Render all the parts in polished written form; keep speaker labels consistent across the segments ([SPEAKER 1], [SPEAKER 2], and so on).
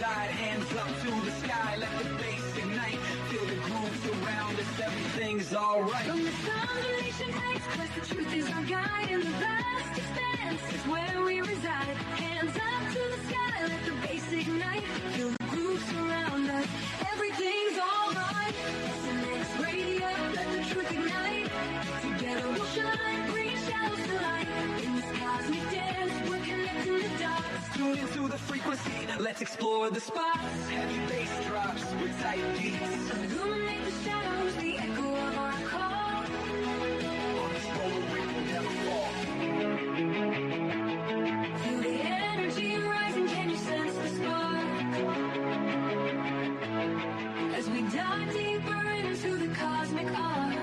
[SPEAKER 1] reside. Hands up to the sky, let the bass ignite. Feel the groove surround us, everything's alright.
[SPEAKER 2] From the foundation heights, quest the truth is our guide. In the vast expanse is where we reside. Hands up to the sky, let the bass ignite. Feel the groove surround us, everything's alright. SNX radio, let the truth ignite. Together we'll shine, bring shadows to light. In this cosmic dance, we're connecting the dots.
[SPEAKER 1] Tune into the frequency, let's explore the spots. Heavy bass drops with tight beats.
[SPEAKER 2] Illuminate the shadows, the echo of our call.
[SPEAKER 1] On this roller we will never fall.
[SPEAKER 2] Feel the energy rising, can you sense the spark? As we dive deeper into the cosmic arc.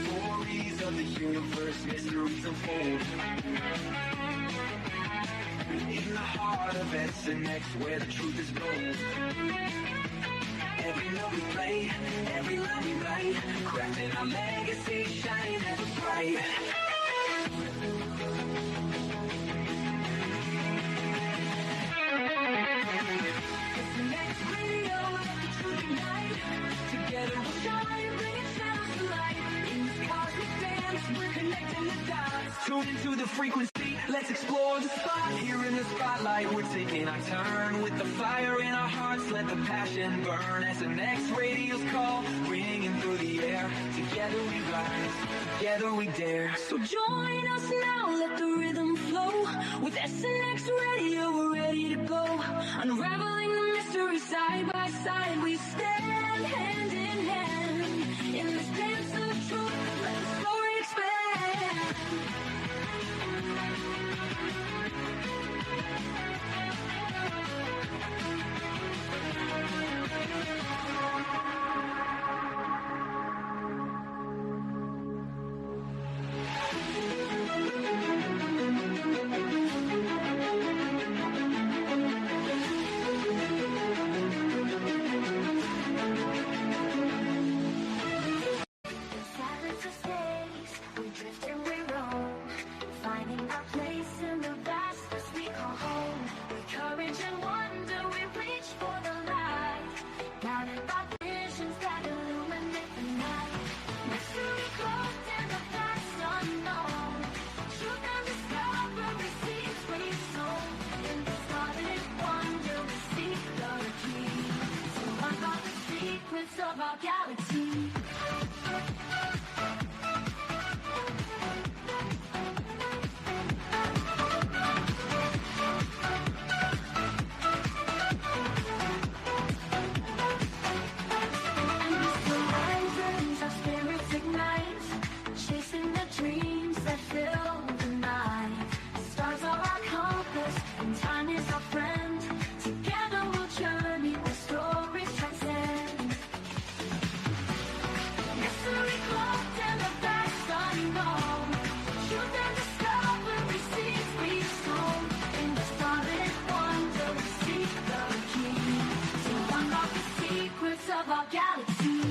[SPEAKER 1] Stories of the universe, mysteries unfold. In the heart of SNX, where the truth is gold. Every note we play, every line we write, crafting our legacy, shining ever bright.
[SPEAKER 2] SNX radio, let the truth ignite. Together we'll shine, bringing shadows to light. In this cosmic dance, we're connecting the dots.
[SPEAKER 1] Tune into the frequency, let's explore the spot. Here in the spotlight, we're taking our turn. With the fire in our hearts, let the passion burn. As the next radio's call, ringing through the air. Together we rise, together we dare.
[SPEAKER 2] So join us now, let the rhythm flow. With SNX radio, we're ready to go. Unraveling the mystery side by side, we stand hand in hand. In this dance of truth, let the story expand. Silence of space, we drift and we roam, finding our place in the vastness we call home. With courage and wonder, we reach for the light, guided by visions that illuminate the night. Mystery cloaked in the vast unknown, truth and discovery seeds we sow. In the starlit wonder, we seek the key to unlock the secrets of our galaxy. Chasing the dreams that fill the night. Stars are our compass, and time is our friend. Together we'll journey where stories transcend. Mystery cloaked in the vast unknown, truth and discovery seeds we sow. In the starlit wonder, we seek the key to unlock the secrets of our galaxy.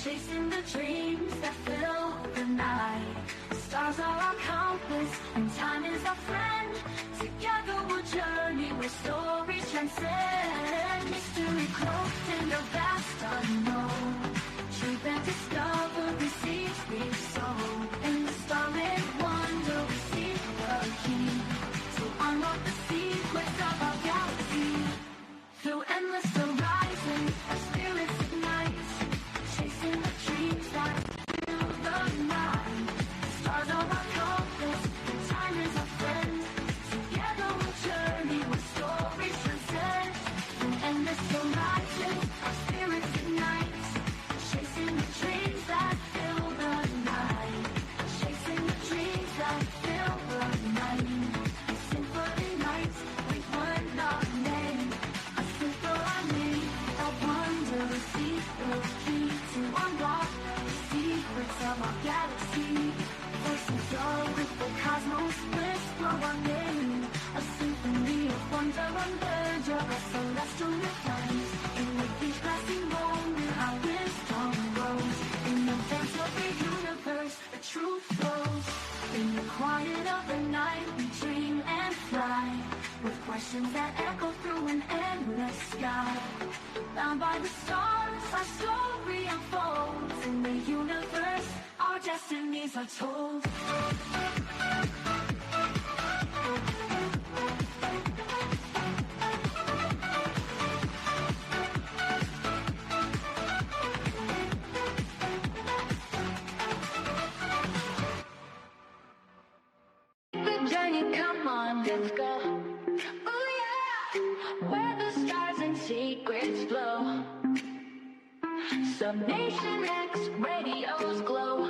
[SPEAKER 2] Chasing the dreams that fill the night. Stars are our compass, and time is our friend. Together we'll journey where stories transcend. Mystery cloaked in the vast unknown, truth and discovery seeds we sow. In the starlit wonder, we seek the key to unlock the secrets of our galaxy. Through endless horizons, our spirits ignite. Chasing the dreams that fill the night. Stars are our compass, and time is our friend. Together we'll journey where stories transcend. Through endless horizons, our spirits ignite. Chasing the dreams that fill the night. Chasing the dreams that fill the night. Symphony nights with one not name. A symphony of wonder, seek the key to unlock the secrets of our galaxy. Voices of the cosmos whisper. bound by the stars. Our story unfolds in the universe. Our destinies are told. The journey, come on, let's go. Oh yeah, where the stars and secrets flow. Subnation X radios glow.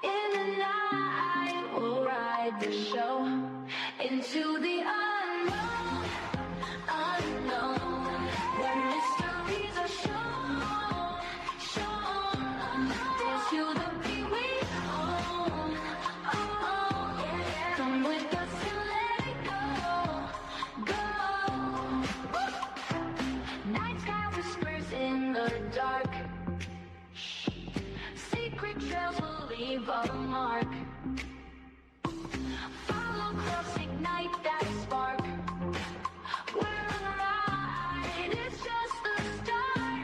[SPEAKER 2] In the night, we'll ride the show into the unknown, unknown, where mysteries are shown, shown. Dance to the beat we own, oh, yeah. Come with us and let it go, go. Night sky whispers in the dark. Secret trails will leave a mark. Follow close, ignite that spark. We're on a ride, it's just the start.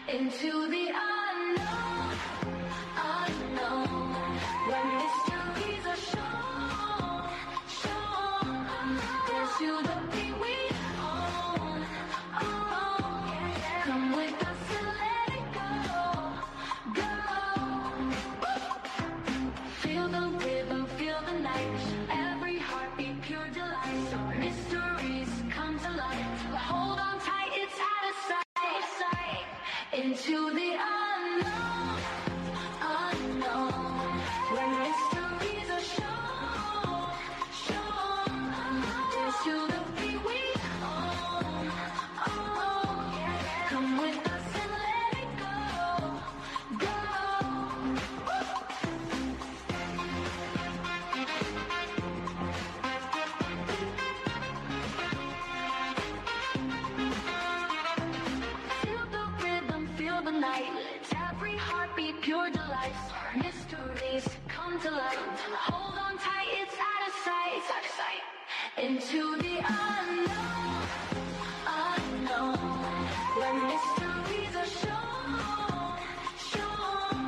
[SPEAKER 2] Into the unknown, unknown, where mysteries are shown, shown. Dance to the beat we own, oh, yeah. Come with us and let it go, go. Feel the rhythm, feel the night. Every heartbeat, pure delight. So mysteries come to light. Hold on tight, it's out of sight. Into the unknown, unknown, where mysteries are shown, shown. Dance to the beat we own, oh, yeah. Come with us and let it go, go. Feel the rhythm, feel the night. Let every heartbeat, pure delight. Mysteries come to light. Hold on tight, it's out of sight, it's out of sight. Into the unknown, unknown, where mysteries are shown, shown.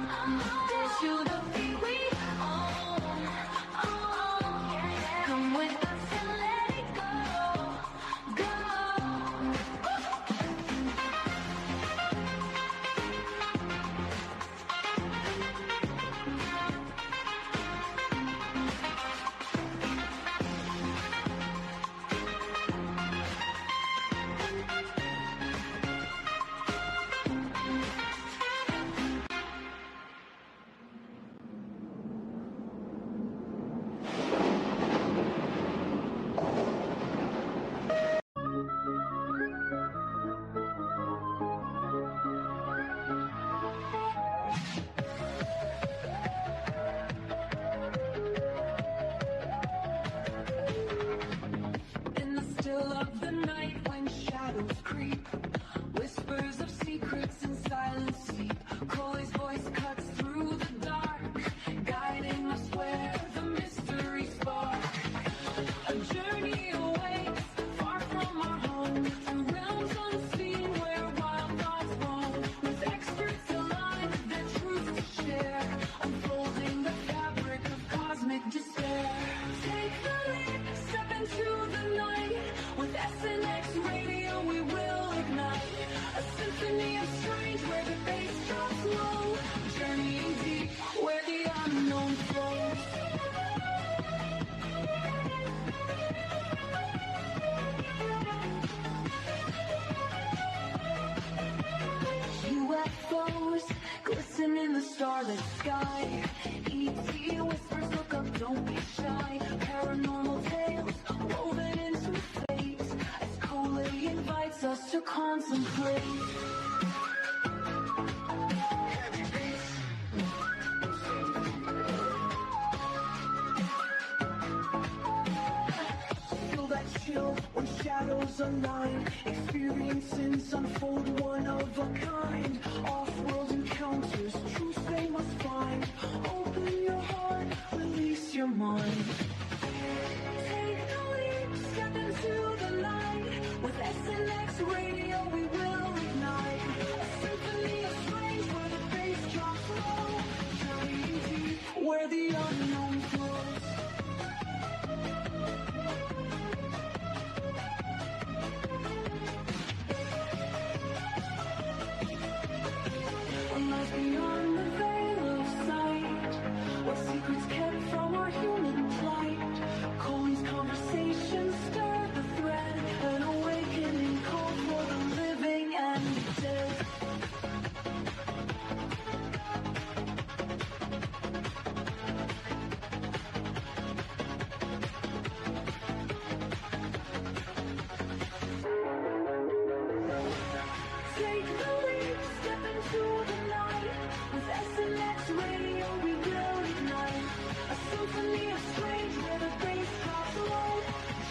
[SPEAKER 2] Dance to the beat we own, oh, yeah. Come with us and let it go, go. In the still of the night, when shadows creep, whispers of secrets in silent sleep. Coley's voice cuts through the dark, guiding us where the mystery spark. A journey awaits, far from our home, through realms unseen where wild thoughts roam. With experts aligned, their truths to share, unfolding the fabric of cosmic despair. Take the leap, step into the night. With SNX radio we will ignite a symphony of strange where the bass drops low. Journeying deep where the unknown flows. UFOs glisten in the starlit sky. ET whispers, look up, don't be shy. Paranormal tales woven into fate as Coley invites us to contemplate. Feel that chill when shadows align. Experiences unfold one of a kind. Off-world encounters, truths they must find. Open your heart, release your mind. Take the leap, step into the light. With SNX radio we will ignite beyond the veil of sight. What secrets kept from our human plight? Coley's conversations stir the thread, an awakening call for the living and the dead. Take the leap, step into the night. With SNX radio, we will ignite a symphony of strange where the bass drops low.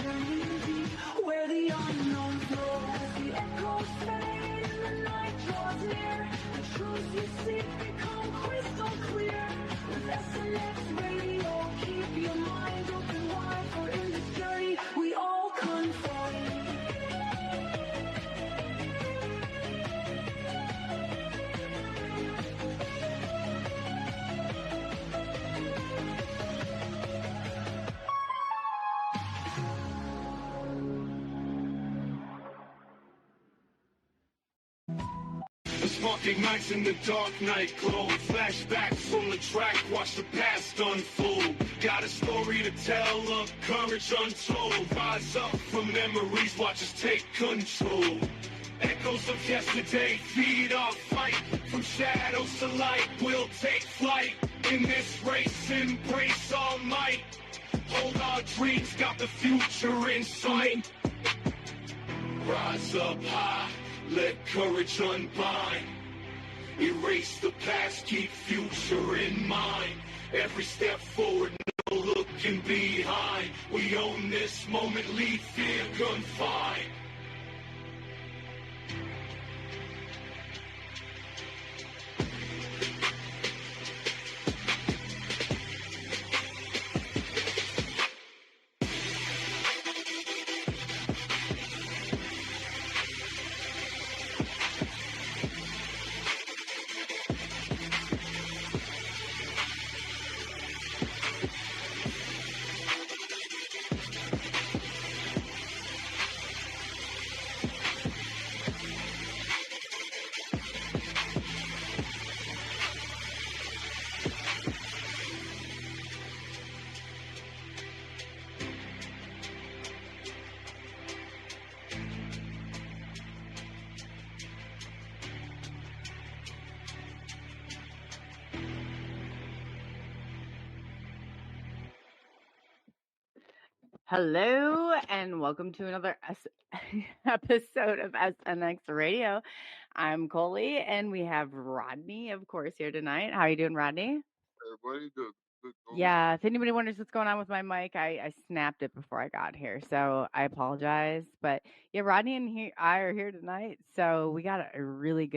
[SPEAKER 2] Journey deep where the unknown flows. The echoes fade and the night draws near. The truths you seek become crystal clear. With SNX radio, keep your mind open wide. For in this journey, we all confide.
[SPEAKER 3] The spark ignites in the dark night glow. Flashbacks from the track, watch the past unfold. Got a story to tell of courage untold. Rise up from memories, watch us take control. Echoes of yesterday feed our fight. From shadows to light, we'll take flight. In this race, embrace our might. Hold our dreams, got the future in sight. Rise up high, let courage unbind. Erase the past, keep future in mind. Every step forward, no looking behind. We own this moment, leave fear confined.
[SPEAKER 4] Hello and welcome to another episode of SNX Radio. I'm Coley and we have Rodney, of course, here tonight. How are you doing, Rodney?
[SPEAKER 5] Everybody good.
[SPEAKER 4] Yeah, if anybody wonders what's going on with my mic, I snapped it before I got here, so I apologize. But yeah, Rodney and I are here tonight, so we got a really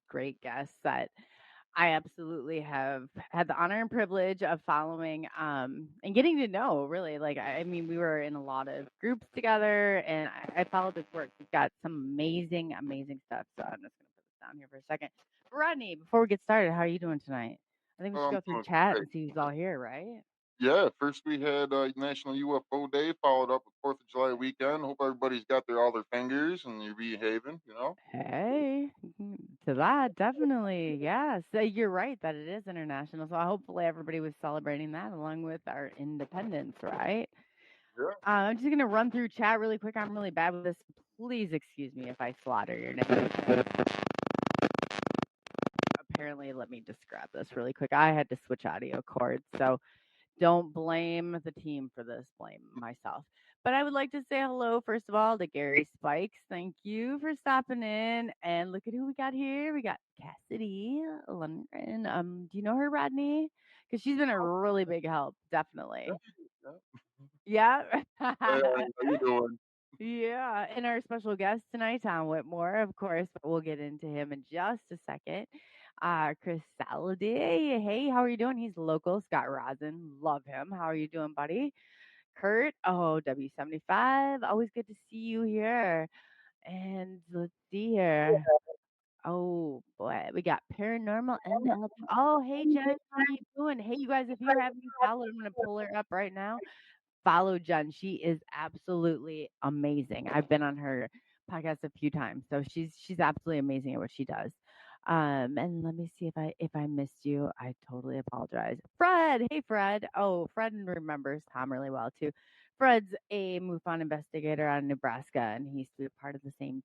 [SPEAKER 4] great guest that I absolutely have had the honor and privilege of following and getting to know, really. Like, I mean, we were in a lot of groups together, and I followed his work. He's got some amazing stuff. So I'm just going to put this down here for a second. Rodney, before we get started, how are you doing tonight? I think we should
[SPEAKER 5] I'm
[SPEAKER 4] go through
[SPEAKER 5] doing
[SPEAKER 4] chat
[SPEAKER 5] great.
[SPEAKER 4] and see who's all here, right?
[SPEAKER 5] Yeah, first we had National UFO Day, followed up with 4th of July weekend. Hope everybody's got all their fingers and you're behaving, you know?
[SPEAKER 4] Hey, to that, definitely. Yeah. So you're right that it is international. So hopefully everybody was celebrating that along with our independence, right?
[SPEAKER 5] Yeah.
[SPEAKER 4] I'm just going to run through chat really quick. I'm really bad with this. Please excuse me if I slaughter your name. Apparently, let me just grab this really quick. I had to switch audio cords. So don't blame the team for this, blame myself. But I would like to say hello, first of all, to Gary Spikes. Thank you for stopping in. And look at who we got here. We got Cassidy Lundrigan. Do you know her, Rodney? Because she's been a really big help, definitely. Yeah.
[SPEAKER 5] Hey, how you doing?
[SPEAKER 4] Yeah. And our special guest tonight, Tom Whitmore, of course, but we'll get into him in just a second. Chris Saladay. Hey, how are you doing? He's local. Scott Rosin. Love him. How are you doing, buddy? Kurt. Oh, W75. Always good to see you here. And let's see here. Oh boy, we got paranormal ML. Oh, hey Jen, how are you doing? Hey, you guys, if you haven't followed, I'm gonna pull her up right now. Follow Jen. She is absolutely amazing. I've been on her podcast a few times, so she's absolutely amazing at what she does. And let me see if I missed you. I totally apologize. Fred, hey Fred. Oh, Fred remembers Tom really well too. Fred's a MUFON investigator out of Nebraska, and he used to be a part of the same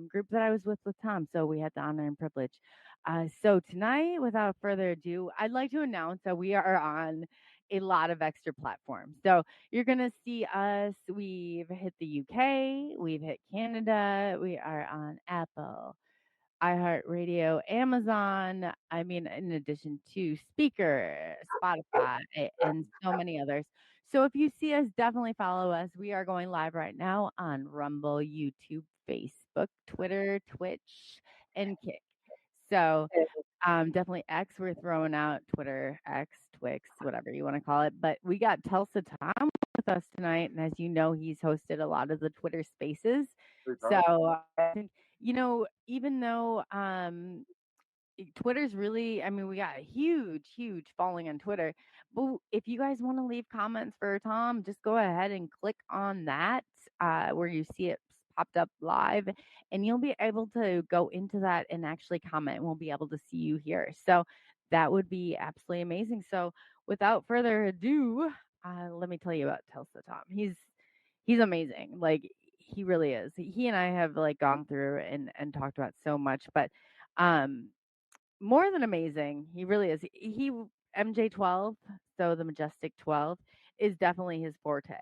[SPEAKER 4] group that I was with Tom. So we had the honor and privilege. So tonight, without further ado, I'd like to announce that we are on a lot of extra platforms. So you're going to see us. We've hit the UK, we've hit Canada, we are on Apple, iHeartRadio, Amazon. I mean, in addition to Speaker, Spotify, and so many others. So if you see us, definitely follow us. We are going live right now on Rumble, YouTube, Facebook, Twitter, Twitch, and Kick. So definitely X. We're throwing out Twitter, X, Twix, whatever you want to call it. But we got Tulsa Tom with us tonight, and as you know, he's hosted a lot of the Twitter Spaces.
[SPEAKER 5] Hey,
[SPEAKER 4] So
[SPEAKER 5] Tom.
[SPEAKER 4] I think even though Twitter's really, I mean, we got a huge following on Twitter. But if you guys want to leave comments for Tom, just go ahead and click on that where you see it popped up live, and you'll be able to go into that and actually comment. And we'll be able to see you here. So that would be absolutely amazing. So without further ado, let me tell you about Tulsa Tom. He's amazing. Like he really is. He and I have like gone through and talked about so much, but um more than amazing. He really is. He MJ12, so the Majestic 12 is definitely his forte.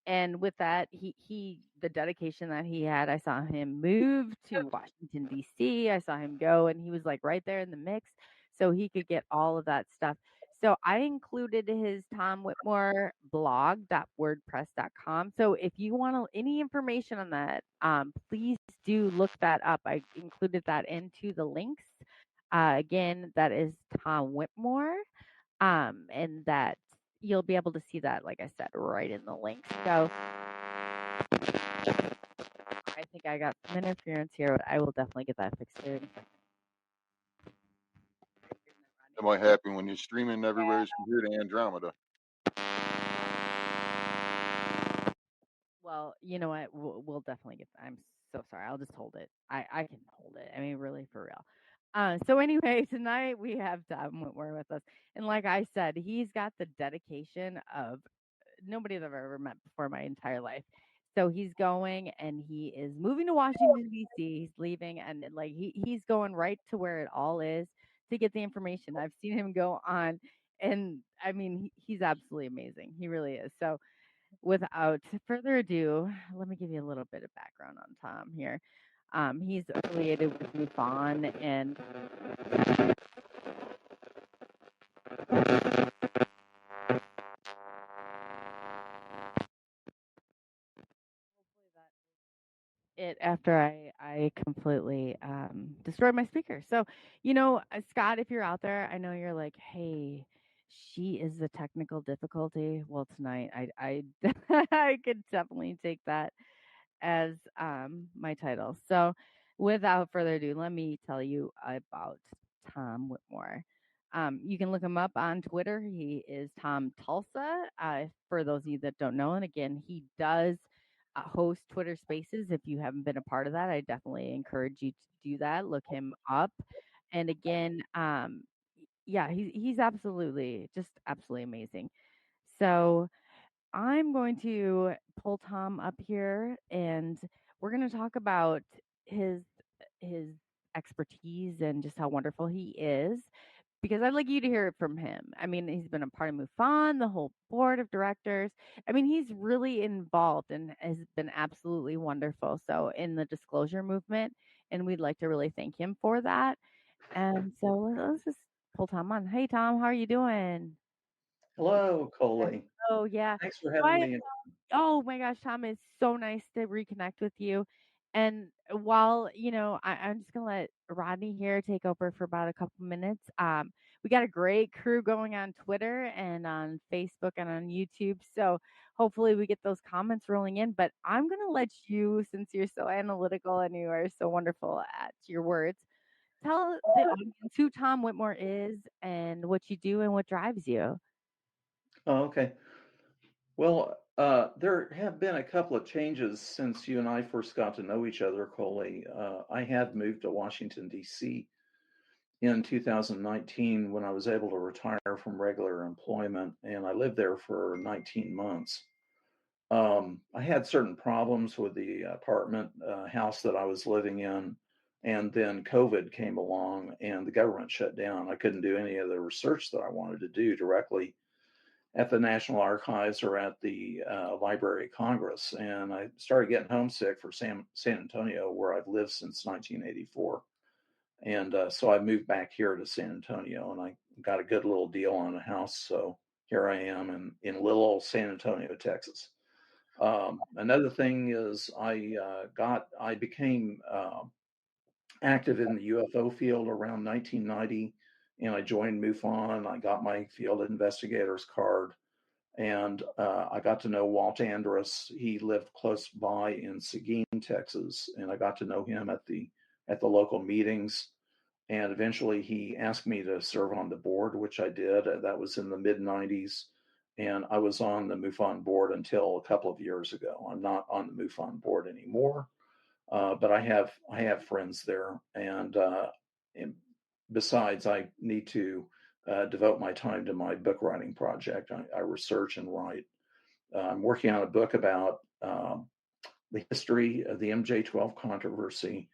[SPEAKER 4] And with that, he the dedication that he had, I saw him move to Washington D.C. I saw him go, and he was like right there in the mix, so he could get all of that stuff. So I included his Tom Whitmore blog.wordpress.com. So if you want any information on that, please do look that up. I included that into the links. Again, that is Tom Whitmore. And that you'll be able to see that, like I said, right in the link. So I think I got some interference here, but I will definitely get that fixed here in a second.
[SPEAKER 5] That might happen when you're streaming everywhere from here to Andromeda.
[SPEAKER 4] Well, you know what? We'll definitely get that. I'm so sorry. I'll just hold it. I can hold it. I mean, really, for real. So anyway, tonight we have Tom Whitmore with us. And like I said, he's got the dedication of nobody that I've ever met before in my entire life. So he's going and he is moving to Washington D.C. He's leaving and like he's going right to where it all is to get the information. I've seen him go on, and I mean he's absolutely amazing. He really is. So without further ado, let me give you a little bit of background on Tom here. He's affiliated with MUFON and it after I completely destroyed my speaker. So, Scott, if you're out there, I know you're like, hey, she is the technical difficulty. Well, tonight I I could definitely take that as my title. So, without further ado, let me tell you about Tom Whitmore. You can look him up on Twitter. He is Tom Tulsa. For those of you that don't know, and again, he does host Twitter Spaces. If you haven't been a part of that, I definitely encourage you to do that. Look him up. And again, yeah, he's absolutely just absolutely amazing. So I'm going to pull Tom up here, and we're going to talk about his expertise and just how wonderful he is. Because I'd like you to hear it from him. I mean, he's been a part of MUFON, the whole board of directors. I mean, he's really involved and has been absolutely wonderful. So in the disclosure movement, and we'd like to really thank him for that. And so let's just pull Tom on. Hey, Tom, how are you doing?
[SPEAKER 6] Hello, Coley.
[SPEAKER 4] Oh yeah.
[SPEAKER 6] Thanks for
[SPEAKER 4] So
[SPEAKER 6] having me.
[SPEAKER 4] oh my gosh, Tom, it's so nice to reconnect with you. And while, I'm just gonna let Rodney here take over for about a couple minutes. We got a great crew going on Twitter and on Facebook and on YouTube. So hopefully we get those comments rolling in. But I'm gonna let you, since you're so analytical and you are so wonderful at your words, tell the audience who Tom Whitmore is and what you do and what drives you.
[SPEAKER 6] Oh, okay. Well, there have been a couple of changes since you and I first got to know each other, Coley. I had moved to Washington, D.C. in 2019 when I was able to retire from regular employment, and I lived there for 19 months. I had certain problems with the apartment house that I was living in, and then COVID came along and the government shut down. I couldn't do any of the research that I wanted to do directly at the National Archives or at the Library of Congress, and I started getting homesick for San Antonio, where I've lived since 1984. And so I moved back here to San Antonio, and I got a good little deal on a house. So here I am in little old San Antonio, Texas. Another thing is I became active in the UFO field around 1990, and I joined MUFON. I got my field investigator's card, and I got to know Walt Andrus. He lived close by in Seguin, Texas, and I got to know him at the local meetings. And eventually, he asked me to serve on the board, which I did. That was in the mid '90s, and I was on the MUFON board until a couple of years ago. I'm not on the MUFON board anymore, but I have friends there, and besides, I need to devote my time to my book writing project. I research and write. I'm working on a book about the history of the MJ12 controversy,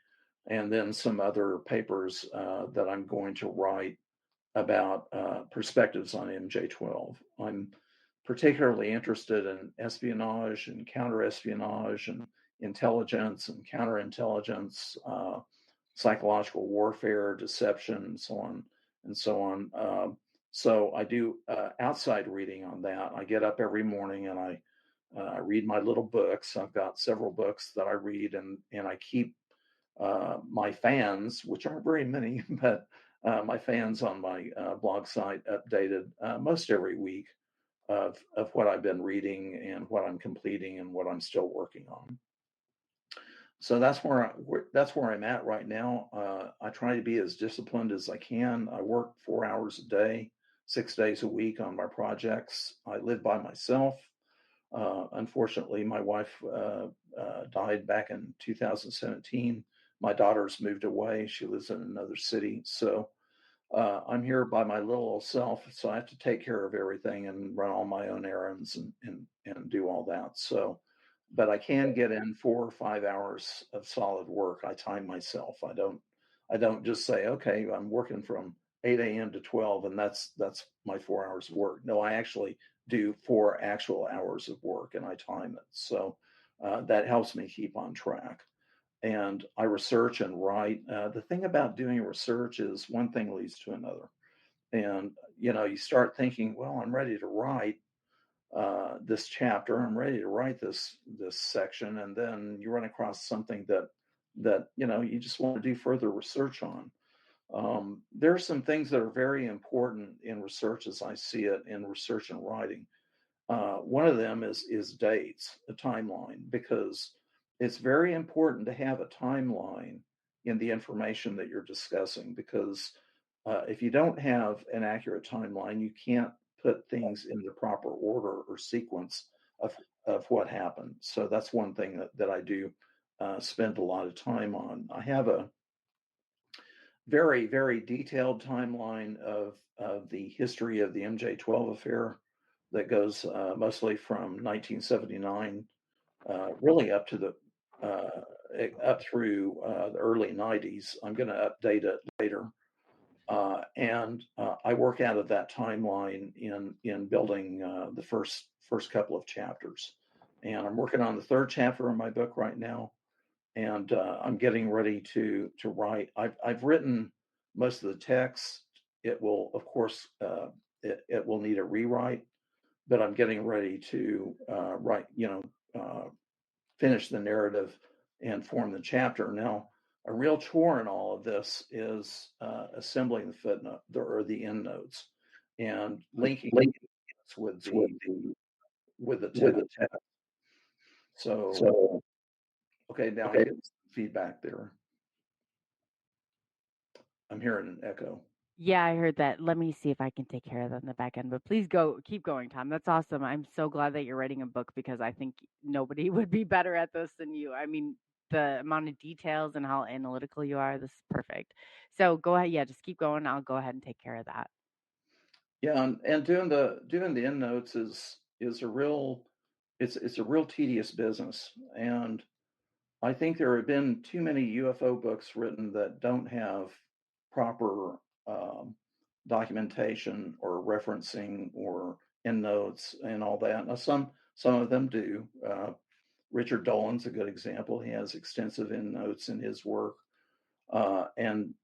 [SPEAKER 6] and then some other papers that I'm going to write about perspectives on MJ12. I'm particularly interested in espionage and counterespionage and intelligence and counterintelligence, psychological warfare, deception, and so on and so on. So I do outside reading on that. I get up every morning and I read my little books. I've got several books that I read, and I keep my fans, which aren't very many, but my fans on my blog site updated most every week of what I've been reading and what I'm completing and what I'm still working on. So that's where I'm at right now. I try to be as disciplined as I can. I work 4 hours a day, 6 days a week on my projects. I live by myself. Unfortunately, my wife died back in 2017. My daughter's moved away. She lives in another city. So I'm here by my little old self. So I have to take care of everything and run all my own errands and do all that. So, but I can get in 4 or 5 hours of solid work. I time myself. I don't just say, okay, I'm working from 8 a.m. to 12, and that's my 4 hours of work. No, I actually do 4 actual hours of work, and I time it. So that helps me keep on track. And I research and write. The thing about doing research is one thing leads to another. And, you start thinking, well, I'm ready to write this chapter. I'm ready to write this section. And then you run across something that you just want to do further research on. There are some things that are very important in research as I see it in research and writing. One of them is dates, a timeline, because it's very important to have a timeline in the information that you're discussing. Because if you don't have an accurate timeline, you can't put things in the proper order or sequence of what happened. So that's one thing that I do spend a lot of time on. I have a very, very detailed timeline of the history of the MJ12 affair that goes mostly from 1979, really up to up through the early 90s. I'm going to update it later, and I work out of that timeline in building the first couple of chapters, and I'm working on the third chapter of my book right now, and I'm getting ready to write. I've written most of the text. It will, of course, it will need a rewrite, but I'm getting ready to write, finish the narrative and form the chapter. Now, a real chore in all of this is assembling the footnote or the endnotes and linking with the text. So, okay, now I get some feedback there. I'm hearing an echo.
[SPEAKER 4] Yeah, I heard that. Let me see if I can take care of that in the back end. But please keep going, Tom. That's awesome. I'm so glad that you're writing a book because I think nobody would be better at this than you. I mean, the amount of details and how analytical you are. This is perfect. So go ahead. Yeah, just keep going. I'll go ahead and take care of that.
[SPEAKER 6] Yeah, and doing the end notes is a real it's a real tedious business, and I think there have been too many UFO books written that don't have proper documentation or referencing or end notes and all that. Now, some of them do. Richard Dolan's a good example. He has extensive end notes in his work, and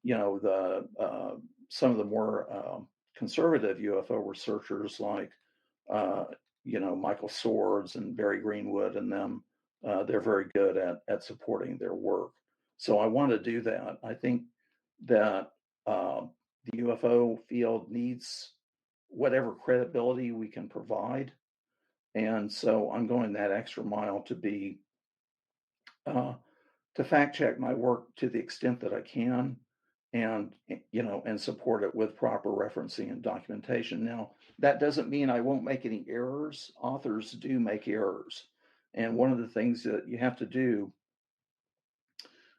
[SPEAKER 6] some of the more conservative UFO researchers like Michael Swords and Barry Greenwood and them. They're very good at supporting their work. So I want to do that. I think that the UFO field needs whatever credibility we can provide. And so I'm going that extra mile to be to fact check my work to the extent that I can, and support it with proper referencing and documentation. Now, that doesn't mean I won't make any errors. Authors do make errors, and one of the things that you have to do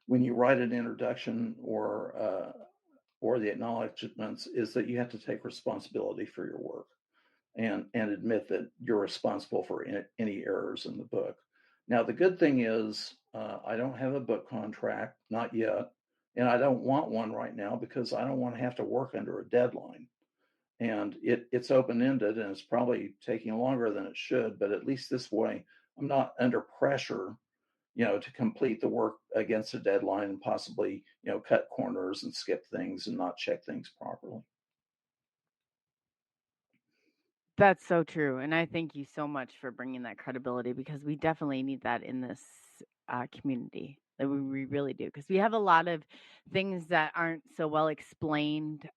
[SPEAKER 6] when you write an introduction or the acknowledgments is that you have to take responsibility for your work and admit that you're responsible for any errors in the book. Now, the good thing is I don't have a book contract, not yet, and I don't want one right now because I don't want to have to work under a deadline. And it's open-ended, and it's probably taking longer than it should, but at least this way, I'm not under pressure, to complete the work against a deadline and possibly, cut corners and skip things and not check things properly.
[SPEAKER 4] That's so true. And I thank you so much for bringing that credibility, because we definitely need that in this community. That we really do, because we have a lot of things that aren't so well explained,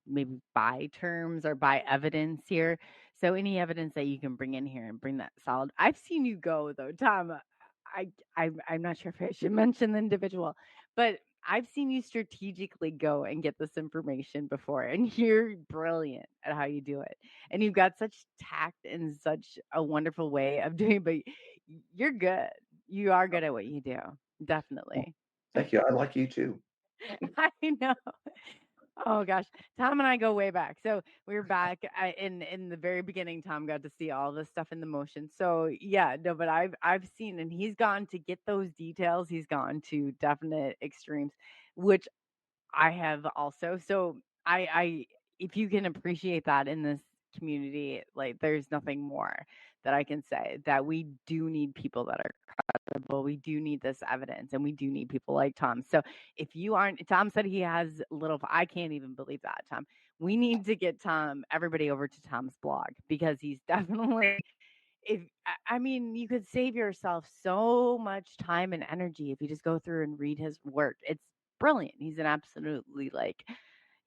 [SPEAKER 4] maybe by terms or by evidence here. So any evidence that you can bring in here and bring that solid. I've seen you go though, Tom. I'm not sure if I should mention the individual, but I've seen you strategically go and get this information before, and you're brilliant at how you do it. And you've got such tact and such a wonderful way of doing it, but you're good. You are good at what you do. Definitely.
[SPEAKER 6] Thank you. I like you too.
[SPEAKER 4] I know. Oh gosh, Tom and I go way back. So we're back in the very beginning. Tom got to see all this stuff in the motion. So yeah, no, but I've seen, and he's gone to get those details. He's gone to definite extremes, which I have also. So I if you can appreciate that in this community, like there's nothing more that I can say. That we do need people that are credible. We do need this evidence, and we do need people like Tom. So if you aren't, Tom said he has little, I can't even believe that, Tom. We need to get everybody over to Tom's blog, because he's definitely, I mean, you could save yourself so much time and energy if you just go through and read his work. It's brilliant. He's an absolutely, like,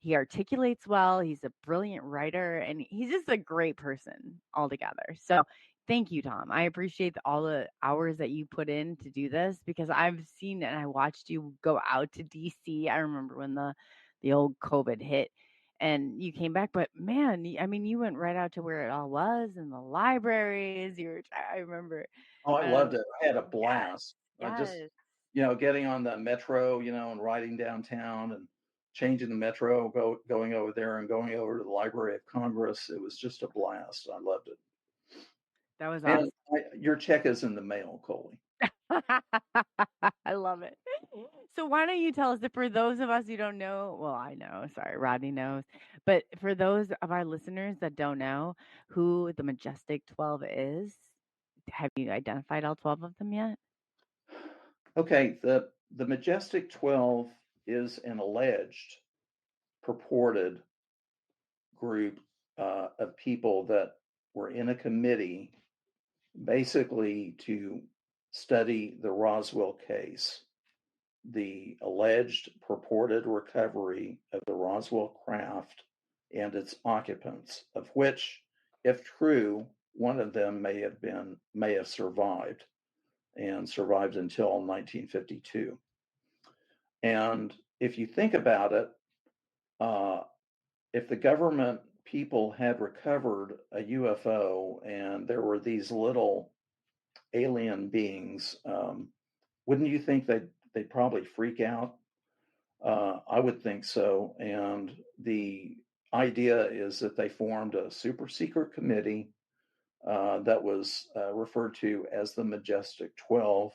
[SPEAKER 4] he articulates well. He's a brilliant writer, and he's just a great person altogether. So thank you, Tom. I appreciate all the hours that you put in to do this, because I've seen and I watched you go out to DC. I remember when the old COVID hit and you came back, but man, I mean, you went right out to where it all was in the libraries. I remember.
[SPEAKER 6] Oh, I loved it. I had a blast. I
[SPEAKER 4] Yes.
[SPEAKER 6] just, getting on the metro, and riding downtown and changing the metro, going over there and going over to the Library of Congress. It was just a blast. I loved it.
[SPEAKER 4] That was awesome.
[SPEAKER 6] And your check is in the mail, Coley.
[SPEAKER 4] I love it. So why don't you tell us, that for those of us who don't know, well, I know, sorry, Rodney knows, but for those of our listeners that don't know who the Majestic 12 is, have you identified all 12 of them yet?
[SPEAKER 6] Okay, the Majestic 12 is an alleged, purported group of people that were in a committee basically to study the Roswell case, the alleged purported recovery of the Roswell craft and its occupants, of which, if true, one of them may have survived until 1952. And if you think about it, if the government people had recovered a UFO and there were these little alien beings Wouldn't you think they'd probably freak out? I would think so. And the idea is that they formed a super secret committee that was referred to as the Majestic 12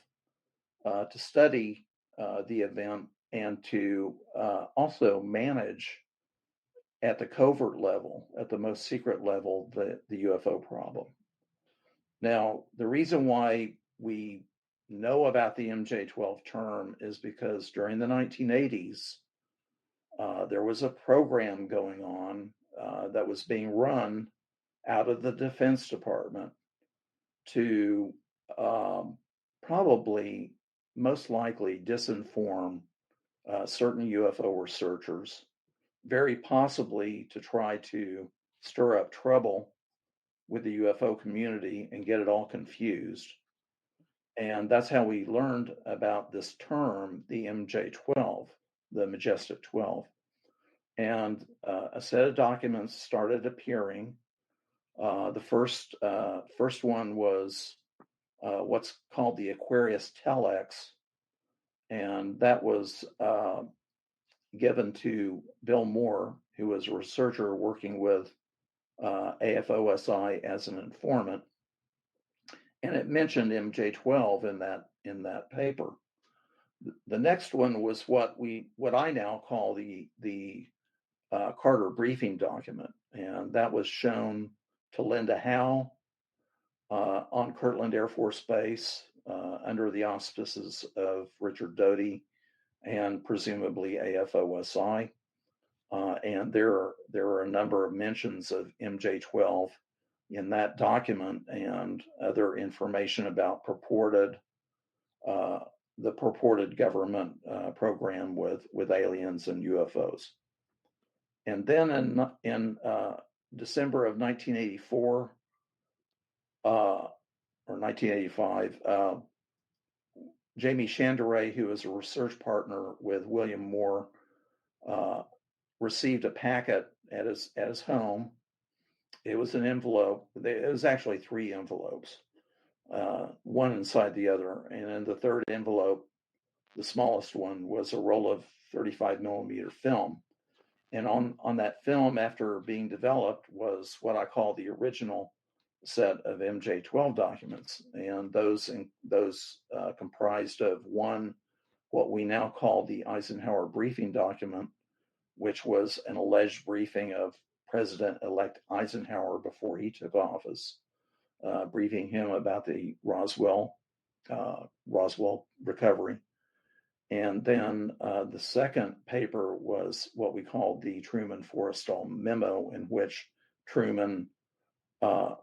[SPEAKER 6] to study the event and to also manage at the covert level, at the most secret level, the UFO problem. Now, the reason why we know about the MJ12 term is because during the 1980s, there was a program going on that was being run out of the Defense Department to probably, most likely, disinform certain UFO researchers, very possibly to try to stir up trouble with the UFO community and get it all confused. And that's how we learned about this term, the MJ12, the Majestic 12. And a set of documents started appearing. The first one was what's called the Aquarius Telex, and that was given to Bill Moore, who was a researcher working with AFOSI as an informant, and it mentioned MJ12 in that paper. The next one was what I now call the Carter briefing document, and that was shown to Linda Howe on Kirtland Air Force Base under the auspices of Richard Doty and presumably AFOSI. And there are a number of mentions of MJ12 in that document and other information about the purported government program with aliens and UFOs. And then in December of 1984 or 1985, Jamie Chandray, who is a research partner with William Moore, received a packet at his home. It was an envelope. It was actually 3 envelopes, one inside the other. And in the third envelope, the smallest one, was a roll of 35 millimeter film. And on that film, after being developed, was what I call the original set of MJ12 documents. And those comprised of one, what we now call the Eisenhower briefing document, which was an alleged briefing of President-elect Eisenhower before he took office, briefing him about the Roswell recovery. And then the second paper was what we called the Truman-Forrestal memo, in which Truman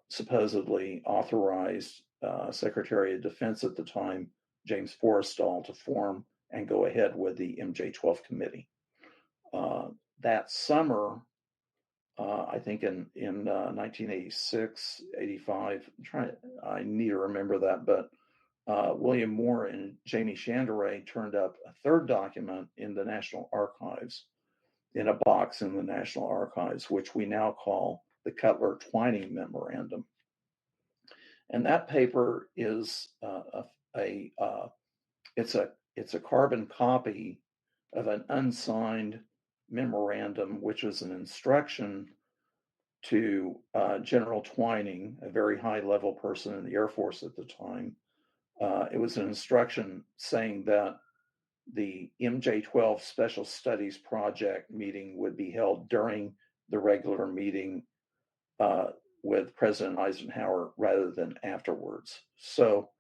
[SPEAKER 6] supposedly authorized Secretary of Defense at the time, James Forrestal, to form and go ahead with the MJ12 committee. That summer, I think in 1986, 85, I need to remember that, but William Moore and Jamie Chandray turned up a third document in the National Archives, in a box in the National Archives, which we now call the Cutler-Twining Memorandum. And that paper is it's a carbon copy of an unsigned memorandum, which was an instruction to General Twining, a very high-level person in the Air Force at the time. It was an instruction saying that the MJ12 Special Studies Project meeting would be held during the regular meeting with President Eisenhower rather than afterwards. So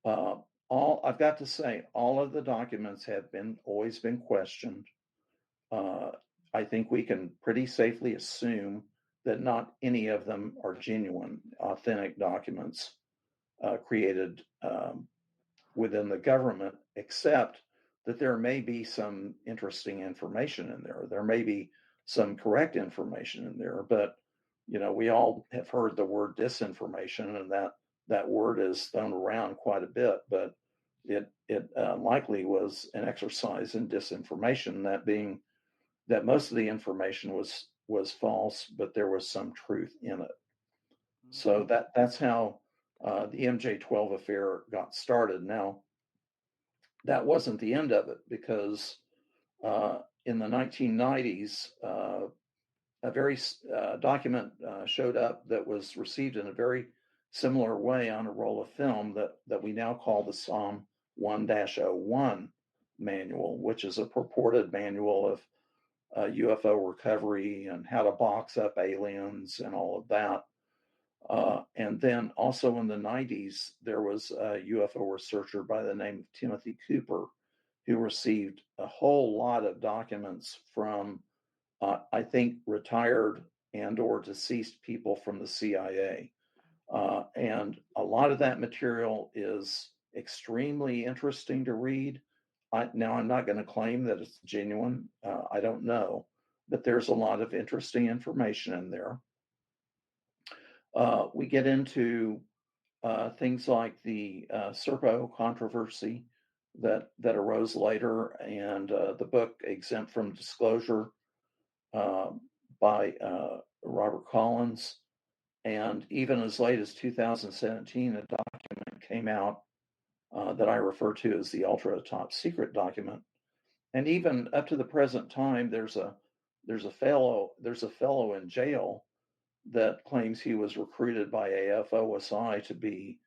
[SPEAKER 6] I've got to say, all of the documents have always been questioned. I think we can pretty safely assume that not any of them are genuine, authentic documents created within the government, except that there may be some interesting information in there. There may be some correct information in there, but we all have heard the word disinformation, and that word is thrown around quite a bit, but it likely was an exercise in disinformation, that being that most of the information was false, but there was some truth in it. So that's how the MJ12 affair got started. Now, that wasn't the end of it, because in the 1990s, a very document showed up that was received in a very similar way on a roll of film that we now call the Psalm 1-01 manual, which is a purported manual of UFO recovery and how to box up aliens and all of that. And then also in the 90s, there was a UFO researcher by the name of Timothy Cooper who received a whole lot of documents from, I think, retired and or deceased people from the CIA. And a lot of that material is extremely interesting to read. Now, I'm not going to claim that it's genuine. I don't know. But there's a lot of interesting information in there. We get into things like the Serpo controversy that arose later, and the book Exempt from Disclosure by Robert Collins. And even as late as 2017, a document came out that I refer to as the ultra top secret document. And even up to the present time, there's a fellow in jail that claims he was recruited by AFOSI to be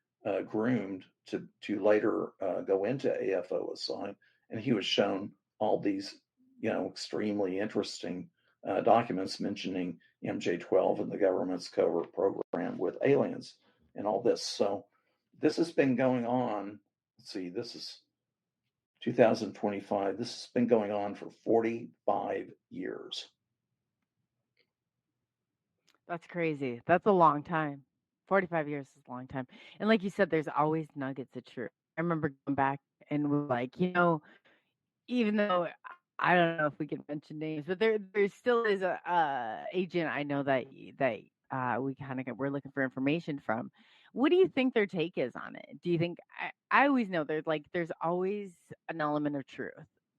[SPEAKER 6] groomed to later go into AFOSI, and he was shown all these, extremely interesting documents mentioning MJ12 and the government's covert program with aliens and all this. So this has been going on. Let's see, this is 2025. This has been going on for 45 years.
[SPEAKER 4] That's crazy. That's a long time. 45 years is a long time. And like you said, there's always nuggets of truth. I remember going back and was like, even though I don't know if we can mention names, but there still is a agent I know that we kind of we're looking for information from. What do you think their take is on it? Do you think I always know there's always an element of truth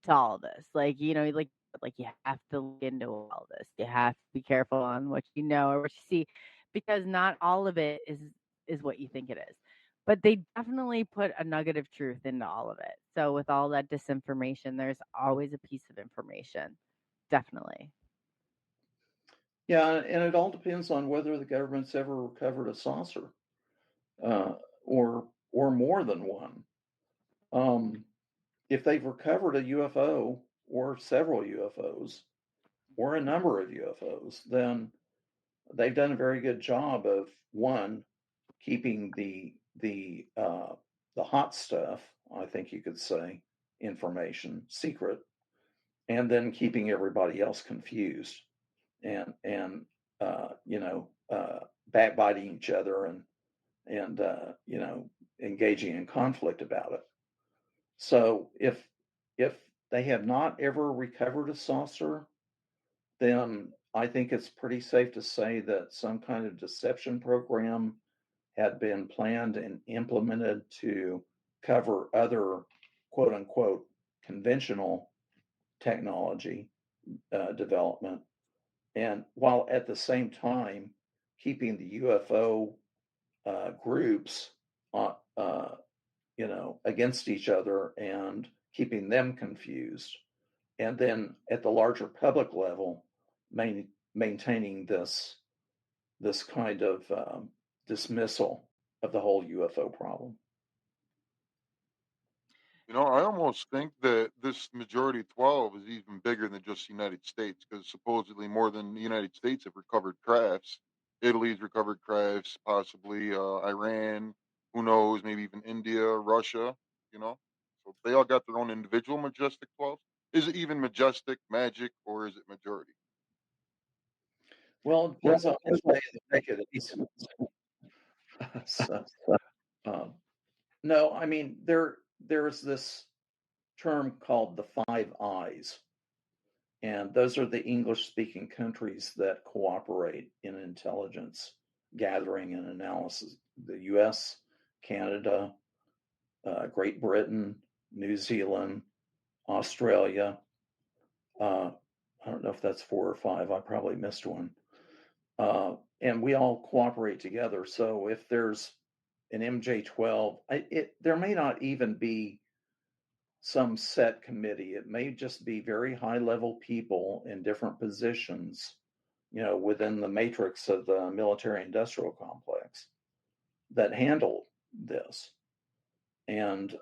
[SPEAKER 4] to all of this. Like, you have to look into all this. You have to be careful on what you know or what you see, because not all of it is what you think it is. But they definitely put a nugget of truth into all of it. So with all that disinformation, there's always a piece of information. Definitely.
[SPEAKER 6] Yeah, and it all depends on whether the government's ever recovered a saucer, or more than one. If they've recovered a UFO or several UFOs or a number of UFOs, then they've done a very good job of, one, keeping the hot stuff, I think you could say, information secret, and then keeping everybody else confused and backbiting each other and engaging in conflict about it. So if they have not ever recovered a saucer, then I think it's pretty safe to say that some kind of deception program had been planned and implemented to cover other quote unquote conventional technology development, and while at the same time keeping the UFO groups against each other and keeping them confused, and then at the larger public level maintaining this kind of dismissal of the whole UFO problem.
[SPEAKER 5] I almost think that this majority 12 is even bigger than just the United States, because supposedly more than the United States have recovered crafts. Italy's recovered crafts, possibly Iran, who knows, maybe even India, Russia, So they all got their own individual majestic 12. Is it even majestic, magic, or is it majority?
[SPEAKER 6] Well, it depends on which way they make it. So, no, I mean, there's this term called the Five Eyes, and those are the English-speaking countries that cooperate in intelligence gathering and analysis. The U.S., Canada, Great Britain, New Zealand, Australia. I don't know if that's 4 or 5. I probably missed one. And we all cooperate together. So if there's an MJ12, there may not even be some set committee. It may just be very high level people in different positions, within the matrix of the military industrial complex that handle this. And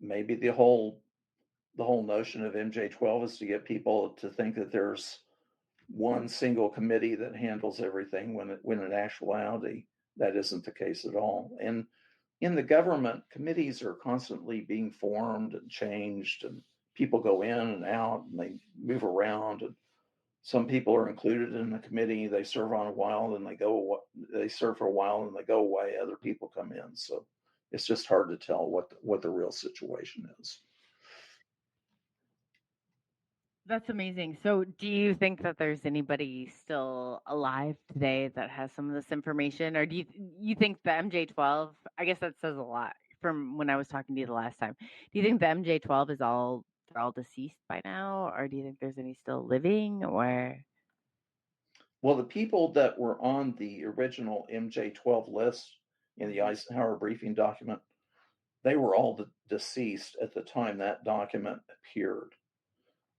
[SPEAKER 6] maybe the whole notion of MJ12 is to get people to think that there's one single committee that handles everything, when in actuality that isn't the case at all. And in the government, committees are constantly being formed and changed, and people go in and out and they move around, and some people are included in the committee. They serve on a while and they serve for a while and they go away. Other people come in. So it's just hard to tell what the real situation is.
[SPEAKER 4] That's amazing. So, do you think that there's anybody still alive today that has some of this information, or do you think the MJ12? I guess that says a lot from when I was talking to you the last time. Do you think the MJ12 they're all deceased by now, or do you think there's any still living, or?
[SPEAKER 6] Well, the people that were on the original MJ12 list in the Eisenhower briefing document, they were all deceased at the time that document appeared.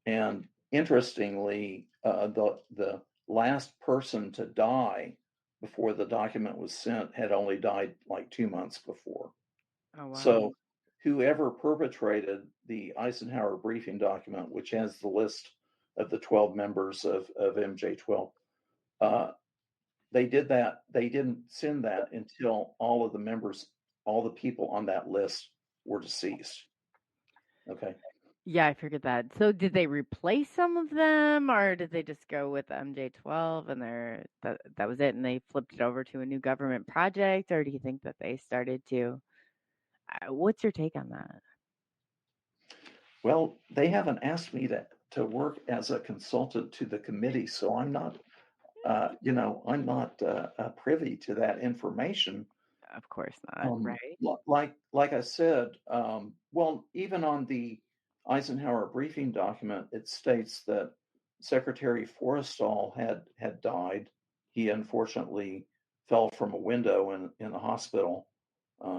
[SPEAKER 6] And interestingly, the last person to die before the document was sent had only died like 2 months before.
[SPEAKER 4] Oh, wow.
[SPEAKER 6] So whoever perpetrated the Eisenhower briefing document, which has the list of the 12 members of MJ12, they did that. They didn't send that until all the people on that list were deceased. Okay.
[SPEAKER 4] Yeah, I figured that. So, did they replace some of them, or did they just go with the MJ12 and that was it, and they flipped it over to a new government project, or do you think that they started to? What's your take on that?
[SPEAKER 6] Well, they haven't asked me to work as a consultant to the committee, so I'm not, privy to that information.
[SPEAKER 4] Of course not, right?
[SPEAKER 6] Like I said, well, even on the Eisenhower briefing document, it states that Secretary Forrestal had died. He unfortunately fell from a window in the hospital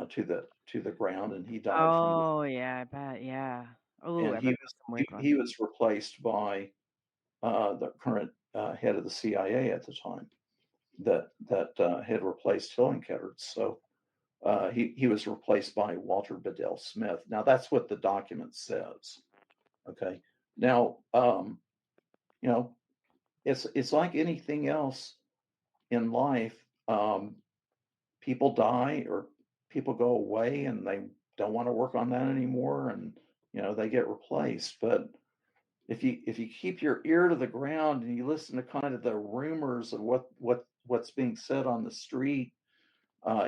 [SPEAKER 6] to the ground, and he died from.
[SPEAKER 4] Oh, yeah, I bet, yeah. Oh,
[SPEAKER 6] And
[SPEAKER 4] I bet that's some weird
[SPEAKER 6] he
[SPEAKER 4] one.
[SPEAKER 6] was replaced by the current head of the CIA at the time that had replaced Hillenkoetter. So he was replaced by Walter Bedell Smith. Now that's what the document says. Okay. Now it's like anything else in life. People die or people go away and they don't want to work on that anymore, and they get replaced. But if you keep your ear to the ground and you listen to kind of the rumors of what's being said on the street,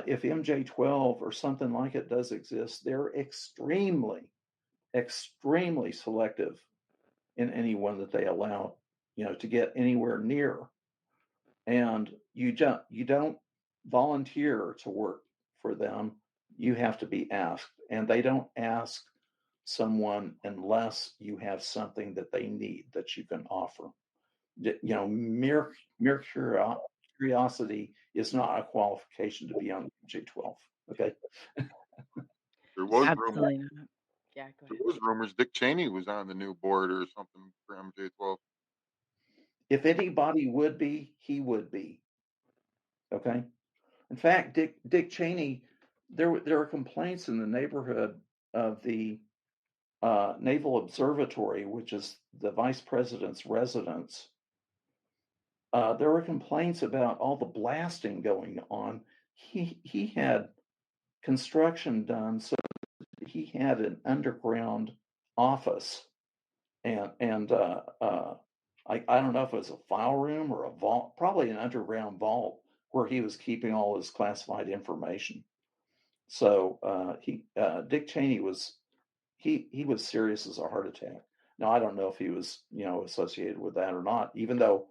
[SPEAKER 6] if MJ12 or something like it does exist, they're extremely selective in anyone that they allow to get anywhere near. And you don't volunteer to work for them. You have to be asked, and they don't ask someone unless you have something that they need that you can offer. Mere curiosity is not a qualification to be on J12. Okay.
[SPEAKER 5] There was rumors.
[SPEAKER 4] Absolutely not. Yeah, go
[SPEAKER 5] There
[SPEAKER 4] ahead.
[SPEAKER 5] was rumors Dick Cheney was on the new board or something for MJ12.
[SPEAKER 6] If anybody would be, he would be. Okay. In fact, Dick Cheney, there were complaints in the neighborhood of the Naval Observatory, which is the vice president's residence. There were complaints about all the blasting going on. He had construction done so he had an underground office, and I don't know if it was a file room or a vault, probably an underground vault where he was keeping all his classified information. So Dick Cheney was he was serious as a heart attack. Now I don't know if he was associated with that or not, even though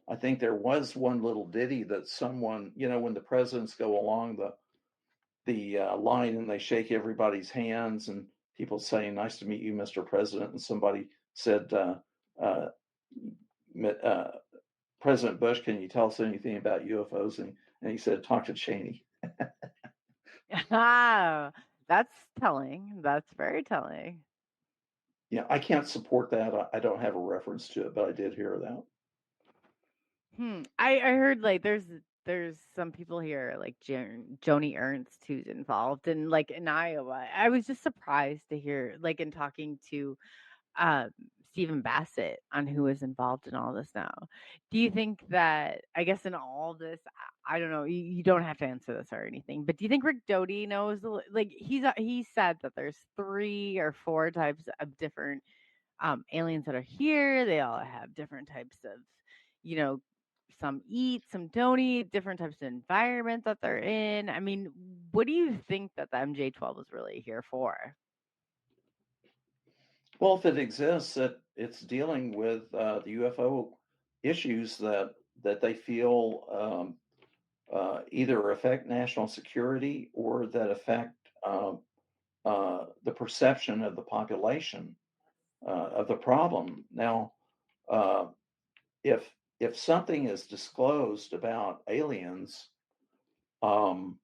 [SPEAKER 6] I think there was one little ditty that someone, when the presidents go along the line and they shake everybody's hands and people saying, "Nice to meet you, Mr. President," and somebody said, "President Bush, can you tell us anything about UFOs?" And he said, "Talk to Cheney."
[SPEAKER 4] Ah, that's telling. That's very telling.
[SPEAKER 6] Yeah, I can't support that. I don't have a reference to it, but I did hear that.
[SPEAKER 4] I heard like there's some people here like Joni Ernst who's involved and like in Iowa. I was just surprised to hear like in talking to um Stephen Bassett on who is involved in all this now. Do you think that I guess in all this I don't know, you don't have to answer this or anything, but do you think Rick Doty knows like he said that there's 3 or 4 types of different aliens that are here. They all have different types of, you know, some eat, some don't eat, different types of environment that they're in. I mean, what do you think that the MJ12 is really here for?
[SPEAKER 6] Well, if it exists, it's dealing with the UFO issues that they feel either affect national security or that affect the perception of the population of the problem. Now, uh, if if something is disclosed about aliens, um,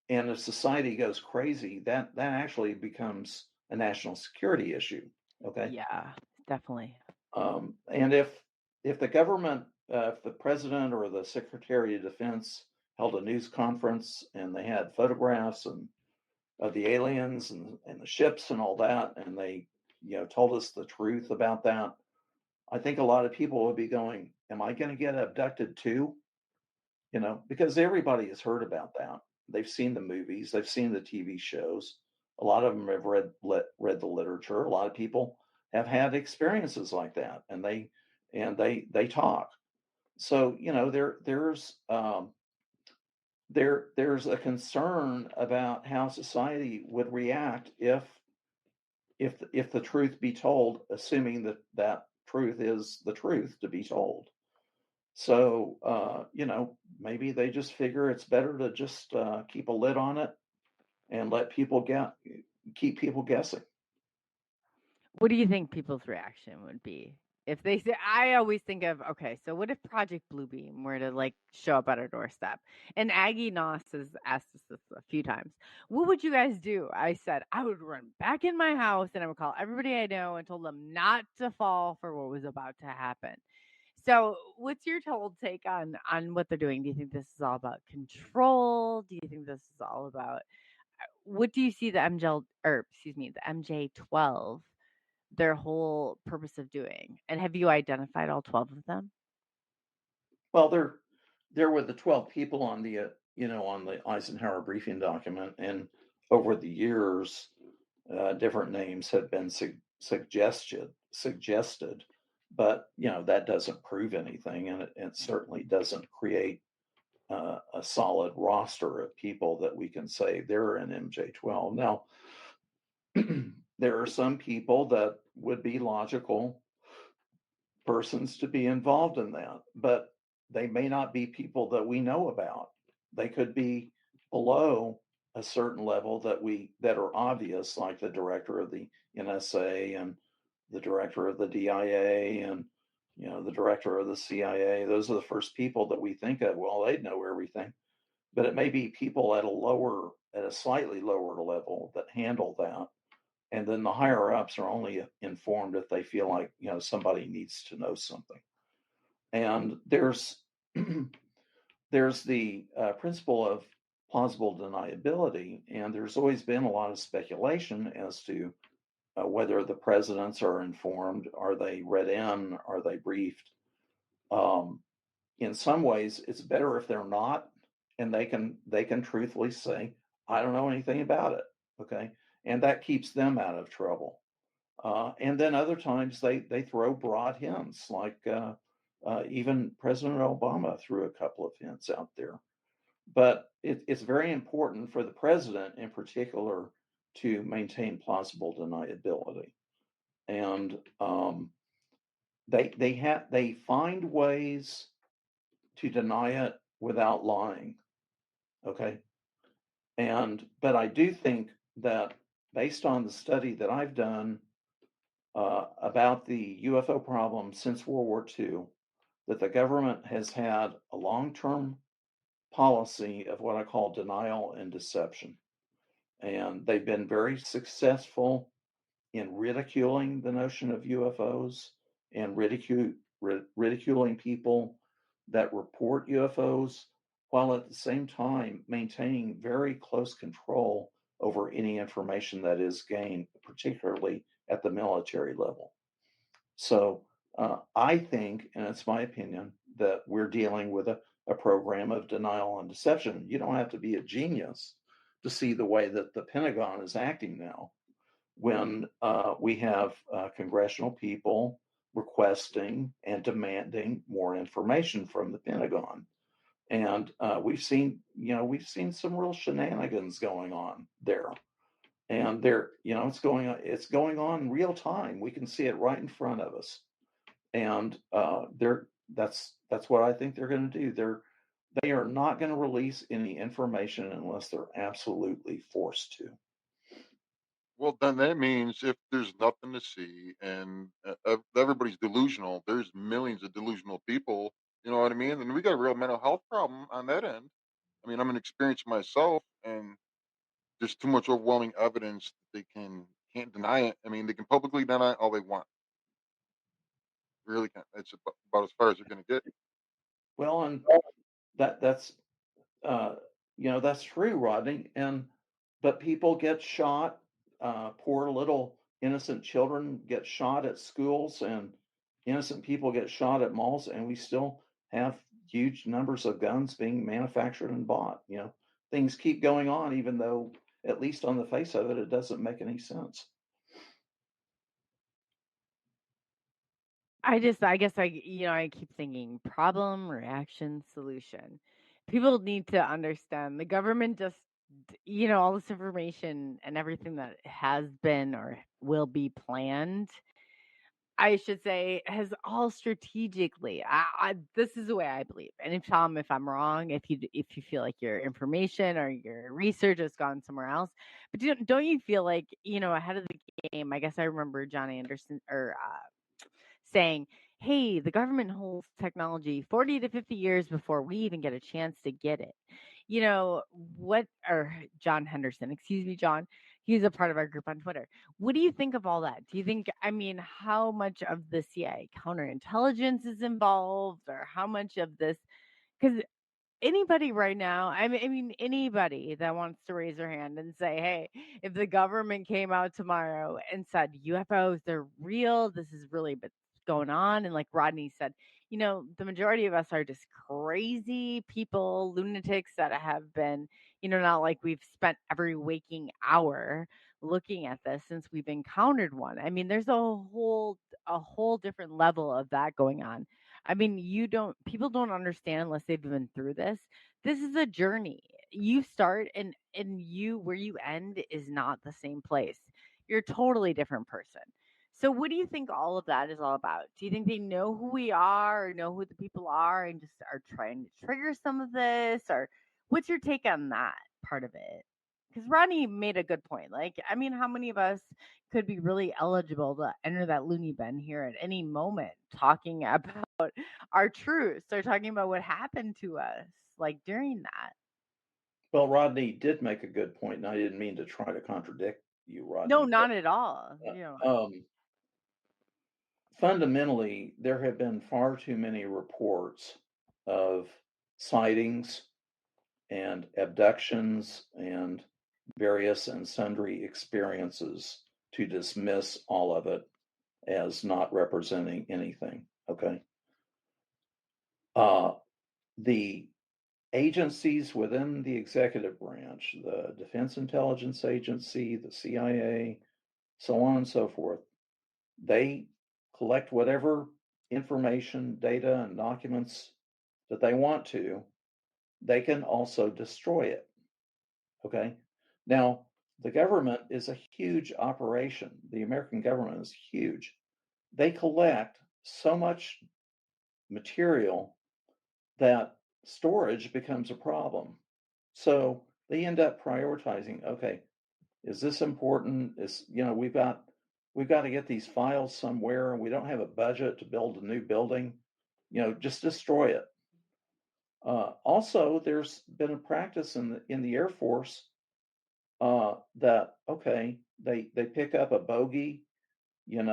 [SPEAKER 6] and if society goes crazy, that actually becomes a national security issue. Okay,
[SPEAKER 4] Yeah, definitely.
[SPEAKER 6] and if the government, if the president or the secretary of defense held a news conference and they had photographs and of the aliens and the ships and all that, and they told us the truth about that, I think a lot of people would be going, "Am I going to get abducted too?" Because everybody has heard about that. They've seen the movies, they've seen the TV shows. A lot of them have read the literature. A lot of people have had experiences like that, and they talk. So there's a concern about how society would react if the truth be told, assuming that truth is the truth to be told. So, maybe they just figure it's better to just keep a lid on it and keep people guessing.
[SPEAKER 4] What do you think people's reaction would be if they say? I always think of okay, so what if Project Bluebeam were to like show up at our doorstep? And Aggie Noss has asked us this a few times. What would you guys do? I said I would run back in my house and I would call everybody I know and told them not to fall for what was about to happen. So, what's your total take on what they're doing? Do you think this is all about control? Do you think this is all about what do you see the the MJ12 their whole purpose of doing? And have you identified all 12 of them?
[SPEAKER 6] Well, there were the 12 people on the Eisenhower briefing document, and over the years, different names have been suggested, but that doesn't prove anything, and it certainly doesn't create a solid roster of people that we can say they're an MJ12. Now, there are some people that would be logical persons to be involved in that, but they may not be people that we know about. They could be below a certain level that are obvious, like the director of the NSA and the director of the DIA and the director of the CIA. Those are the first people that we think of. Well, they'd know everything, but it may be people at a slightly lower level that handle that, and then the higher ups are only informed if they feel like somebody needs to know something. And there's the principle of plausible deniability, and there's always been a lot of speculation as to whether the presidents are informed, are they read in, are they briefed. In some ways, it's better if they're not, and they can truthfully say, "I don't know anything about it." Okay, and that keeps them out of trouble. And then other times they throw broad hints, like even President Obama threw a couple of hints out there. But it's very important for the president, in particular, to maintain plausible deniability, and they find ways to deny it without lying. Okay, but I do think that based on the study that I've done about the UFO problem since World War II, that the government has had a long-term policy of what I call denial and deception. And they've been very successful in ridiculing the notion of UFOs and ridiculing people that report UFOs, while at the same time maintaining very close control over any information that is gained, particularly at the military level. So I think, and it's my opinion, that we're dealing with a program of denial and deception. You don't have to be a genius to see the way that the Pentagon is acting now when we have congressional people requesting and demanding more information from the Pentagon. And we've seen some real shenanigans going on there. And it's going on in real time. We can see it right in front of us. And that's what I think they're going to do. They are not going to release any information unless they're absolutely forced to.
[SPEAKER 5] Well, then that means if there's nothing to see and everybody's delusional, there's millions of delusional people. You know what I mean? And we got a real mental health problem on that end. I mean, I'm an experience myself, and there's too much overwhelming evidence that they can't deny it. I mean, they can publicly deny it all they want. Really can't. It's about as far as they're going to get.
[SPEAKER 6] Well, and that's that's true, Rodney. But people get shot. Poor little innocent children get shot at schools, and innocent people get shot at malls, and we still have huge numbers of guns being manufactured and bought. Things keep going on, even though, at least on the face of it, it doesn't make any sense.
[SPEAKER 4] I guess I keep thinking problem, reaction, solution. People need to understand the government just, all this information and everything that has been or will be planned, I should say, has all strategically. This is the way I believe. And tell me if I'm wrong, if you feel like your information or your research has gone somewhere else. But don't you feel like, ahead of the game? I guess I remember John Anderson or saying, hey, the government holds technology 40 to 50 years before we even get a chance to get it. Or John Henderson, excuse me, John, he's a part of our group on Twitter. What do you think of all that? Do you think, how much of the CIA counterintelligence is involved, or how much of this? Because anybody right now, anybody that wants to raise their hand and say, hey, if the government came out tomorrow and said UFOs, they're real, this is really what's going on. And like Rodney said, the majority of us are just crazy people, lunatics that have been, not like we've spent every waking hour looking at this since we've encountered one. There's a whole different level of that going on. People don't understand unless they've been through this. This is a journey. You start and where you end is not the same place. You're a totally different person. So what do you think all of that is all about? Do you think they know who we are, or know who the people are, and just are trying to trigger some of this? Or what's your take on that part of it? Because Rodney made a good point. Like, how many of us could be really eligible to enter that loony bin here at any moment, talking about our truths or talking about what happened to us, like during that?
[SPEAKER 6] Well, Rodney did make a good point, and I didn't mean to try to contradict you, Rodney.
[SPEAKER 4] No, not at all.
[SPEAKER 6] Fundamentally, there have been far too many reports of sightings and abductions and various and sundry experiences to dismiss all of it as not representing anything. Okay. The agencies within the executive branch, the Defense Intelligence Agency, the CIA, so on and so forth, they collect whatever information, data, and documents that they want to. They can also destroy it. Okay. Now, the government is a huge operation. The American government is huge. They collect so much material that storage becomes a problem. So they end up prioritizing, okay, is this important? We've got to get these files somewhere, and we don't have a budget to build a new building. Just destroy it. Also, there's been a practice in the Air Force that okay, they pick up a bogey, an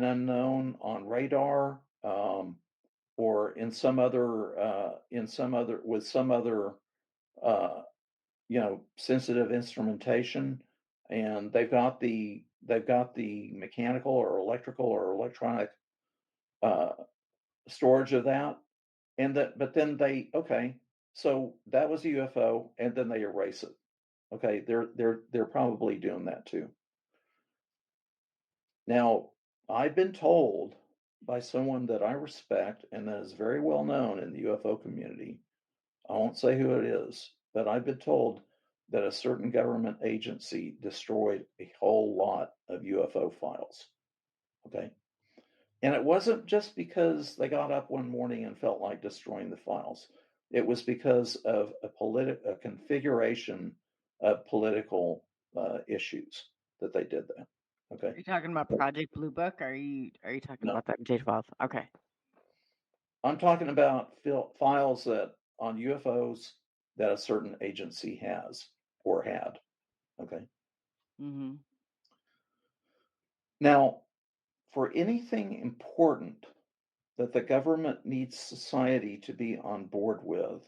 [SPEAKER 6] unknown on radar, or in some other with some other uh, sensitive instrumentation, and they've got the mechanical or electrical or electronic uh, storage of that, but then so that was a UFO, and then they erase it. Okay, they're probably doing that too. Now, I've been told by someone that I respect and that is very well known in the UFO community, I won't say who it is, but I've been told that a certain government agency destroyed a whole lot of UFO files. Okay. And it wasn't just because they got up one morning and felt like destroying the files. It was because of a configuration of political issues that they did that. Okay.
[SPEAKER 4] Are you talking about Project Blue Book? Or are you talking
[SPEAKER 6] No.
[SPEAKER 4] about that J12? Okay.
[SPEAKER 6] I'm talking about files that on UFOs that a certain agency has or had. Okay.
[SPEAKER 4] Mm-hmm.
[SPEAKER 6] Now, for anything important that the government needs society to be on board with,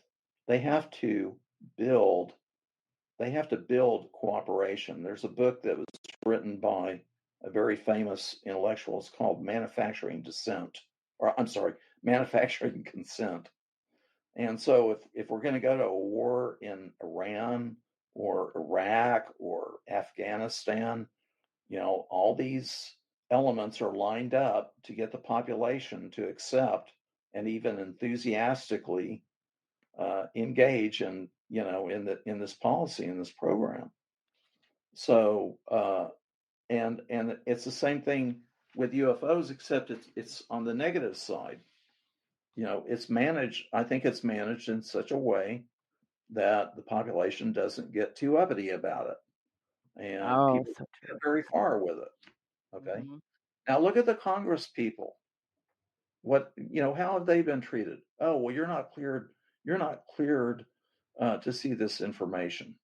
[SPEAKER 6] they have to build cooperation. There's a book that was written by a very famous intellectual. It's called Manufacturing Consent. And so if we're going to go to a war in Iran or Iraq or Afghanistan, all these elements are lined up to get the population to accept and even enthusiastically engage in this policy, in this program. So and it's the same thing with UFOs, except it's on the negative side. It's managed. I think it's managed in such a way that the population doesn't get too uppity about it, and
[SPEAKER 4] Oh,
[SPEAKER 6] people
[SPEAKER 4] so
[SPEAKER 6] get
[SPEAKER 4] true.
[SPEAKER 6] very far with it. Okay.
[SPEAKER 4] Mm-hmm.
[SPEAKER 6] Now look at the Congress people. How have they been treated? Oh, well, you're not cleared. You're not cleared to see this information,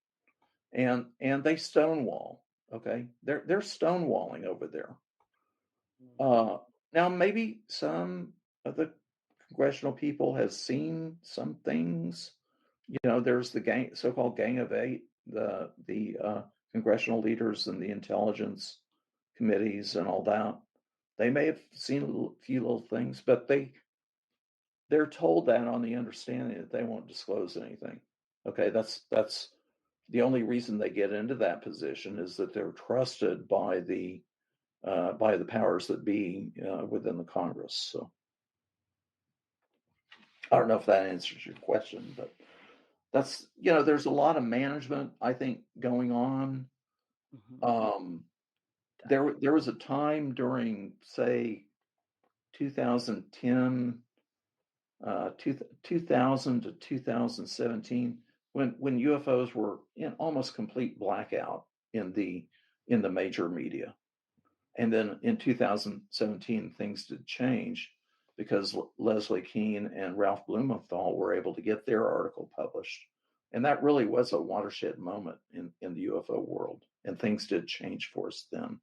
[SPEAKER 6] and they stonewall. Okay, they're stonewalling over there. Now maybe some of the congressional people has seen some things. There's the so-called Gang of Eight, the congressional leaders and the intelligence committees and all that. They may have seen a few little things, but they're told that on the understanding that they won't disclose anything. Okay, that's the only reason they get into that position is that they're trusted by the powers that be within the Congress. So I don't know if that answers your question, but that's there's a lot of management, I think, going on.
[SPEAKER 4] Mm-hmm.
[SPEAKER 6] There was a time during, say, 2010, 2000 to 2017, when UFOs were in almost complete blackout in the major media. And then in 2017, things did change because Leslie Kean and Ralph Blumenthal were able to get their article published. And that really was a watershed moment in the UFO world. And things did change for us then.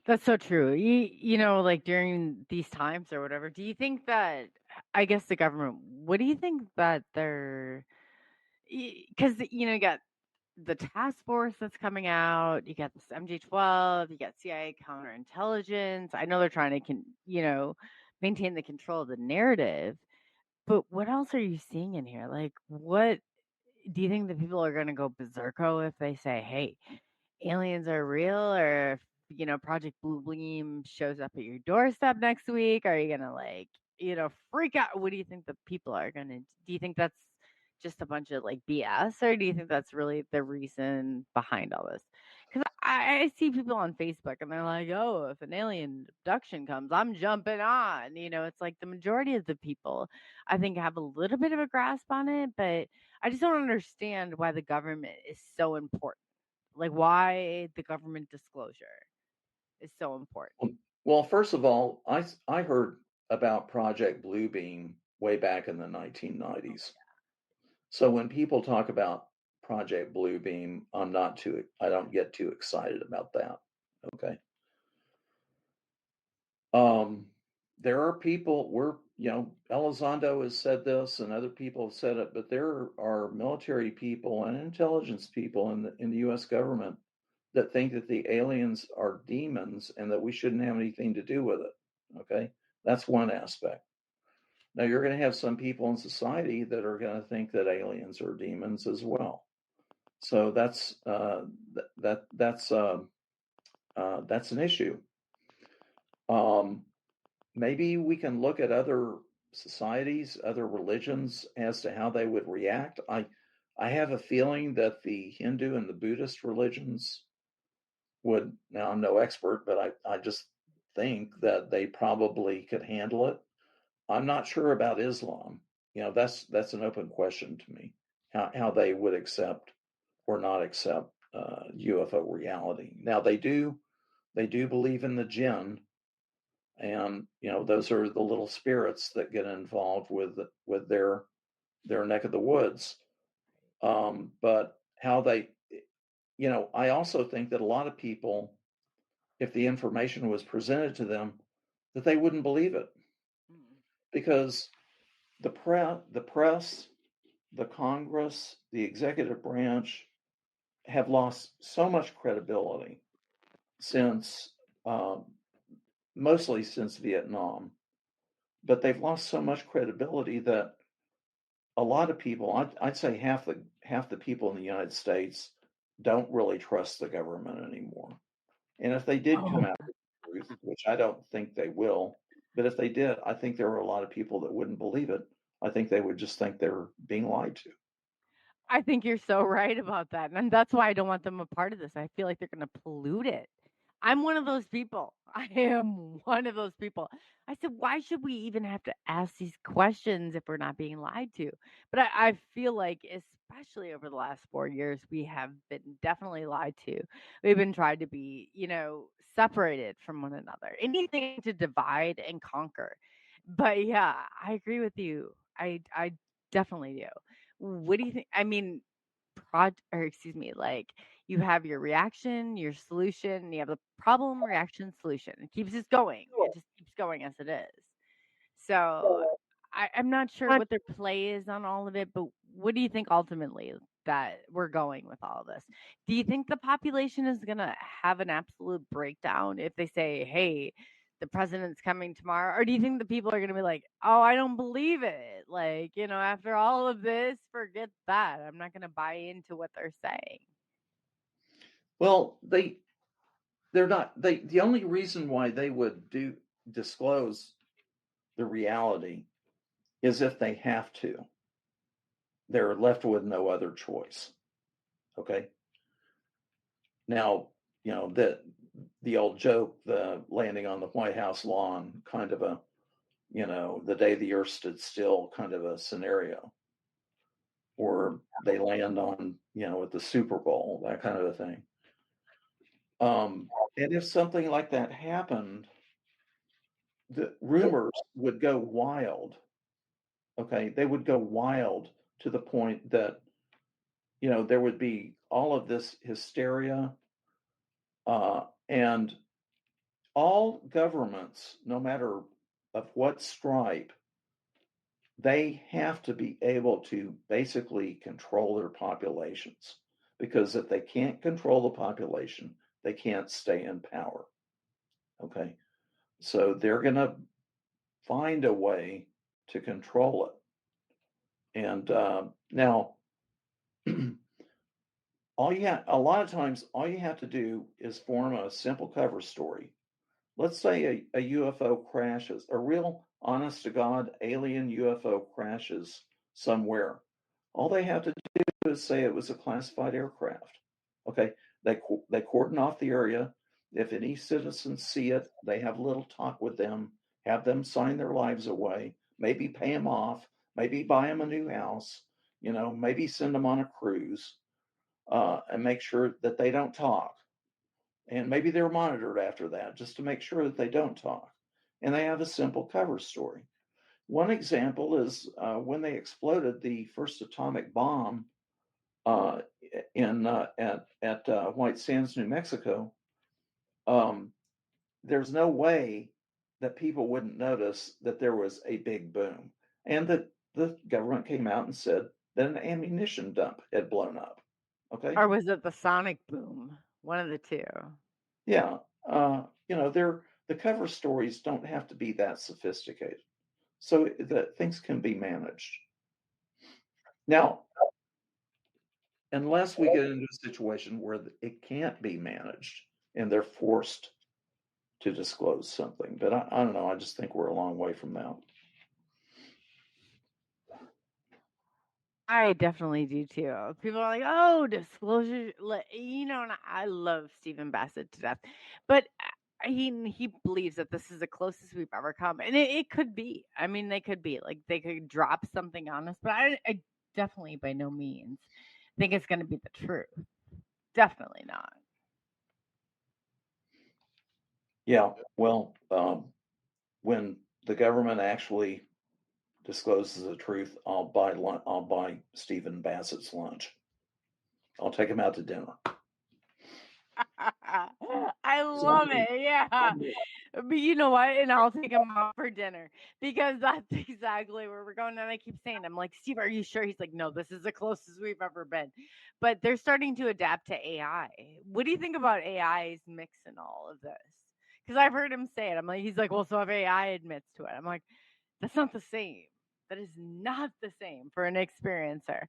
[SPEAKER 4] That's so true. Like during these times or whatever, do you think that, I guess the government, what do you think that they're, because, you got the task force that's coming out, you got this MJ12, you got CIA counterintelligence. I know they're trying to, maintain the control of the narrative, but what else are you seeing in here? Like, what do you think that people are going to go berserko if they say, hey, aliens are real, or if Project Blue Beam shows up at your doorstep next week? Are you gonna freak out? What do you think the people are gonna do? You think that's just a bunch of like BS, or do you think that's really the reason behind all this? Because I see people on Facebook and they're like, oh, if an alien abduction comes, I'm jumping on. It's like the majority of the people, I think, have a little bit of a grasp on it, but I just don't understand why the government is so important. Like, why the government disclosure is so important.
[SPEAKER 6] Well, first of all, I heard about Project Bluebeam way back in the 1990s. So when people talk about Project Bluebeam, I don't get too excited about that. Okay. There are people, Elizondo has said this and other people have said it, but there are military people and intelligence people in the US government that think that the aliens are demons and that we shouldn't have anything to do with it. Okay. That's one aspect. Now you're going to have some people in society that are going to think that aliens are demons as well. So that's an issue. Maybe we can look at other societies, other religions, as to how they would react. I have a feeling that the Hindu and the Buddhist religions would. Now I'm no expert, but I just think that they probably could handle it. I'm not sure about Islam. That's an open question to me, how they would accept or not accept UFO reality. Now they do believe in the jinn, and those are the little spirits that get involved with their neck of the woods. But how they, I also think that a lot of people, if the information was presented to them, that they wouldn't believe it, because the press, the Congress, the executive branch have lost so much credibility since, mostly since Vietnam, but they've lost so much credibility that a lot of people, I'd say half the people in the United States don't really trust the government anymore. And if they did come out with the truth, which I don't think they will, but if they did, I think there are a lot of people that wouldn't believe it. I think they would just think they're being lied to.
[SPEAKER 4] I think you're so right about that. And that's why I don't want them a part of this. I feel like they're going to pollute it. I'm one of those people. I am one of those people. I said, why should we even have to ask these questions if we're not being lied to? But I feel like, especially over the last 4 years, we have been definitely lied to. We've been tried to be, separated from one another, anything to divide and conquer. But yeah, I agree with you. I definitely do. What do you think? I mean, like you have your reaction, your solution, you have the problem, reaction, solution. It keeps us going. It just keeps going as it is. So I'm not sure what their play is on all of it, but what do you think ultimately that we're going with all of this? Do you think the population is going to have an absolute breakdown if they say, hey, the president's coming tomorrow? Or do you think the people are going to be like, oh, I don't believe it. Like, after all of this, forget that. I'm not going to buy into what they're saying.
[SPEAKER 6] Well, they're not, the only reason why they would disclose the reality is if they have to. They're left with no other choice. Okay. Now, the old joke, the landing on the White House lawn, kind of a, the day the earth stood still kind of a scenario, or they land on, at the Super Bowl, that kind of a thing. And if something like that happened, the rumors would go wild. Okay. They would go wild to the point that, there would be all of this hysteria, and all governments, no matter of what stripe, they have to be able to basically control their populations, because if they can't control the population, they can't stay in power. Okay. So they're going to find a way to control it. And now, a lot of times, all you have to do is form a simple cover story. Let's say a UFO crashes, a real honest to God alien UFO crashes somewhere. All they have to do is say it was a classified aircraft. Okay, they cordon off the area. If any citizens see it, they have a little talk with them, have them sign their lives away, maybe pay them off, maybe buy them a new house, maybe send them on a cruise, and make sure that they don't talk. And maybe they're monitored after that just to make sure that they don't talk. And they have a simple cover story. One example is when they exploded the first atomic bomb at White Sands, New Mexico. There's no way that people wouldn't notice that there was a big boom, and that the government came out and said that an ammunition dump had blown up. Okay.
[SPEAKER 4] Or was it the sonic boom? One of the two.
[SPEAKER 6] Yeah. The cover stories don't have to be that sophisticated, so that things can be managed. Now, unless we get into a situation where it can't be managed and they're forced to disclose something. But I don't know. I just think we're a long way from that.
[SPEAKER 4] I definitely do too. People are like, "Oh, disclosure," and I love Stephen Bassett to death, but he believes that this is the closest we've ever come, and it could be. I mean, they could be like they could drop something on us, but I definitely by no means think it's going to be the truth. Definitely not.
[SPEAKER 6] Yeah. Well, when the government actually discloses the truth, I'll buy Stephen Bassett's lunch. I'll take him out to dinner.
[SPEAKER 4] I love it. Yeah. But you know what? And I'll take him out for dinner because that's exactly where we're going. And I keep saying, I'm like, Steve, are you sure? He's like, no, this is the closest we've ever been. But they're starting to adapt to AI. What do you think about AI's mix in all of this? Because I've heard him say it. I'm like, he's like, well, so if AI admits to it, I'm like, that's not the same. That is not the same for an experiencer.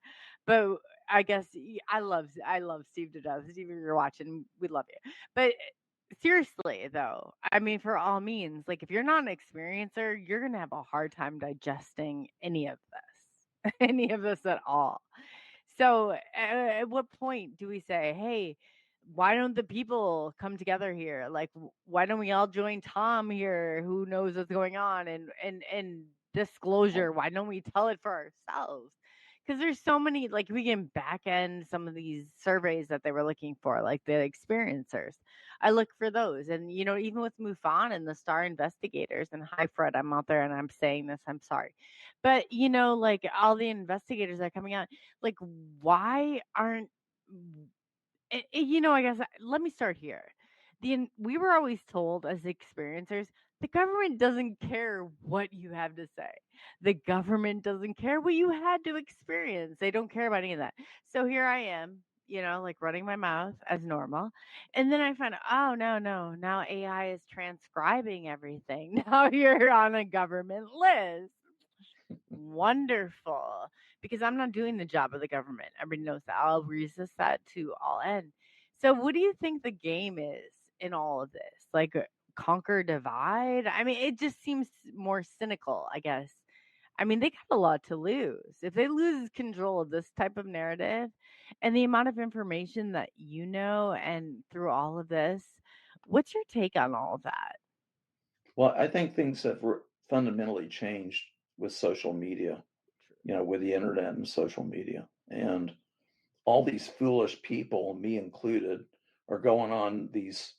[SPEAKER 4] But I guess I love Steve to death. Steve, if you're watching, we love you. But seriously though, I mean, for all means, like if you're not an experiencer, you're gonna have a hard time digesting any of this, any of this at all. So at what point do we say, hey, why don't the people come together here? Like, why don't we all join Tom here, who knows what's going on, and disclosure? Why don't we tell it for ourselves? Because there's so many, like we can back end some of these surveys that they were looking for, like the experiencers. I look for those, and even with MUFON and the Star Investigators, and hi Fred, I'm out there and I'm saying this, I'm sorry, but like all the investigators that are coming out, like why aren't I guess let me start here. We were always told as experiencers, the government doesn't care what you have to say. The government doesn't care what you had to experience. They don't care about any of that. So here I am, like running my mouth as normal. And then I find out, oh, no. Now AI is transcribing everything. Now you're on a government list. Wonderful. Because I'm not doing the job of the government. Everybody knows that. I'll resist that to all end. So what do you think the game is in all of this? Like conquer, divide? I mean, it just seems more cynical, I guess. I mean, they got a lot to lose. If they lose control of this type of narrative and the amount of information that and through all of this, what's your take on all of that?
[SPEAKER 6] Well, I think things have fundamentally changed with social media, with the internet and social media. And all these foolish people, me included, are going on these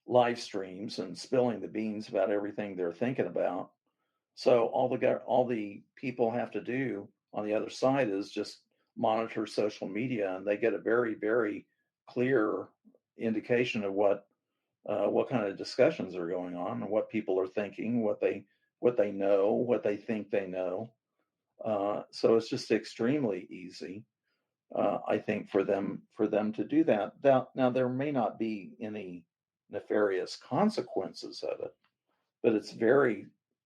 [SPEAKER 6] live streams and spilling the beans about everything they're thinking about. So all the people have to do on the other side is just monitor social media, and they get a very, very clear indication of what kind of discussions are going on and what people are thinking, what they know, what they think they know. So it's just extremely easy, I think, for them to do that. Now there may not be any nefarious consequences of it, but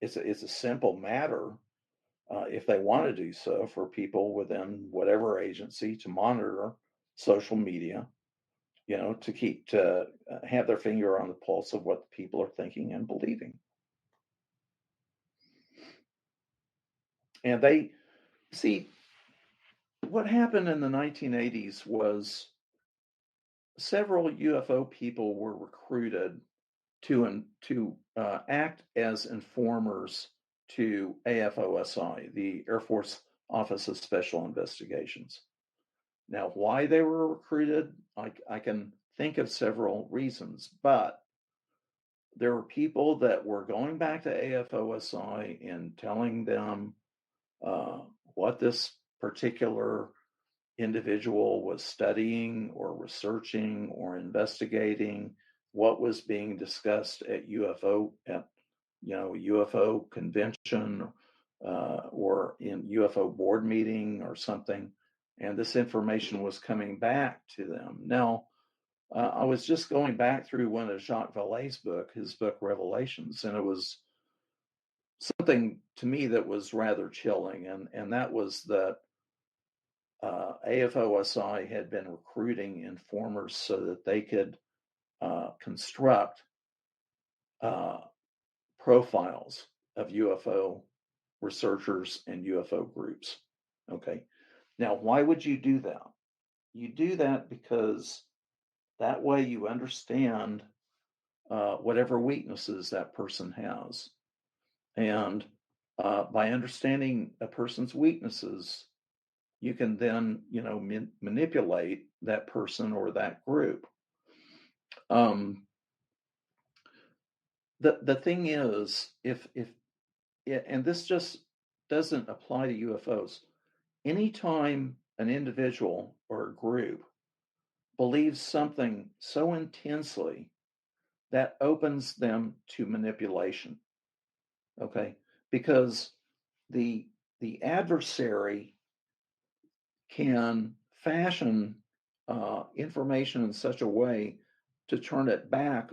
[SPEAKER 6] it's a simple matter, if they want to do so, for people within whatever agency to monitor social media, to have their finger on the pulse of what people are thinking and believing. And they see what happened in the 1980s was several UFO people were recruited to act as informers to AFOSI, the Air Force Office of Special Investigations. Now, why they were recruited, I can think of several reasons, but there were people that were going back to AFOSI and telling them what this particular individual was studying or researching or investigating, what was being discussed at UFO convention or in UFO board meeting or something, and this information was coming back to them. Now, I was just going back through one of Jacques Vallée's his book Revelations, and it was something to me that was rather chilling, and that was that AFOSI had been recruiting informers so that they could construct profiles of UFO researchers and UFO groups. Okay. Now, why would you do that? You do that because that way you understand whatever weaknesses that person has. And by understanding a person's weaknesses, you can then, manipulate that person or that group. The thing is, and this just doesn't apply to UFOs. Anytime an individual or a group believes something so intensely, that opens them to manipulation. Okay, because the adversary can fashion information in such a way to turn it back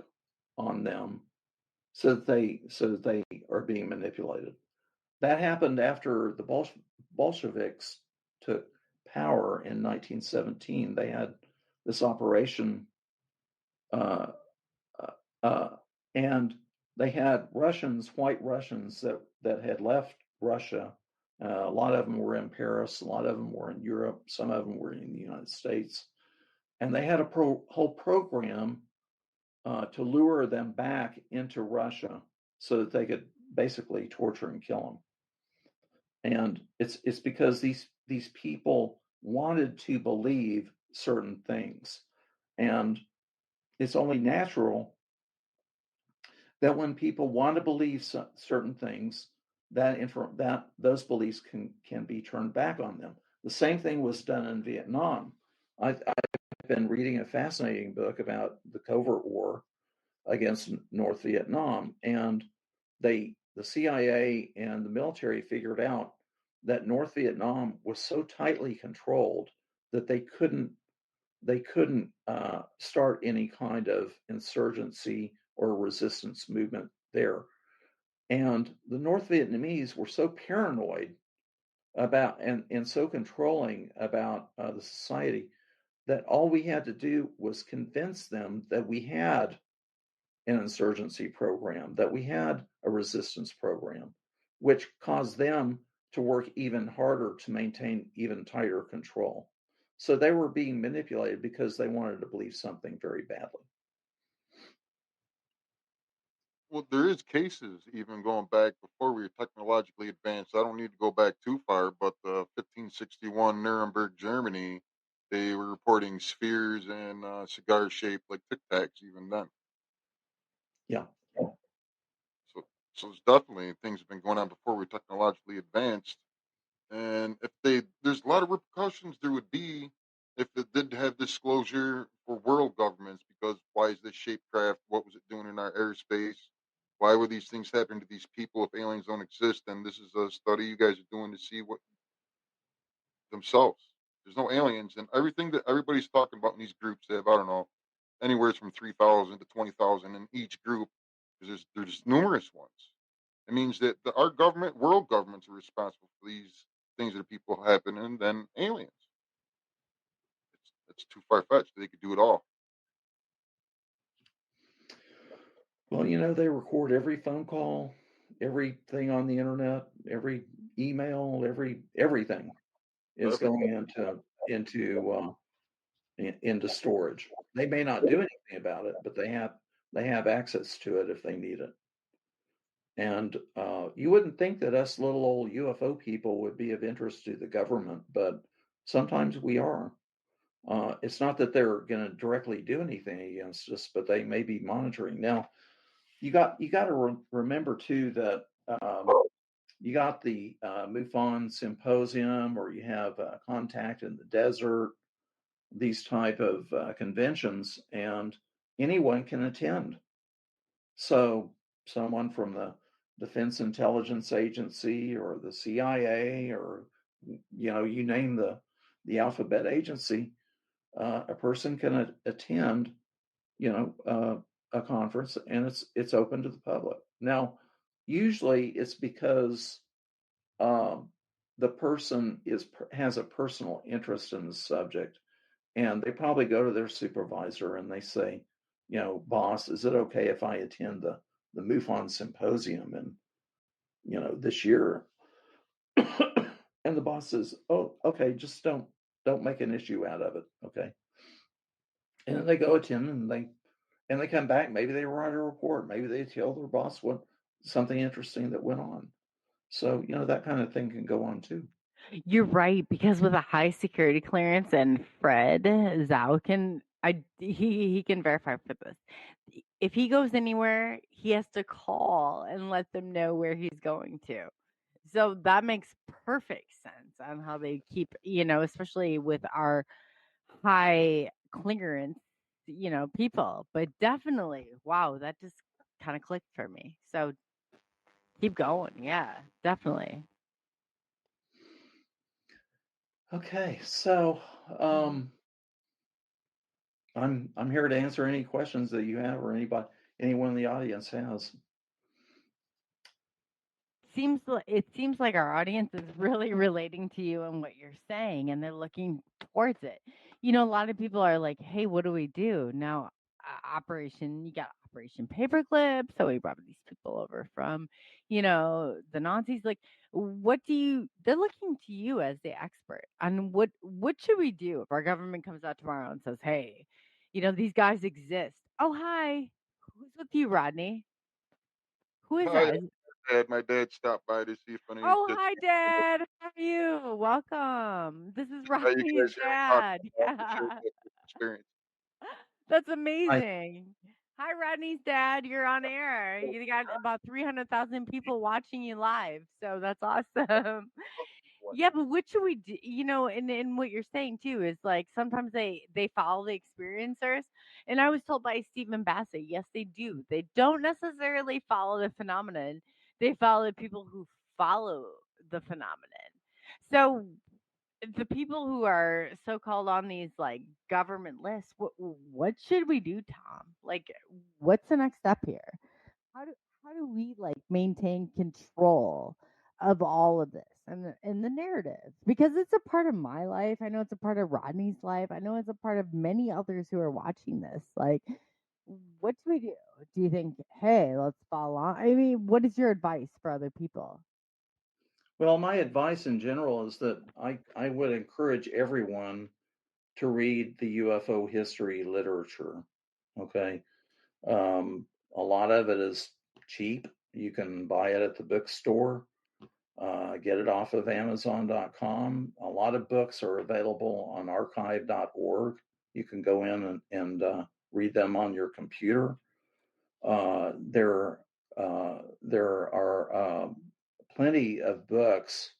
[SPEAKER 6] on them so that they are being manipulated. That happened after the Bolsheviks took power in 1917. They had this operation, and they had white Russians that had left Russia. A lot of them were in Paris, a lot of them were in Europe, some of them were in the United States. And they had a whole program to lure them back into Russia so that they could basically torture and kill them. And it's because these people wanted to believe certain things. And it's only natural that when people want to believe certain things, that those beliefs can be turned back on them. The same thing was done in Vietnam. I've been reading a fascinating book about the covert war against North Vietnam, and the CIA and the military figured out that North Vietnam was so tightly controlled that they couldn't start any kind of insurgency or resistance movement there. And the North Vietnamese were so paranoid about and so controlling about the society that all we had to do was convince them that we had an insurgency program, that we had a resistance program, which caused them to work even harder to maintain even tighter control. So they were being manipulated because they wanted to believe something very badly.
[SPEAKER 5] Well, there is cases even going back before we were technologically advanced. I don't need to go back too far, but 1561 Nuremberg, Germany, they were reporting spheres and cigar shaped like Tic Tacs even then.
[SPEAKER 6] Yeah.
[SPEAKER 5] So it's definitely things have been going on before we're technologically advanced. And there's a lot of repercussions there would be if it did have disclosure for world governments, because why is this shaped craft? What was it doing in our airspace? Why were these things happening to these people if aliens don't exist? And this is a study you guys are doing to see what themselves. There's no aliens, and everything that everybody's talking about in these groups have, I don't know, anywhere from 3,000 to 20,000 in each group, because there's numerous ones. It means that our government, world governments, are responsible for these things that are people happening than aliens. It's too far fetched. They could do it all.
[SPEAKER 6] Well, they record every phone call, everything on the internet, every email, everything is going into storage. They may not do anything about it, but they have access to it if they need it. And you wouldn't think that us little old UFO people would be of interest to the government, but sometimes we are. It's not that they're going to directly do anything against us, but they may be monitoring. Now, you got to remember too that you got the MUFON symposium, or you have Contact in the Desert, these type of conventions, and anyone can attend. So someone from the Defense Intelligence Agency or the CIA, or you name the alphabet agency, a person can attend a conference, and it's open to the public. Now, usually it's because the person has a personal interest in the subject, and they probably go to their supervisor and they say, boss, is it okay if I attend the MUFON symposium this year? And the boss says, oh, okay, just don't make an issue out of it, okay? And then they go attend, and they come back. Maybe they write a report. Maybe they tell their boss what something interesting that went on. So that kind of thing can go on too.
[SPEAKER 4] You're right, because with a high security clearance, and Fred Zhao he can verify for this. If he goes anywhere, he has to call and let them know where he's going to. So that makes perfect sense on how they keep, especially with our high clearance, people. But definitely, wow, that just kind of clicked for me. So keep going. Yeah, definitely.
[SPEAKER 6] Okay, so I'm here to answer any questions that you have, or anyone in the audience has.
[SPEAKER 4] It seems like our audience is really relating to you and what you're saying, and they're looking towards it. A lot of people are like, "Hey, what do we do now?" You got Operation Paperclip, so we brought these people over from, the Nazis. Like, they're looking to you as the expert on what should we do if our government comes out tomorrow and says, "Hey, these guys exist." Oh, hi, who's with you, Rodney? Who is
[SPEAKER 5] Hi,
[SPEAKER 4] that?
[SPEAKER 5] my dad stopped by to see if any
[SPEAKER 4] Oh,
[SPEAKER 5] just
[SPEAKER 4] hi, Dad. How are you? Welcome. This is
[SPEAKER 5] how you
[SPEAKER 4] Rodney's
[SPEAKER 5] guys haven't talked
[SPEAKER 4] dad.
[SPEAKER 5] about the share
[SPEAKER 4] Yeah,
[SPEAKER 5] that experience.
[SPEAKER 4] that's amazing. Hi, Rodney's dad. You're on air. You got about 300,000 people watching you live. So that's awesome. Yeah, but what should we do? And what you're saying too is like sometimes they follow the experiencers. And I was told by Stephen Bassett, yes, they do. They don't necessarily follow the phenomenon. They follow the people who follow the phenomenon. So the people who are so called on these like government lists, what should we do, Tom? Like, what's the next step here? How do how do we like maintain control of all of this and the narrative? Because it's a part of my life. I know it's a part of Rodney's life. I know it's a part of many others who are watching this. Like, what do we do? Do you think, hey, let's follow on? I mean, what is your advice for other people?
[SPEAKER 6] Well, my advice in general is that I would encourage everyone to read the UFO history literature. Okay. A lot of it is cheap. You can buy it at the bookstore, get it off of Amazon.com. A lot of books are available on archive.org. You can go in and read them on your computer. There are plenty of books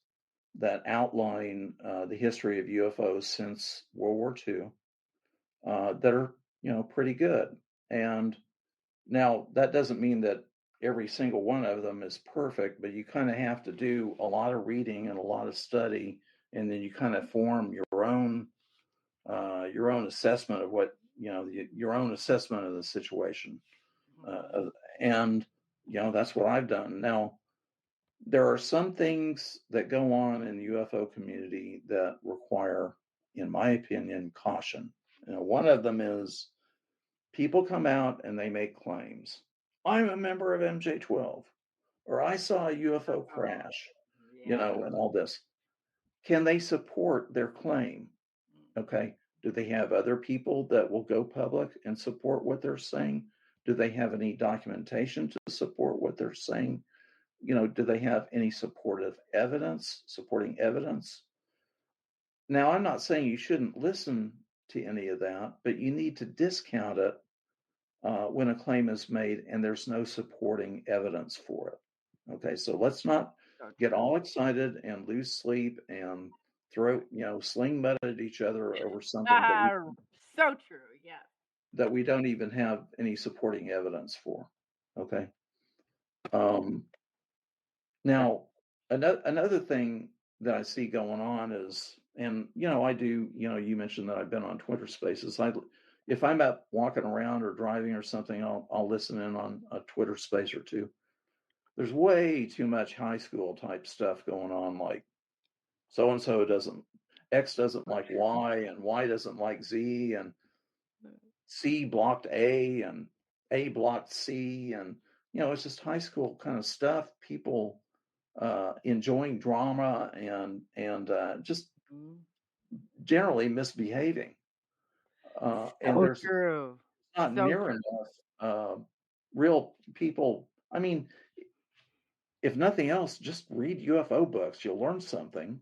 [SPEAKER 6] that outline the history of UFOs since World War II that are pretty good. And now that doesn't mean that every single one of them is perfect, but you kind of have to do a lot of reading and a lot of study, and then you kind of form your own assessment of your own assessment of the situation, and that's what I've done. Now, there are some things that go on in the UFO community that require, in my opinion, caution. One of them is people come out and they make claims. I'm a member of MJ12, or I saw a UFO crash, and all this. Can they support their claim? Okay. Do they have other people that will go public and support what they're saying? Do they have any documentation to support what they're saying? Do they have any supporting evidence? Now, I'm not saying you shouldn't listen to any of that, but you need to discount it when a claim is made and there's no supporting evidence for it. Okay, so let's not get all excited and lose sleep and throw, sling mud at each other over something
[SPEAKER 4] So true. Yeah.
[SPEAKER 6] that we don't even have any supporting evidence for. Okay. Now, another thing that I see going on is, and I do, you mentioned that I've been on Twitter Spaces. If I'm out walking around or driving or something, I'll listen in on a Twitter Space or two. There's way too much high school type stuff going on, like so and so X doesn't like Y, and Y doesn't like Z, and C blocked A, and A blocked C, and it's just high school kind of stuff. People enjoying drama and just generally misbehaving. And there's
[SPEAKER 4] true.
[SPEAKER 6] not near enough real people. I mean, if nothing else, just read UFO books. You'll learn something.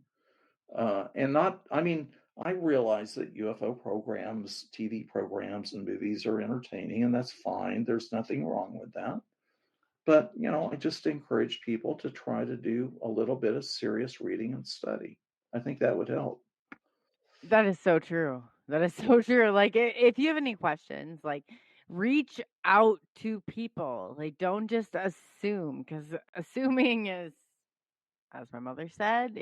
[SPEAKER 6] I realize that UFO programs, TV programs, and movies are entertaining, and that's fine. There's nothing wrong with that. But, I just encourage people to try to do a little bit of serious reading and study. I think that would help.
[SPEAKER 4] That is so true. That is so true. Like, if you have any questions, like, reach out to people. Like, don't just assume, because assuming is, as my mother said,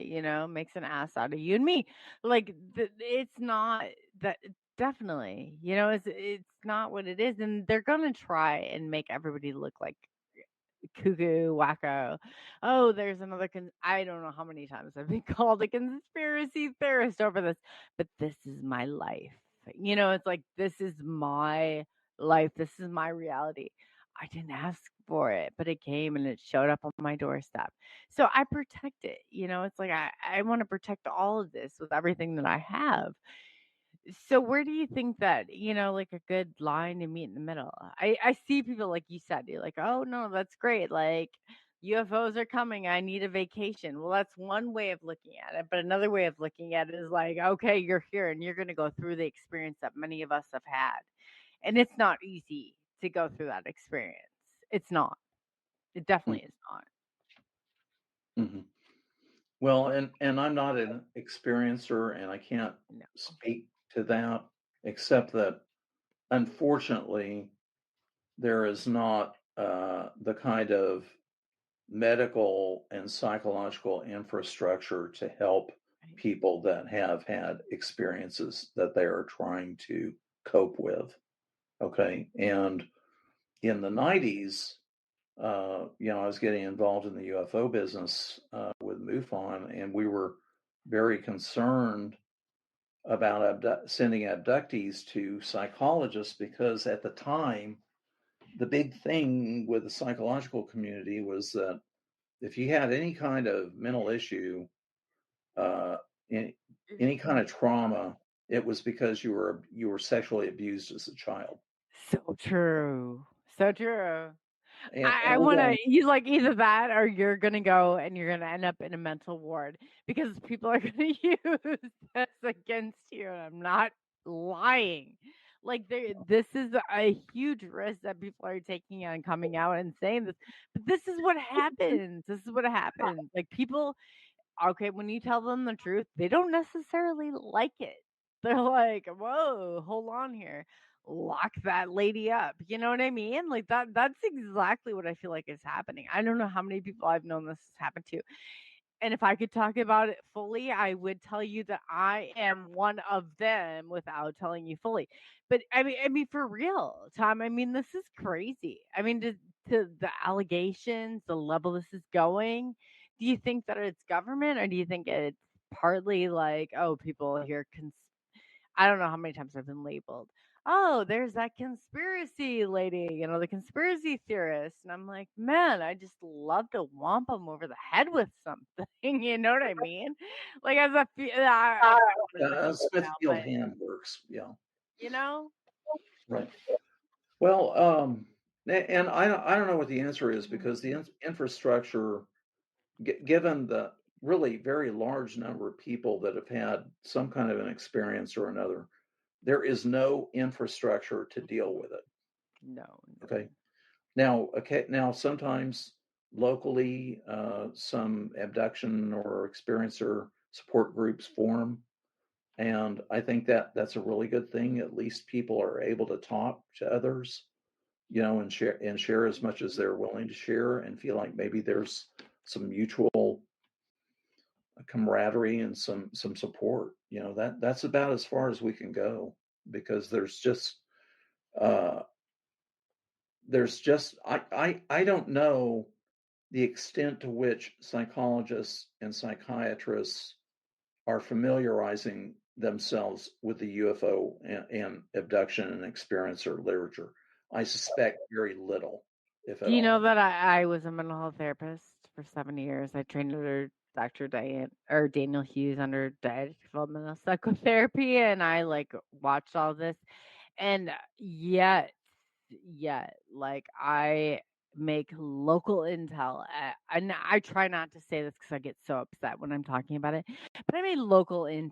[SPEAKER 4] makes an ass out of you and me. Like, it's not that. Definitely, it's not what it is, and they're gonna try and make everybody look like cuckoo wacko. Oh, there's another I don't know how many times I've been called a conspiracy theorist over this, but this is my life. It's like, this is my life. This is my reality. I didn't ask for it, but it came and it showed up on my doorstep. So I protect it. It's like I want to protect all of this with everything that I have. So where do you think that, like a good line to meet in the middle? I see people, like you said, you're like, oh no, that's great. Like, UFOs are coming. I need a vacation. Well, that's one way of looking at it. But another way of looking at it is like, okay, you're here and you're going to go through the experience that many of us have had. And it's not easy to go through that experience. It's not. It definitely is not.
[SPEAKER 6] Mm-hmm. Well, and I'm not an experiencer, and I can't speak to that, except that unfortunately there is not the kind of medical and psychological infrastructure to help people that have had experiences that they are trying to cope with. Okay. And in the 90s, I was getting involved in the UFO business with MUFON, and we were very concerned about sending abductees to psychologists, because at the time, the big thing with the psychological community was that if you had any kind of mental issue, any kind of trauma, it was because you were sexually abused as a child.
[SPEAKER 4] So true. So true.
[SPEAKER 6] And
[SPEAKER 4] I want to, you like either that or you're going to go and you're going to end up in a mental ward, because people are going to use this against you. And I'm not lying. Like, this is a huge risk that people are taking on coming out and saying this. But this is what happens. This is what happens. Like, people, okay, when you tell them the truth, they don't necessarily like it. They're like, whoa, hold on here. Lock that lady up. You know what I mean? Like, that's exactly what I feel like is happening. I don't know how many people I've known this has happened to. And if I could talk about it fully, I would tell you that I am one of them without telling you fully. But I mean, for real, Tom, I mean, this is crazy. I mean, to the allegations, the level this is going, do you think that it's government, or do you think it's partly like, oh, people here I don't know how many times I've been labeled, oh, there's that conspiracy lady, the conspiracy theorist. And I'm like, man, I just love to whomp them over the head with something. You know what I mean? Like, as a
[SPEAKER 6] Smithfield hand works. Yeah. Right. Well, and I don't know what the answer is, because the infrastructure, given the really very large number of people that have had some kind of an experience or another, there is no infrastructure to deal with it.
[SPEAKER 4] No.
[SPEAKER 6] Okay. Now sometimes locally, some abduction or experiencer support groups form, and I think that that's a really good thing. At least people are able to talk to others, and share as much as they're willing to share, and feel like maybe there's some mutual camaraderie and some support. That's about as far as we can go, because uh, I don't know the extent to which psychologists and psychiatrists are familiarizing themselves with the UFO and abduction and experiencer literature. I suspect very little, if
[SPEAKER 4] Do
[SPEAKER 6] at
[SPEAKER 4] you know
[SPEAKER 6] all.
[SPEAKER 4] that I was a mental health therapist for 7 years? I trained under Dr. Daniel Hughes under dialectical developmental psychotherapy, and I watched all this. And yet, like I make local intel, and I try not to say this because I get so upset when I'm talking about it, but I made local intel.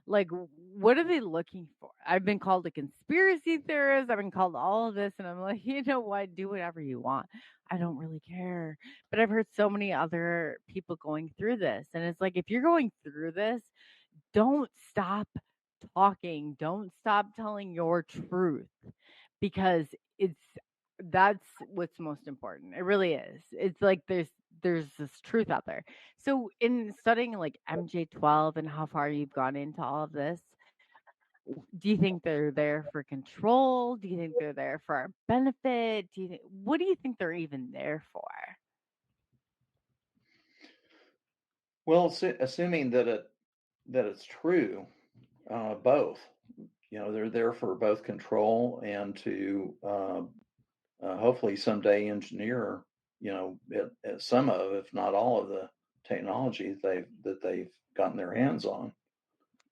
[SPEAKER 4] Like, what are they looking for? I've been called a conspiracy theorist. I've been called all of this, and I'm like, you know what? Do whatever you want. I don't really care. But I've heard so many other people going through this, and it's like, if you're going through this, don't stop talking. Don't stop telling your truth, because that's what's most important. It really is. It's like there's this truth out there. So in studying like MJ12 and how far you've gone into all of this, do you think they're there for control? Do you think they're there for our benefit? What do you think they're even there for?
[SPEAKER 6] Well, assuming that it's true, both. They're there for both control and to hopefully someday engineer, some of, if not all of, the technology that they've gotten their hands on.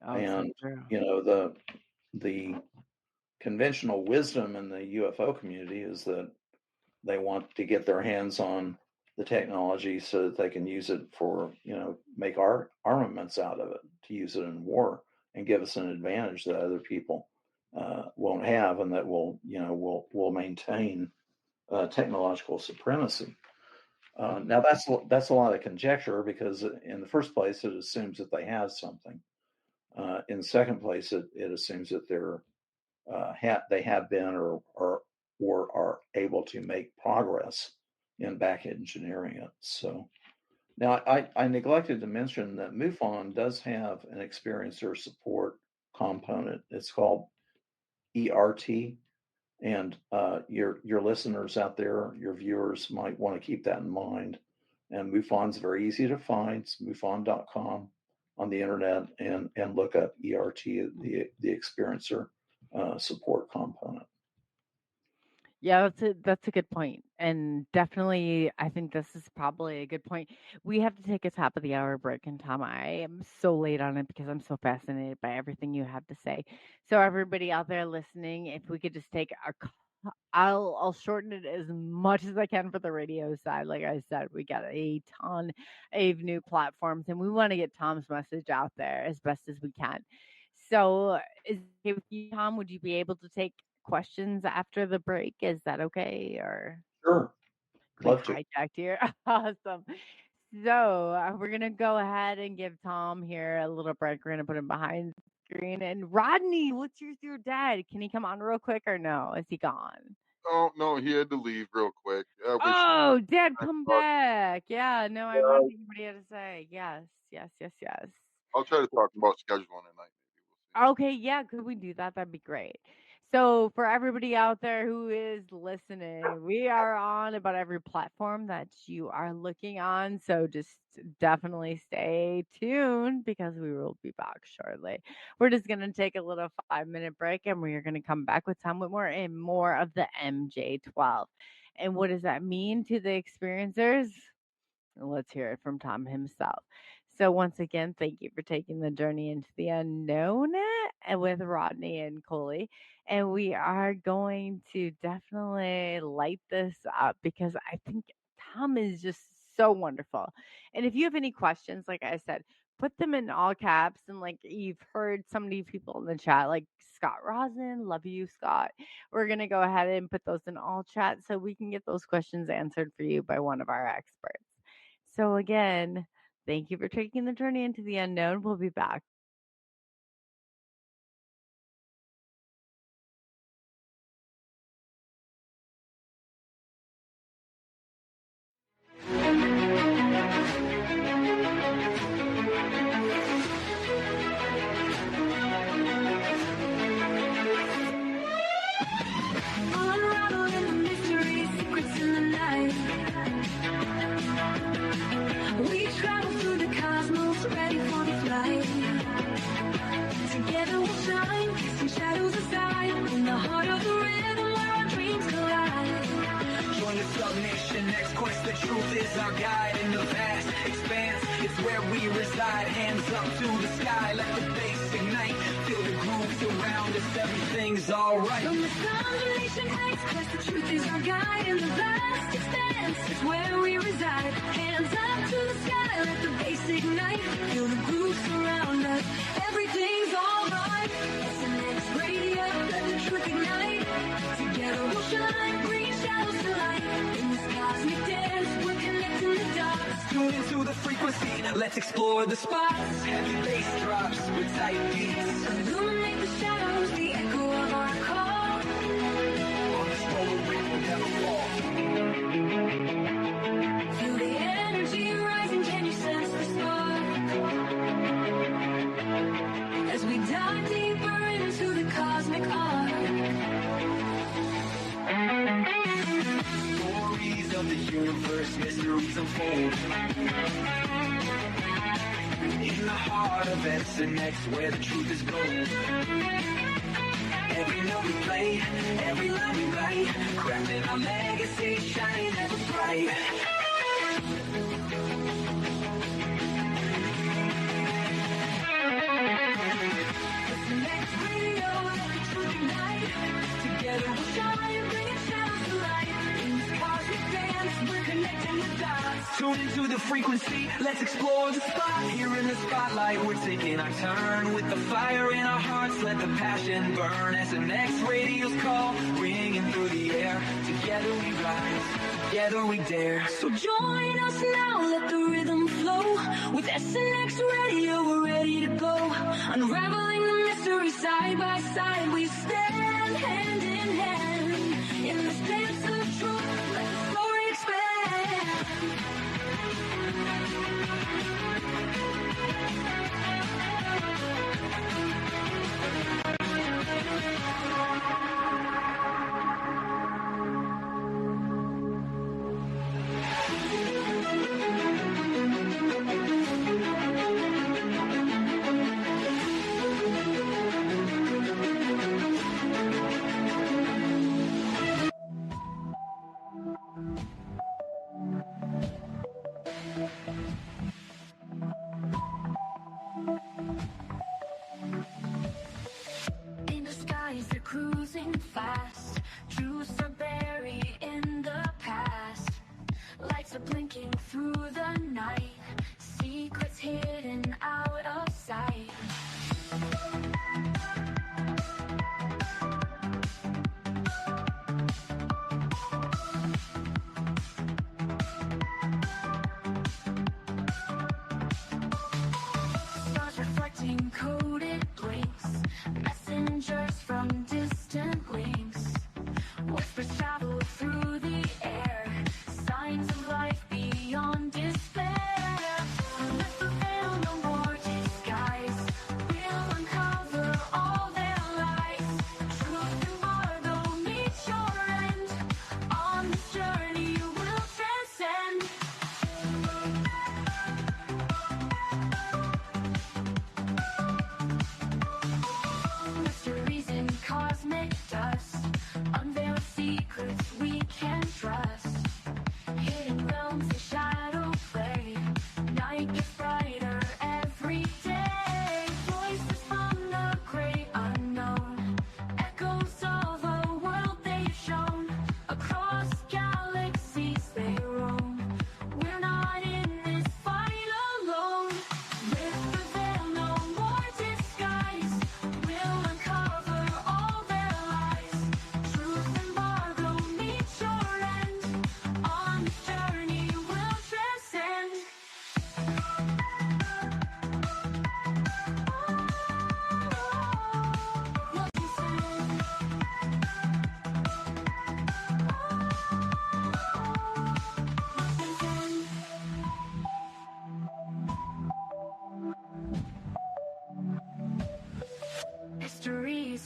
[SPEAKER 4] Oh, so
[SPEAKER 6] And
[SPEAKER 4] true.
[SPEAKER 6] the conventional wisdom in the UFO community is that they want to get their hands on the technology so that they can use it for, make armaments out of it, to use it in war and give us an advantage that other people won't have, and that will maintain technological supremacy. Now that's a lot of conjecture, because in the first place it assumes that they have something. In the second place, it assumes that they have been or are able to make progress in back engineering it. So now I neglected to mention that MUFON does have an experiencer support component. It's called ERT. And your listeners out there, your viewers, might want to keep that in mind. And MUFON's very easy to find. It's MUFON.com on the internet, and look up ERT, the experiencer support component.
[SPEAKER 4] Yeah, that's a good point. And definitely I think this is probably a good point. We have to take a top of the hour break, and Tom, I am so late on it because I'm so fascinated by everything you have to say. So everybody out there listening, if we could just take I'll shorten it as much as I can for the radio side. Like I said, we got a ton of new platforms, and we want to get Tom's message out there as best as we can. So, is it okay with you, Tom? Would you be able to take questions after the break? Is that okay? Or
[SPEAKER 6] Sure,
[SPEAKER 4] quick
[SPEAKER 6] love to.
[SPEAKER 4] hijack here? Awesome. So, we're going to go ahead and give Tom here a little break. We're going to put him behind the screen. And Rodney, what's your dad? Can he come on real quick, or no? Is he gone?
[SPEAKER 5] Oh no, he had to leave real quick. I wish
[SPEAKER 4] Oh, Dad,
[SPEAKER 5] I
[SPEAKER 4] come
[SPEAKER 5] thought,
[SPEAKER 4] back. Yeah, no, I want to hear what he had to say. Yes, yes, yes, yes.
[SPEAKER 5] I'll try to talk about scheduling tonight. Maybe we'll see.
[SPEAKER 4] Okay, yeah, could we do that? That'd be great. So, for everybody out there who is listening, we are on about every platform that you are looking on. So, just definitely stay tuned because we will be back shortly. We're just going to take a little 5-minute break, and we are going to come back with Tom Whitmore and more of the MJ12. And what does that mean to the experiencers? Let's hear it from Tom himself. So, once again, thank you for taking the journey into the unknown with Rodney and Coley. And we are going to definitely light this up because I think Tom is just so wonderful. And if you have any questions, like I said, put them in all caps, and like you've heard so many people in the chat, like Scott Rosin, love you, Scott. We're gonna go ahead and put those in all chat so we can get those questions answered for you by one of our experts. So again, thank you for taking the journey into the unknown. We'll be back.
[SPEAKER 2] Unraveling the mystery, secrets in the night. We travel through the cosmos, ready for the flight. Together we'll shine, casting shadows aside. In the heart of the rhythm where our dreams collide.
[SPEAKER 1] Join the submission, next quest, the truth is our guide. In the vast expanse, it's where we reside. Hands up to the sky, let the bass ignite. Feel the grooves around us, everything's alright.
[SPEAKER 2] From the combination heights, quest, the truth is our guide. In the vast expanse, it's where we reside. Hands up to the sky, let the bass ignite. Feel the grooves surround us, everything's alright. SNX radio, let the truth ignite. Together we'll shine, bringing shadows to light. In this cosmic dance, we're connecting the dots.
[SPEAKER 1] Tune into the frequency, let's explore the spots. Heavy bass drops with tight beats.
[SPEAKER 2] Illuminate the shadows, the echo of our call.
[SPEAKER 1] On this road we will never fall.
[SPEAKER 2] Feel the energy rising, can you sense the spark? As we dive deeper into the cosmic arc.
[SPEAKER 1] Stories of the universe, mysteries unfold. In the heart of SNX, where the truth is gold. Every note we play, every line we write, crafting our legacy, shining ever bright.
[SPEAKER 2] SNX radio, let the truth ignite. Together we'll shine, bringing shadows to light. In this cosmic dance, we're connecting the dots.
[SPEAKER 1] Tune into the frequency, let's explore the spot. Here in the spotlight, we're taking our turn. With the fire in our hearts, let the passion burn. SNX radio's call, ringing through the air. Together we rise, together we dare.
[SPEAKER 2] So join us now, let the rhythm flow. With SNX radio, we're ready to go. Unraveling the mystery side by side, we stand hand in hand. In this dance of truth, let the story expand. In the skies, they're cruising fast. Truths are buried in the past. Lights are blinking through the night. Secrets hidden out of sight. Stars reflecting coded blinks. Messengers from distant links. Whispers travel through the air. Signs of life beyond despair. Let the veil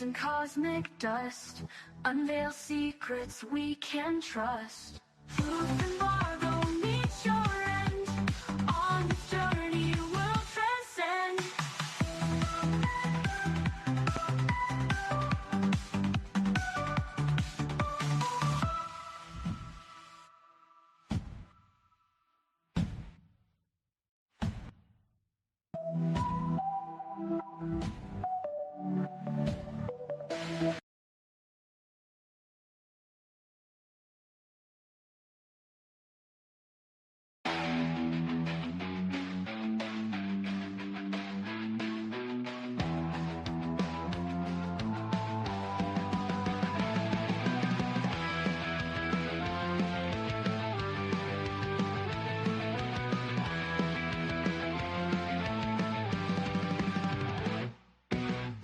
[SPEAKER 2] and cosmic dust, unveil secrets we can trust. Truth embargo meets your end. On this journey we'll transcend.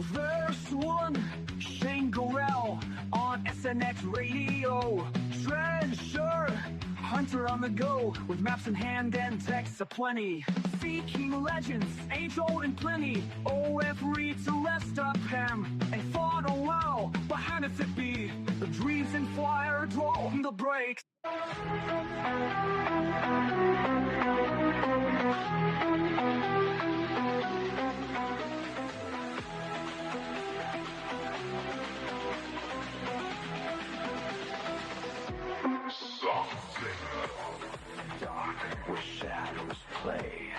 [SPEAKER 1] Verse 1, Shane Gorell on SNX Radio. Treasure hunter on the go with maps in hand and texts aplenty. Seeking legends, age-old and plenty. OF reads Celesta Pam and fought a while behind us it be. The dreams and flyer drove the brakes.
[SPEAKER 3] Dark where shadows play,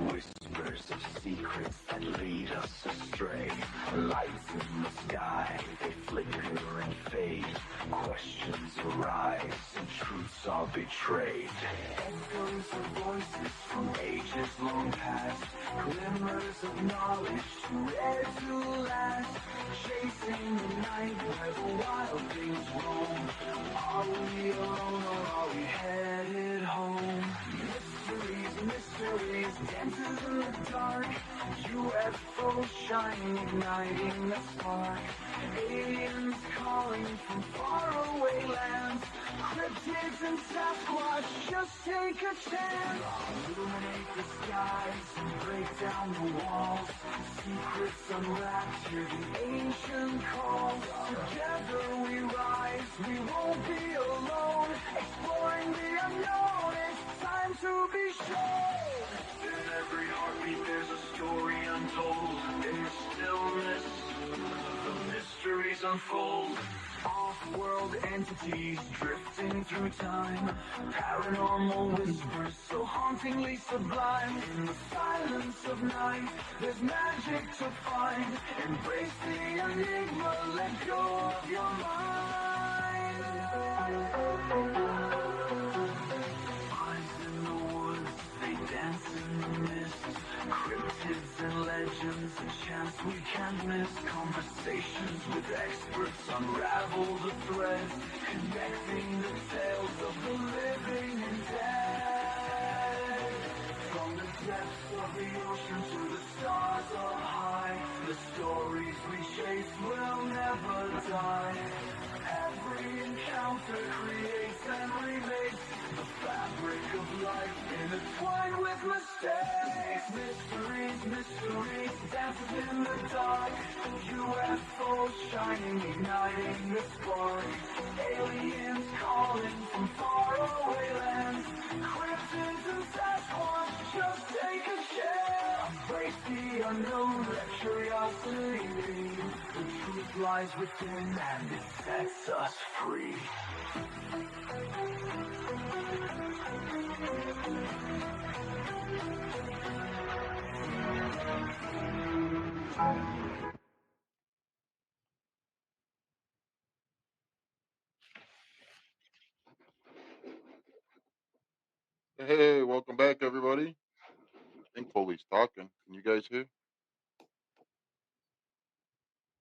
[SPEAKER 3] whispers of secrets that lead us astray. Lights in the sky, they flicker and fade. Questions arise and truths are betrayed. Echoes of voices from ages long past, glimmers of knowledge too rare to last. Chasing the night where the wild things roam. Are we alone or are we headed home? Mysteries, mysteries, dances in the dark. UFOs shining, igniting the spark. Aliens calling from faraway lands. Cryptids and Sasquatch, just take a chance. Illuminate the skies and break down the walls. Secrets unwrapped, hear the ancient calls. Together we rise, we won't be alone. Exploring the unknown, it's time to be shown. In every heartbeat there's a story untold. In the stillness, the mysteries unfold. Off-world entities drifting through time. Paranormal whispers so hauntingly sublime. In the silence of night, there's magic to find. Embrace the enigma, let go of your mind. Eyes in the woods, they dance in the mist. Cryptids and legends, a chance we can't miss. Conversations with experts unravel the threads, connecting the tales of the living and dead. From the depths of the ocean to the stars up high, the stories we chase will never die. Every encounter creates and remakes the fabric of life intertwined with mistakes. Mysteries, mysteries, dances in the dark. UFOs shining, igniting the spark. Aliens calling from faraway lands. Cryptids and Sasquatch, just take a chance. Embrace the unknown, let curiosity lead. The truth lies within and it sets us free.
[SPEAKER 5] Hey, welcome back, everybody. I think Coley's talking. Can you guys hear?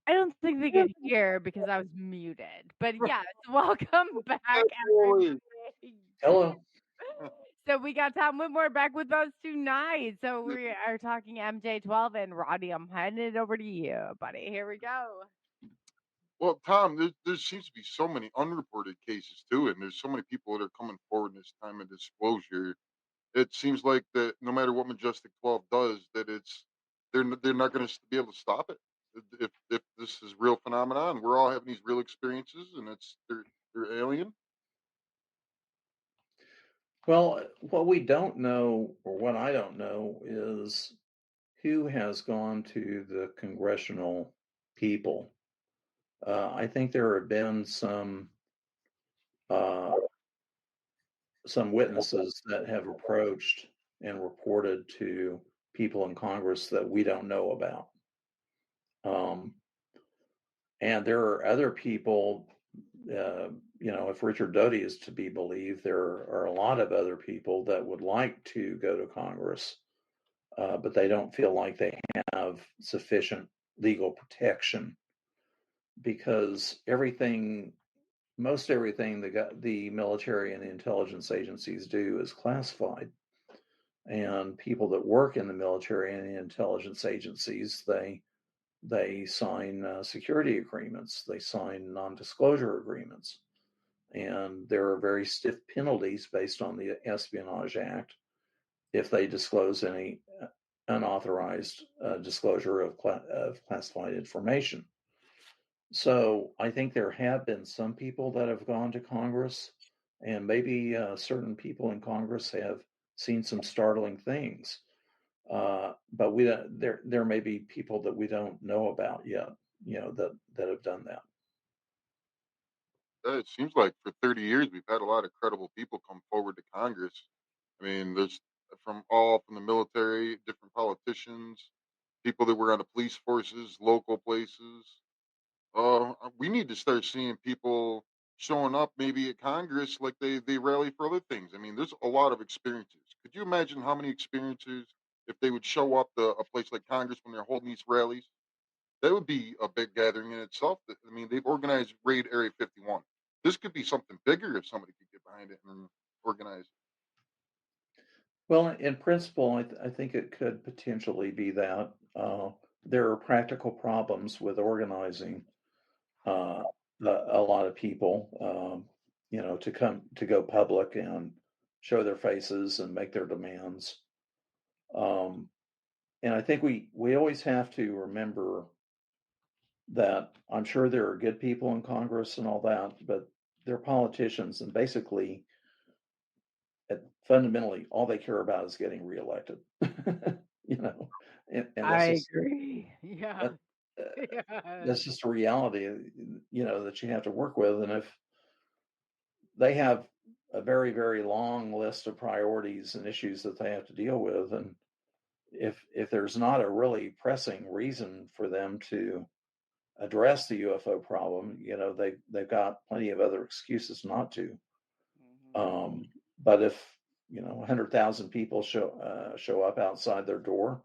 [SPEAKER 4] I don't think they could hear because I was muted. But yes, welcome back,
[SPEAKER 5] Coley.
[SPEAKER 4] everybody.
[SPEAKER 6] Hello.
[SPEAKER 4] So we got Tom Whitmore back with us tonight. So we are talking MJ12 and Rodney. I'm handing it over to you, buddy. Here we go.
[SPEAKER 5] Well, Tom, there seems to be so many unreported cases too, and there's so many people that are coming forward in this time of disclosure. It seems like that no matter what Majestic 12 does, that they're not going to be able to stop it. if this is real phenomenon, we're all having these real experiences, and they're alien.
[SPEAKER 6] Well, what we don't know, or what I don't know, is who has gone to the congressional people. I think there have been uh, some witnesses that have approached and reported to people in Congress that we don't know about. And there are other people, if Richard Doty is to be believed, there are a lot of other people that would like to go to Congress, but they don't feel like they have sufficient legal protection because most everything the military and the intelligence agencies do is classified. And people that work in the military and the intelligence agencies, they sign security agreements, they sign non-disclosure agreements, and there are very stiff penalties based on the Espionage Act if they disclose any unauthorized disclosure of classified information. So I think there have been some people that have gone to Congress, and maybe certain people in Congress have seen some startling things. But there may be people that we don't know about yet, that have done that.
[SPEAKER 5] It seems like for 30 years we've had a lot of credible people come forward to Congress. I mean, there's from the military, different politicians, people that were on the police forces, local places. We need to start seeing people showing up maybe at Congress like they rally for other things. I mean, there's a lot of experiences. Could you imagine how many experiences if they would show up to a place like Congress when they're holding these rallies? That would be a big gathering in itself. I mean, they've organized Raid Area 51. This could be something bigger if somebody could get behind it and organize it.
[SPEAKER 6] Well, in principle, I think it could potentially be that. There are practical problems with organizing uh, a lot of people, to go public and show their faces and make their demands. Um, and I think we always have to remember that I'm sure there are good people in Congress and all that, but they're politicians, and basically, fundamentally, all they care about is getting reelected. you know, and that's
[SPEAKER 4] I
[SPEAKER 6] just
[SPEAKER 4] agree. Yeah.
[SPEAKER 6] that,
[SPEAKER 4] Yes.
[SPEAKER 6] that's just a reality, that you have to work with. And if they have a very, very long list of priorities and issues that they have to deal with, and if there's not a really pressing reason for them to address the UFO problem, they've got plenty of other excuses not to.
[SPEAKER 4] Mhm.
[SPEAKER 6] But if 100,000 people show up outside their door,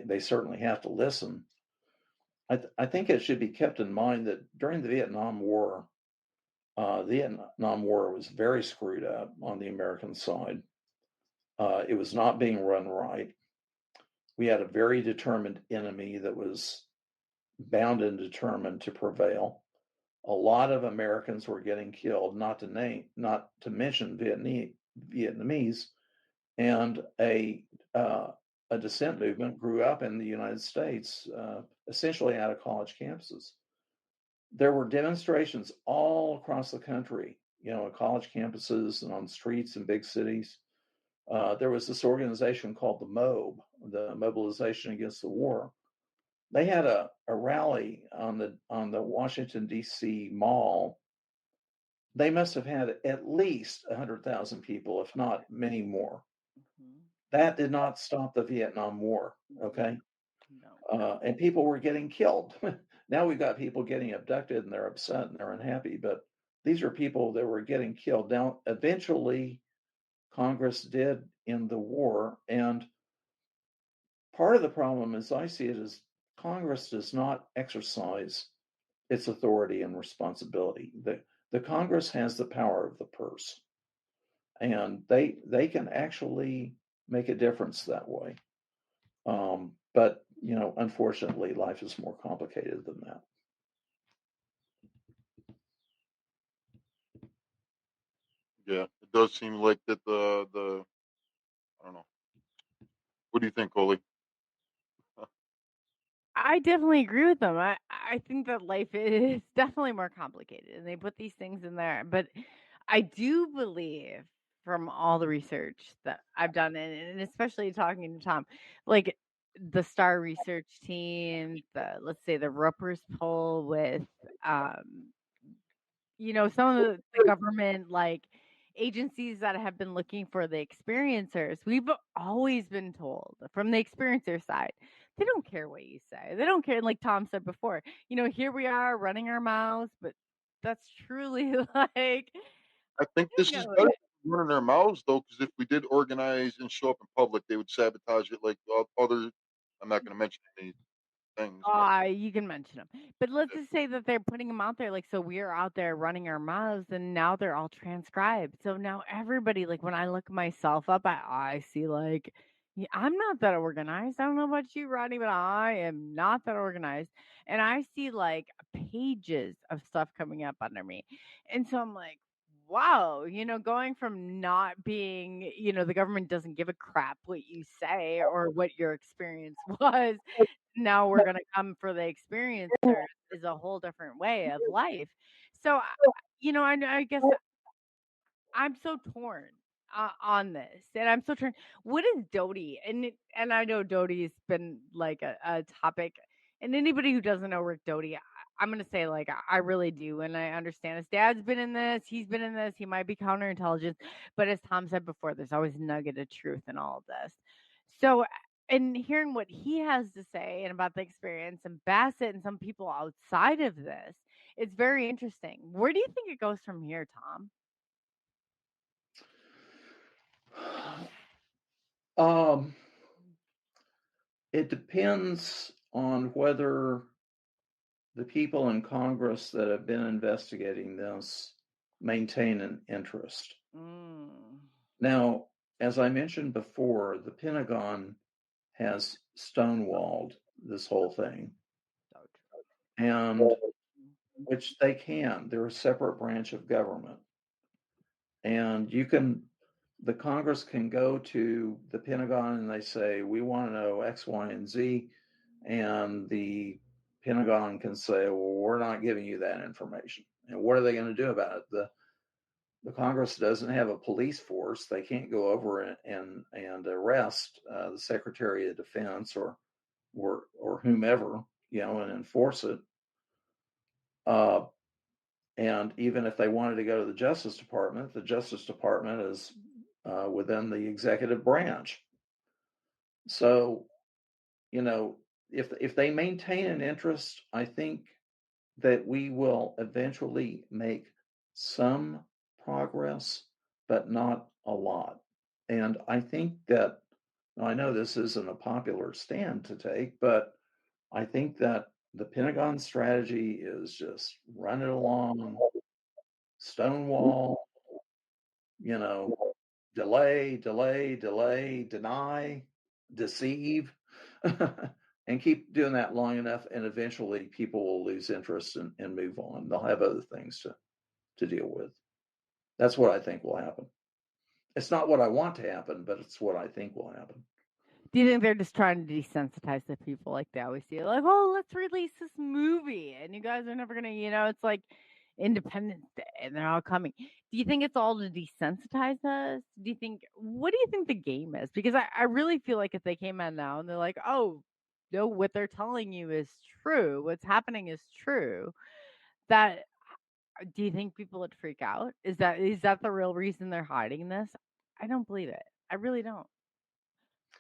[SPEAKER 6] they certainly have to listen. I think it should be kept in mind that during the Vietnam War was very screwed up on the American side. It was not being run right. We had a very determined enemy that was bound and determined to prevail. A lot of Americans were getting killed, not to mention Vietnamese, and a dissent movement grew up in the United States, essentially out of college campuses. There were demonstrations all across the country, at college campuses and on streets in big cities. There was this organization called the MOB, the Mobilization Against the War. They had a rally on the Washington D.C. Mall. They must have had at least 100,000 people, if not many more.
[SPEAKER 4] Mhm.
[SPEAKER 6] That did not stop the Vietnam War. Okay,
[SPEAKER 4] No.
[SPEAKER 6] and people were getting killed. Now we've got people getting abducted, and they're upset and they're unhappy. But these are people that were getting killed. Now, eventually, Congress did end the war, and part of the problem, as I see it, is Congress does not exercise its authority and responsibility. The Congress has the power of the purse, and they can actually make a difference that way. But unfortunately, life is more complicated than that.
[SPEAKER 5] Yeah, it does seem like that the I don't know. What do you think, Coley?
[SPEAKER 4] I definitely agree with them. I think that life is definitely more complicated, and they put these things in there. But I do believe from all the research that I've done, and especially talking to Tom, like the STAR research team, let's say the Roper's poll with um, some of the government agencies that have been looking for the experiencers. We've always been told from the experiencer side, they don't care what you say. They don't care. Like Tom said before, here we are running our mouths, but that's truly like,
[SPEAKER 5] I think this is better than running their mouths, though, because if we did organize and show up in public, they would sabotage it like other. I'm not going to mention any things, but
[SPEAKER 4] You can mention them. But let's just say that they're putting them out there. Like, so we're out there running our mouths and now they're all transcribed. So now everybody, like when I look myself up, I see yeah, I'm not that organized. I don't know about you, Rodney, but I am not that organized. And I see like pages of stuff coming up under me. And so I'm like, wow, going from not being, the government doesn't give a crap what you say or what your experience was, now we're going to come for the experiencer is a whole different way of life. So, I guess I'm so torn on this, and I'm so torn. What is Dodie? And I know Dodie's been like a topic, and anybody who doesn't know Rick Dodie, I'm gonna say like I really do, and I understand his dad's been in this, he's been in this, he might be counterintelligence, but as Tom said before, there's always a nugget of truth in all of this. So, and hearing what he has to say and about the experience, and Bassett and some people outside of this, it's very interesting. Where do you think it goes from here, Tom?
[SPEAKER 6] It depends on whether the people in Congress that have been investigating this maintain an interest. Now, as I mentioned before, the Pentagon has stonewalled this whole thing, and which they can. They're a separate branch of government, and the Congress can go to the Pentagon and they say, we want to know X, Y, and Z, and the Pentagon can say, well, we're not giving you that information. And what are they going to do about it? The Congress doesn't have a police force. They can't go over and arrest the Secretary of Defense or whomever, and enforce it. And even if they wanted to go to the Justice Department is within the executive branch. So, if they maintain an interest, I think that we will eventually make some progress, but not a lot. And I think that, I know this isn't a popular stand to take, but I think that the Pentagon strategy is just run it along, stonewall, delay, deny, deceive, and keep doing that long enough, and eventually people will lose interest and move on. They'll have other things to deal with. That's what I think will happen. It's not what I want to happen, but it's what I think will happen.
[SPEAKER 4] Do you think they're just trying to desensitize the people like they always do? Like, oh, let's release this movie, and you guys are never gonna, it's like Independence Day, and they're all coming. Do you think it's all to desensitize us? What do you think the game is? Because I really feel like if they came out now and they're like, oh, no, what they're telling you is true, what's happening is true, that do you think people would freak out? Is that the real reason they're hiding this? I don't believe it. I really don't.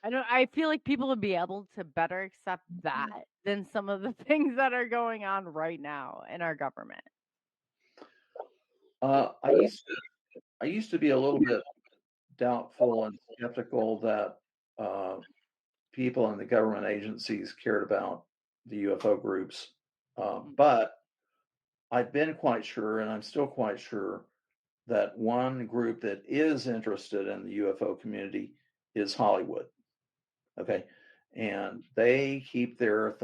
[SPEAKER 4] I feel like people would be able to better accept that than some of the things that are going on right now in our government.
[SPEAKER 6] I used to be a little bit doubtful and skeptical that people in the government agencies cared about the UFO groups, but I've been quite sure, and I'm still quite sure, that one group that is interested in the UFO community is Hollywood. Okay. And they keep their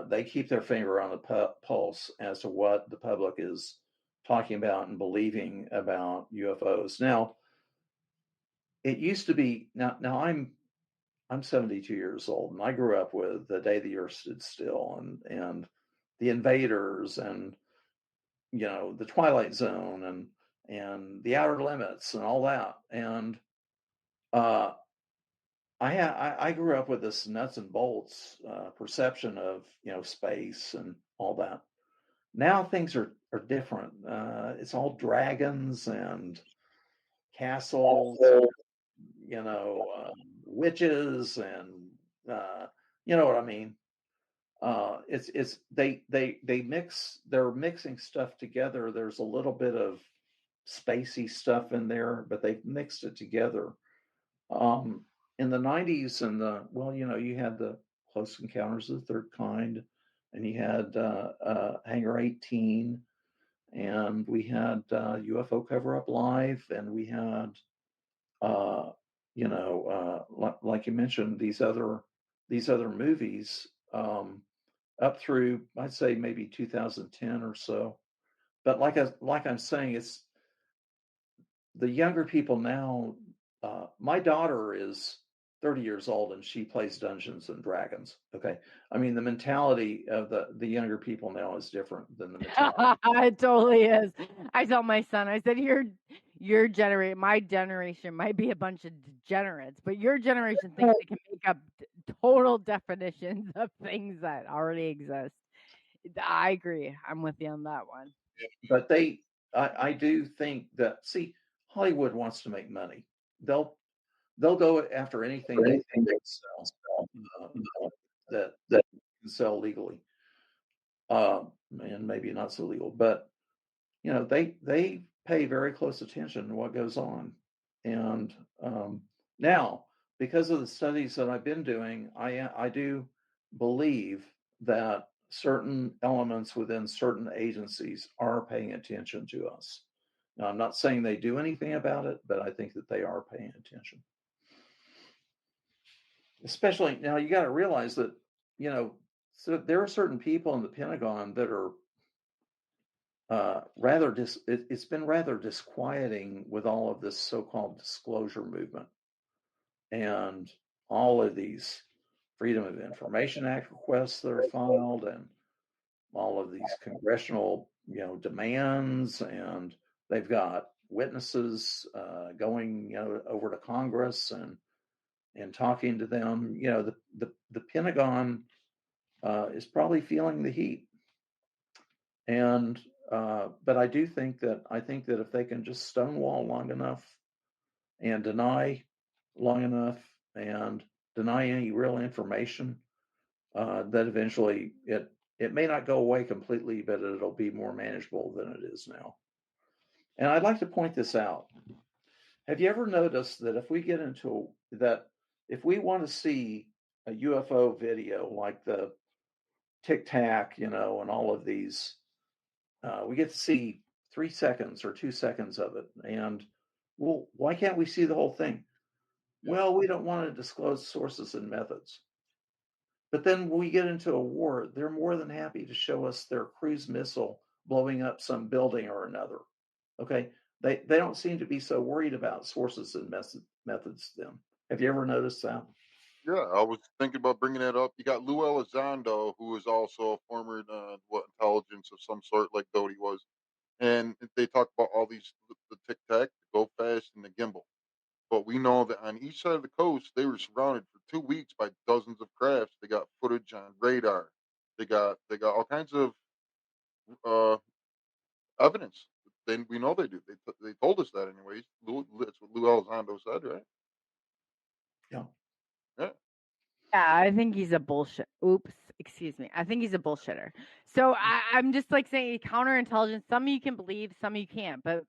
[SPEAKER 6] they keep their finger on the pulse as to what the public is talking about and believing about UFOs. Now, it used to be, now I'm 72 years old, and I grew up with The Day the Earth Stood Still and The Invaders and The Twilight Zone and The Outer Limits and all that. And I grew up with this nuts and bolts perception of space and all that. Now things are different. It's all dragons and castles, witches, and you know what I mean. It's they mix. They're mixing stuff together. There's a little bit of spacey stuff in there, but they've mixed it together. In the 90s you had the Close Encounters of the Third Kind, and you had Hangar 18, and we had UFO Cover Up Live, and we had like you mentioned, these other movies up through, I'd say, maybe 2010 or so. But like I'm saying, it's the younger people now. My daughter is 30 years old and she plays Dungeons and Dragons. Okay. I mean, the mentality of the younger people now is different than the mentality.
[SPEAKER 4] It totally is. I tell my son, I said, your generation, my generation might be a bunch of degenerates, but your generation thinks they can make up total definitions of things that already exist. I agree. I'm with you on that one.
[SPEAKER 6] But I do think that, see, Hollywood wants to make money. They'll go after anything they think they can sell, that can sell legally, and maybe not so legal. But they pay very close attention to what goes on. And now, because of the studies that I've been doing, I do believe that certain elements within certain agencies are paying attention to us. Now, I'm not saying they do anything about it, but I think that they are paying attention. Especially now, you got to realize that, so there are certain people in the Pentagon that are it's been rather disquieting with all of this so-called disclosure movement and all of these Freedom of Information Act requests that are filed and all of these congressional, demands, and they've got witnesses going, over to Congress and talking to them. The Pentagon is probably feeling the heat. And but I think that if they can just stonewall long enough and deny long enough and deny any real information, that eventually it may not go away completely, but it'll be more manageable than it is now. And I'd like to point this out. Have you ever noticed that if we want to see a UFO video like the Tic Tac, and all of these, we get to see 3 seconds or 2 seconds of it. And well, why can't we see the whole thing? Well, we don't want to disclose sources and methods. But then when we get into a war, they're more than happy to show us their cruise missile blowing up some building or another. Okay. They don't seem to be so worried about sources and methods then. Have you ever noticed that?
[SPEAKER 5] Yeah, I was thinking about bringing that up. You got Lou Elizondo, who is also a former intelligence of some sort, like Doty was, and they talk about all these the Tic Tac, the Go Fast, and the Gimbal. But we know that on each side of the coast, they were surrounded for 2 weeks by dozens of crafts. They got footage on radar. They got all kinds of uh, evidence. Then we know they do. They told us that anyways. That's what Lou Elizondo said, right?
[SPEAKER 6] Yeah.
[SPEAKER 5] Yeah.
[SPEAKER 4] Yeah, I think he's a bullshit. Oops, excuse me. I think he's a bullshitter. So I'm just like saying counterintelligence. Some you can believe, some you can't. But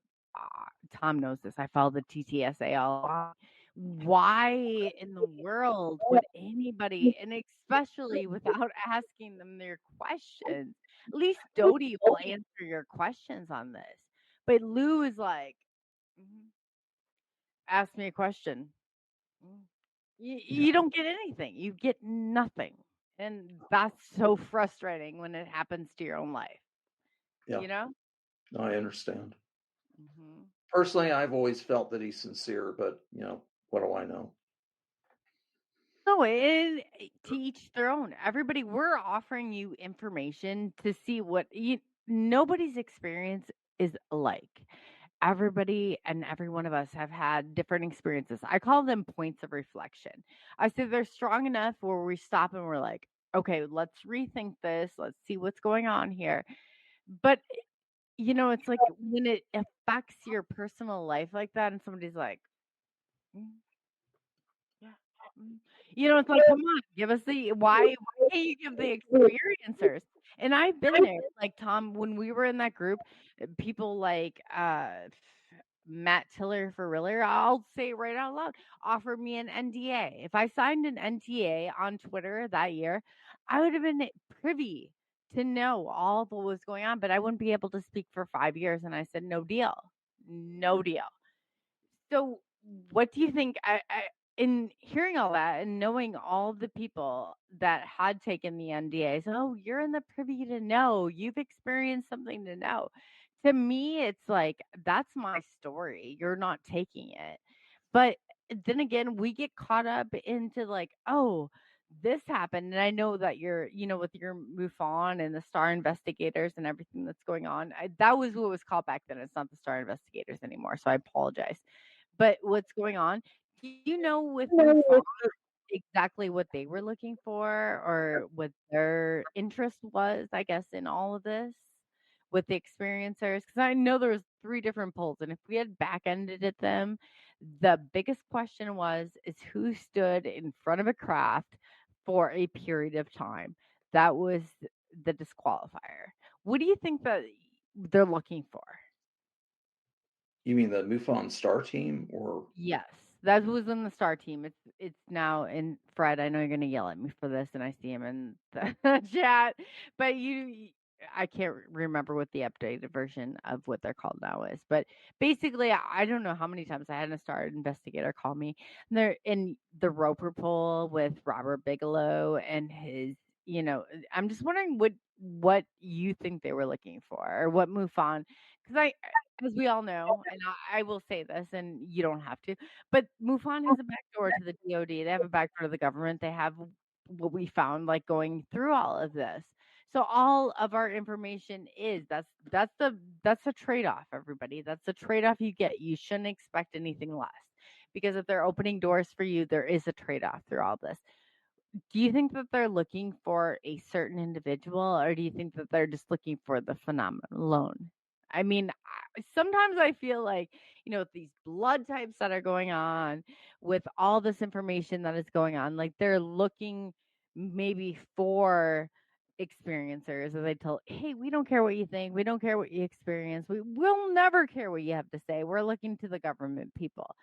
[SPEAKER 4] Tom knows this. I follow the TTSA all along. Why in the world would anybody, and especially without asking them their questions? At least Doty will answer your questions on this. But Lou is like, ask me a question. You don't get anything. You get nothing. And that's so frustrating when it happens to your own life.
[SPEAKER 6] Yeah. I understand.
[SPEAKER 4] Mm-hmm.
[SPEAKER 6] Personally, I've always felt that he's sincere, but what do I know?
[SPEAKER 4] No, to each their own. Everybody, we're offering you information to see what nobody's experience is alike. Everybody and every one of us have had different experiences. I call them points of reflection. I say they're strong enough where we stop and we're like, okay, let's rethink this. Let's see what's going on here. But it's like when it affects your personal life like that, and somebody's like, "Mm, yeah. mm." It's like, come on, give us why can't you give the experiencers? And I've been there, like Tom, when we were in that group, people like Matt Tiller for Riller, I'll say it right out loud, offered me an NDA. If I signed an NDA on Twitter that year, I would have been privy to know all of what was going on, but I wouldn't be able to speak for 5 years. And I said, no deal. No deal. So what do you think in hearing all that and knowing all the people that had taken the NDAs, oh, you're in the privy to know, you've experienced something to know. To me, it's like, that's my story. You're not taking it. But then again, we get caught up into like, oh, this happened. And I know that you're, with your MUFON and the Star Investigators and everything that's going on, that was what was called back then. It's not the Star Investigators anymore. So I apologize. But what's going on? Do you know with MUFON exactly what they were looking for or what their interest was, I guess, in all of this with the experiencers? Because I know there was 3 different polls, and if we had back-ended at them, the biggest question is who stood in front of a craft for a period of time. That was the disqualifier. What do you think that they're looking for?
[SPEAKER 6] You mean the MUFON Star Team, or
[SPEAKER 4] Yes, that was in the Star Team. It's now in Fred. I know you're gonna yell at me for this, and I see him in the chat, but I can't remember what the updated version of what they're called now is. But basically, I don't know how many times I had a Star investigator call me. And they're in the Roper poll with Robert Bigelow and his. I'm just wondering what you think they were looking for, or what MUFON, because as we all know, and I will say this, and you don't have to, but MUFON has a backdoor to the DoD. They have a backdoor to the government. They have what we found, like going through all of this. So all of our information that's a trade off, everybody. That's a trade off you get. You shouldn't expect anything less, because if they're opening doors for you, there is a trade off through all this. Do you think that they're looking for a certain individual, or do you think that they're just looking for the phenomenon alone? I mean, sometimes I feel like, with these blood types that are going on, with all this information that is going on, like they're looking maybe for experiencers, and they tell, hey, we don't care what you think. We don't care what you experience. We'll never care what you have to say. We're looking to the government people.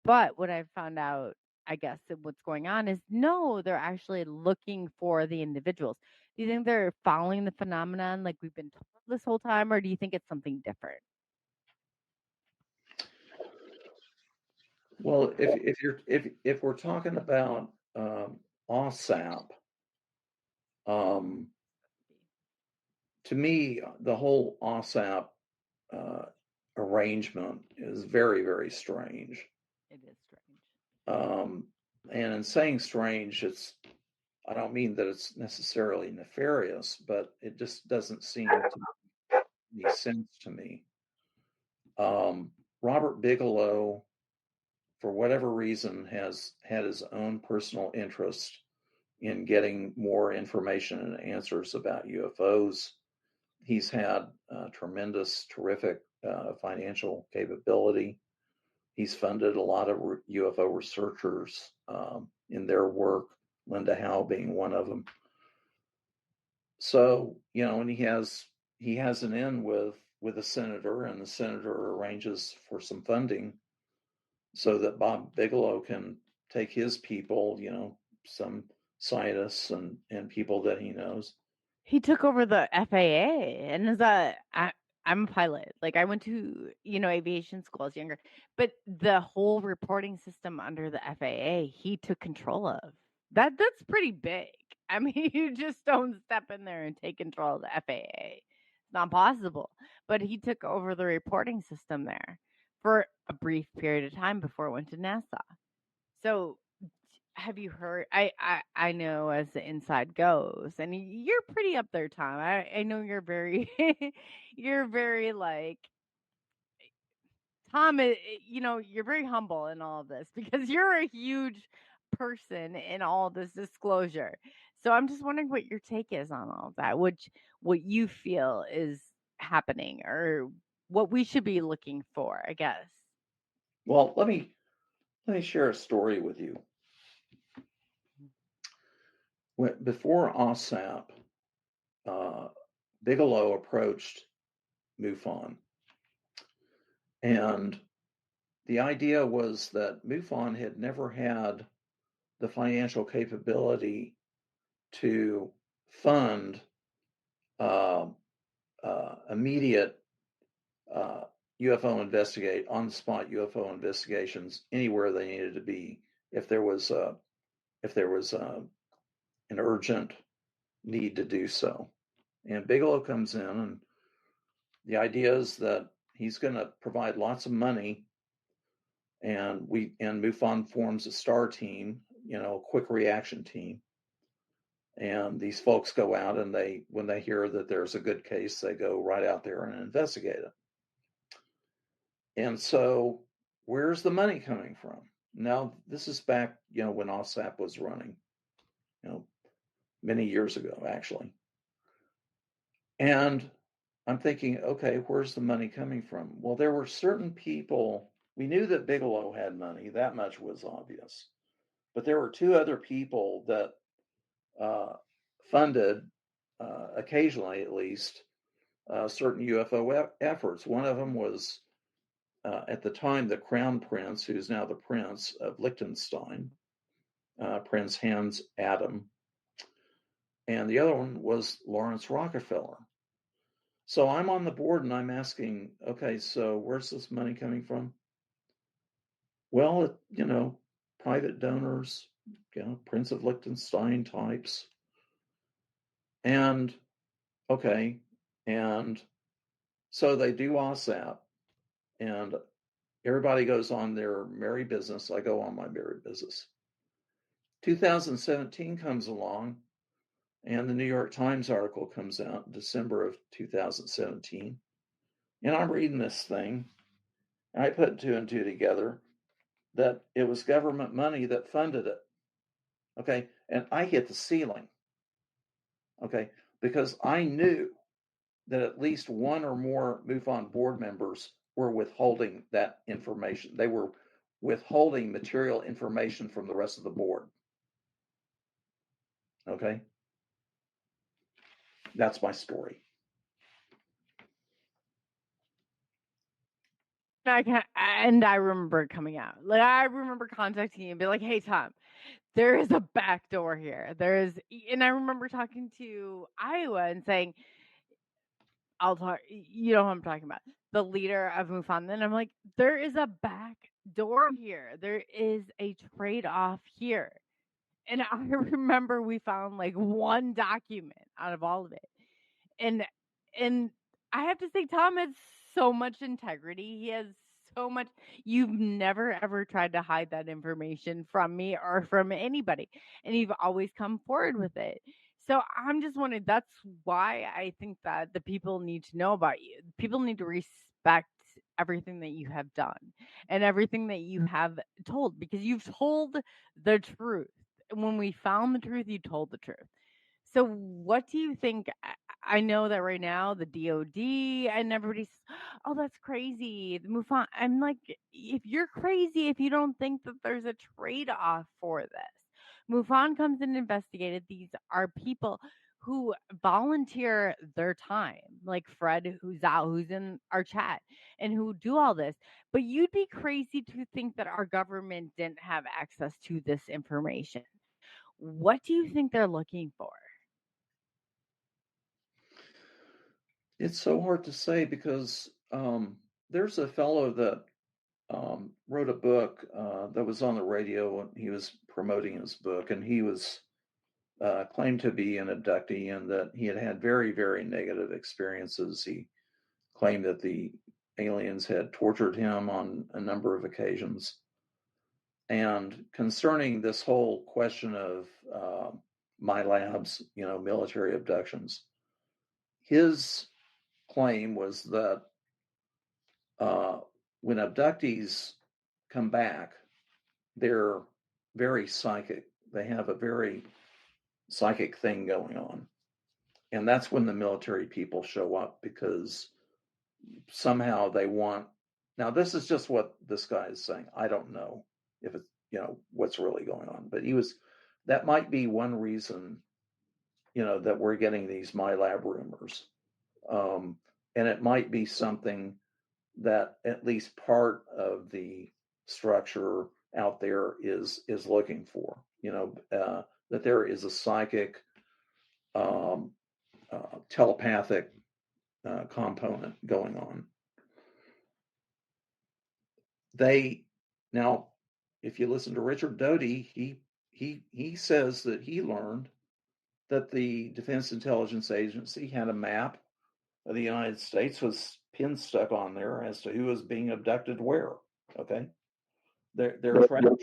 [SPEAKER 4] But what I've found out, I guess, what's going on is no, they're actually looking for the individuals. Do you think they're following the phenomenon like we've been told this whole time, or do you think it's something different?
[SPEAKER 6] well, if we're talking about OSAP, to me, the whole OSAP arrangement is very, very strange.
[SPEAKER 4] It is strange.
[SPEAKER 6] And in saying strange, I don't mean that it's necessarily nefarious, but it just doesn't seem to make sense to me. Robert Bigelow, for whatever reason, has had his own personal interest in getting more information and answers about UFOs. He's had tremendous, terrific financial capability. He's funded a lot of UFO researchers in their work, Linda Howe being one of them. So, and he has an in with a senator, and the senator arranges for some funding so that Bob Bigelow can take his people, some scientists and people that he knows.
[SPEAKER 4] He took over the FAA, and I'm a pilot. Like, I went to, aviation school as younger, but the whole reporting system under the FAA, he took control of. That's pretty big. I mean, you just don't step in there and take control of the FAA. It's not possible. But he took over the reporting system there for a brief period of time before it went to NASA. So have you heard? I know as the inside goes, and you're pretty up there, Tom. I know you're very you're very like Tom. You're very humble in all of this because you're a huge person in all this disclosure. So I'm just wondering what your take is on all of that. What you feel is happening, or what we should be looking for, I guess.
[SPEAKER 6] Well, let me share a story with you. Before OSAP, Bigelow approached MUFON, and the idea was that MUFON had never had the financial capability to fund immediate on-the-spot UFO investigations anywhere they needed to be if there was an urgent need to do so. And Bigelow comes in, and the idea is that he's going to provide lots of money, and MUFON forms a STAR team, a quick reaction team. And these folks go out, and when they hear that there's a good case, they go right out there and investigate it. And so, where's the money coming from? Now, this is back, when OSAP was running, many years ago, actually. And I'm thinking, okay, where's the money coming from? Well, there were certain people. We knew that Bigelow had money. That much was obvious. But there were two other people that funded, occasionally at least, certain UFO efforts. One of them was, at the time, the Crown Prince, who's now the Prince of Liechtenstein, Prince Hans Adam. And the other one was Lawrence Rockefeller. So I'm on the board and I'm asking, okay, so where's this money coming from? Well, private donors, Prince of Liechtenstein types. And okay, and so they do OSAP, and everybody goes on their merry business. I go on my merry business. 2017 comes along, and the New York Times article comes out in December of 2017. And I'm reading this thing, and I put two and two together that it was government money that funded it. Okay, and I hit the ceiling. Okay, because I knew that at least one or more MUFON board members were withholding that information. They were withholding material information from the rest of the board. Okay? That's my story.
[SPEAKER 4] And I remember coming out. Like, I remember contacting you and be like, hey, Tom, there is a back door here. And I remember talking to Iowa and saying, I'll talk, you know who I'm talking about, the leader of MUFON. Then I'm like, there is a back door here. There is a trade-off here. And I remember we found like one document out of all of it. And I have to say, Tom has so much integrity. He has so much. You've never ever tried to hide that information from me or from anybody, and you've always come forward with it. So I'm just wondering, that's why I think that the people need to know about you. People need to respect everything that you have done and everything that you have told, because you've told the truth. When we found the truth, you told the truth. So what do you think? I know that right now the DOD and everybody's, oh, that's crazy. The MUFON. I'm like, if you're crazy, if you don't think that there's a trade-off for this. MUFON comes and investigated. These are people who volunteer their time, like Fred, who's in our chat, and who do all this. But you'd be crazy to think that our government didn't have access to this information. What do you think they're looking for?
[SPEAKER 6] It's so hard to say because there's a fellow that wrote a book that was on the radio, and he was promoting his book, and he was claimed to be an abductee and that he had had very, very negative experiences. He claimed that the aliens had tortured him on a number of occasions. And concerning this whole question of my lab's, military abductions, his claim was that when abductees come back, they're very psychic. They have a very psychic thing going on. And that's when the military people show up, because somehow they want. Now, this is just what this guy is saying. I don't know if it's, what's really going on. But that might be one reason, that we're getting these My Lab rumors. And it might be something that at least part of the structure out there is looking for, that there is a psychic, telepathic component going on. Now, if you listen to Richard Doty, he says that he learned that the Defense Intelligence Agency had a map of the United States with pins stuck on there as to who was being abducted where. Okay, they're tracking.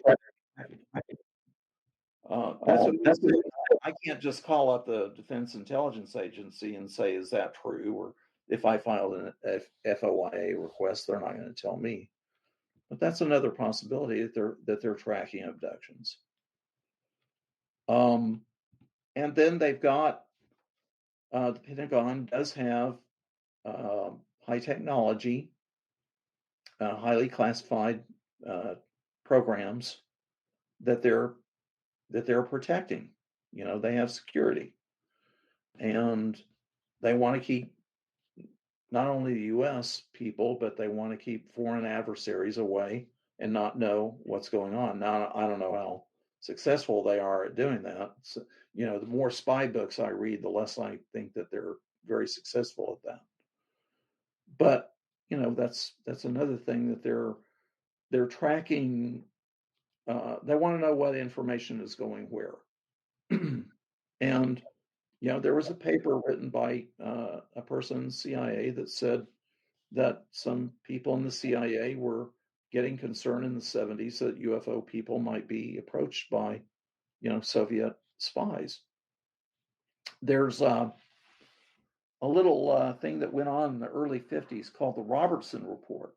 [SPEAKER 6] I can't just call up the Defense Intelligence Agency and say, "Is that true?" Or if I filed an FOIA request, they're not going to tell me. But that's another possibility that they're tracking abductions. And then they've got the Pentagon does have high technology, highly classified programs that they're protecting. They have security, and they want to keep not only the U.S. people, but they want to keep foreign adversaries away and not know what's going on. Now, I don't know how successful they are at doing that. So, the more spy books I read, the less I think that they're very successful at that. But that's another thing that they're tracking. They want to know what information is going where. And there was a paper written by a person in the CIA that said that some people in the CIA were getting concerned in the 70s that UFO people might be approached by, Soviet spies. There's a little thing that went on in the early 50s called the Robertson Report.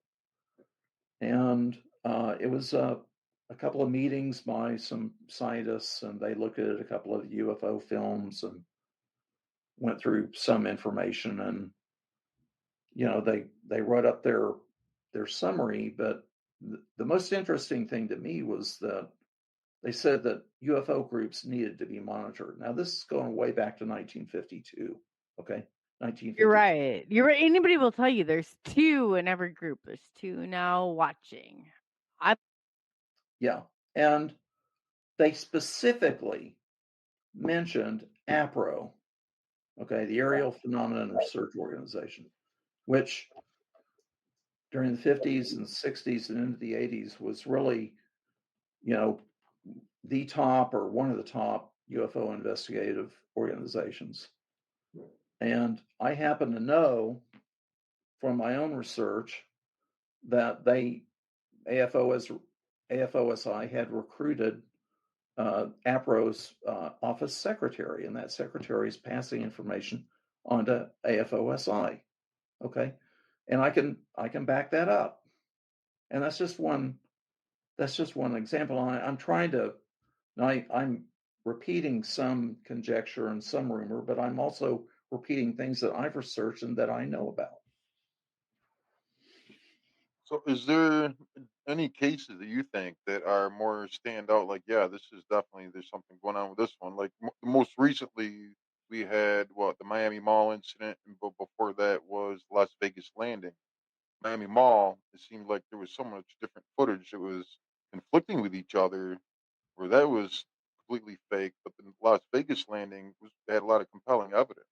[SPEAKER 6] And it was a couple of meetings by some scientists, and they looked at a couple of UFO films and went through some information, and they wrote up their summary. But the most interesting thing to me was that they said that UFO groups needed to be monitored. Now, this is going way back to 1952. Okay, 1952.
[SPEAKER 4] You're right. Anybody will tell you there's 2 in every group. There's 2 now watching.
[SPEAKER 6] Yeah, and they specifically mentioned APRO, okay, the Aerial Phenomenon Research Organization, which during the 50s and 60s and into the 80s was really, the top or one of the top UFO investigative organizations. And I happen to know from my own research that AFOSI had recruited APRO's office secretary, and that secretary is passing information onto AFOSI. Okay, and I can back that up, and that's just one example. I'm trying to. I'm repeating some conjecture and some rumor, but I'm also repeating things that I've researched and that I know about.
[SPEAKER 5] So, is there any cases that you think that are more stand out? Like, yeah, this is definitely there's something going on with this one. Like most recently, we had the Miami Mall incident, but before that was Las Vegas landing. Miami Mall, it seemed like there was so much different footage that was conflicting with each other, where that was completely fake. But the Las Vegas landing had a lot of compelling evidence.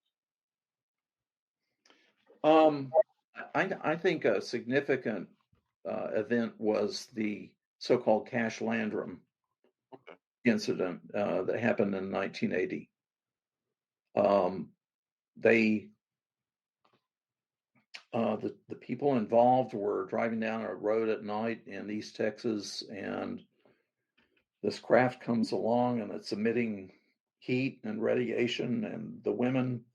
[SPEAKER 6] I think a significant event was the so-called Cash Landrum incident that happened in 1980. The people involved were driving down a road at night in East Texas, and this craft comes along and it's emitting heat and radiation, and the women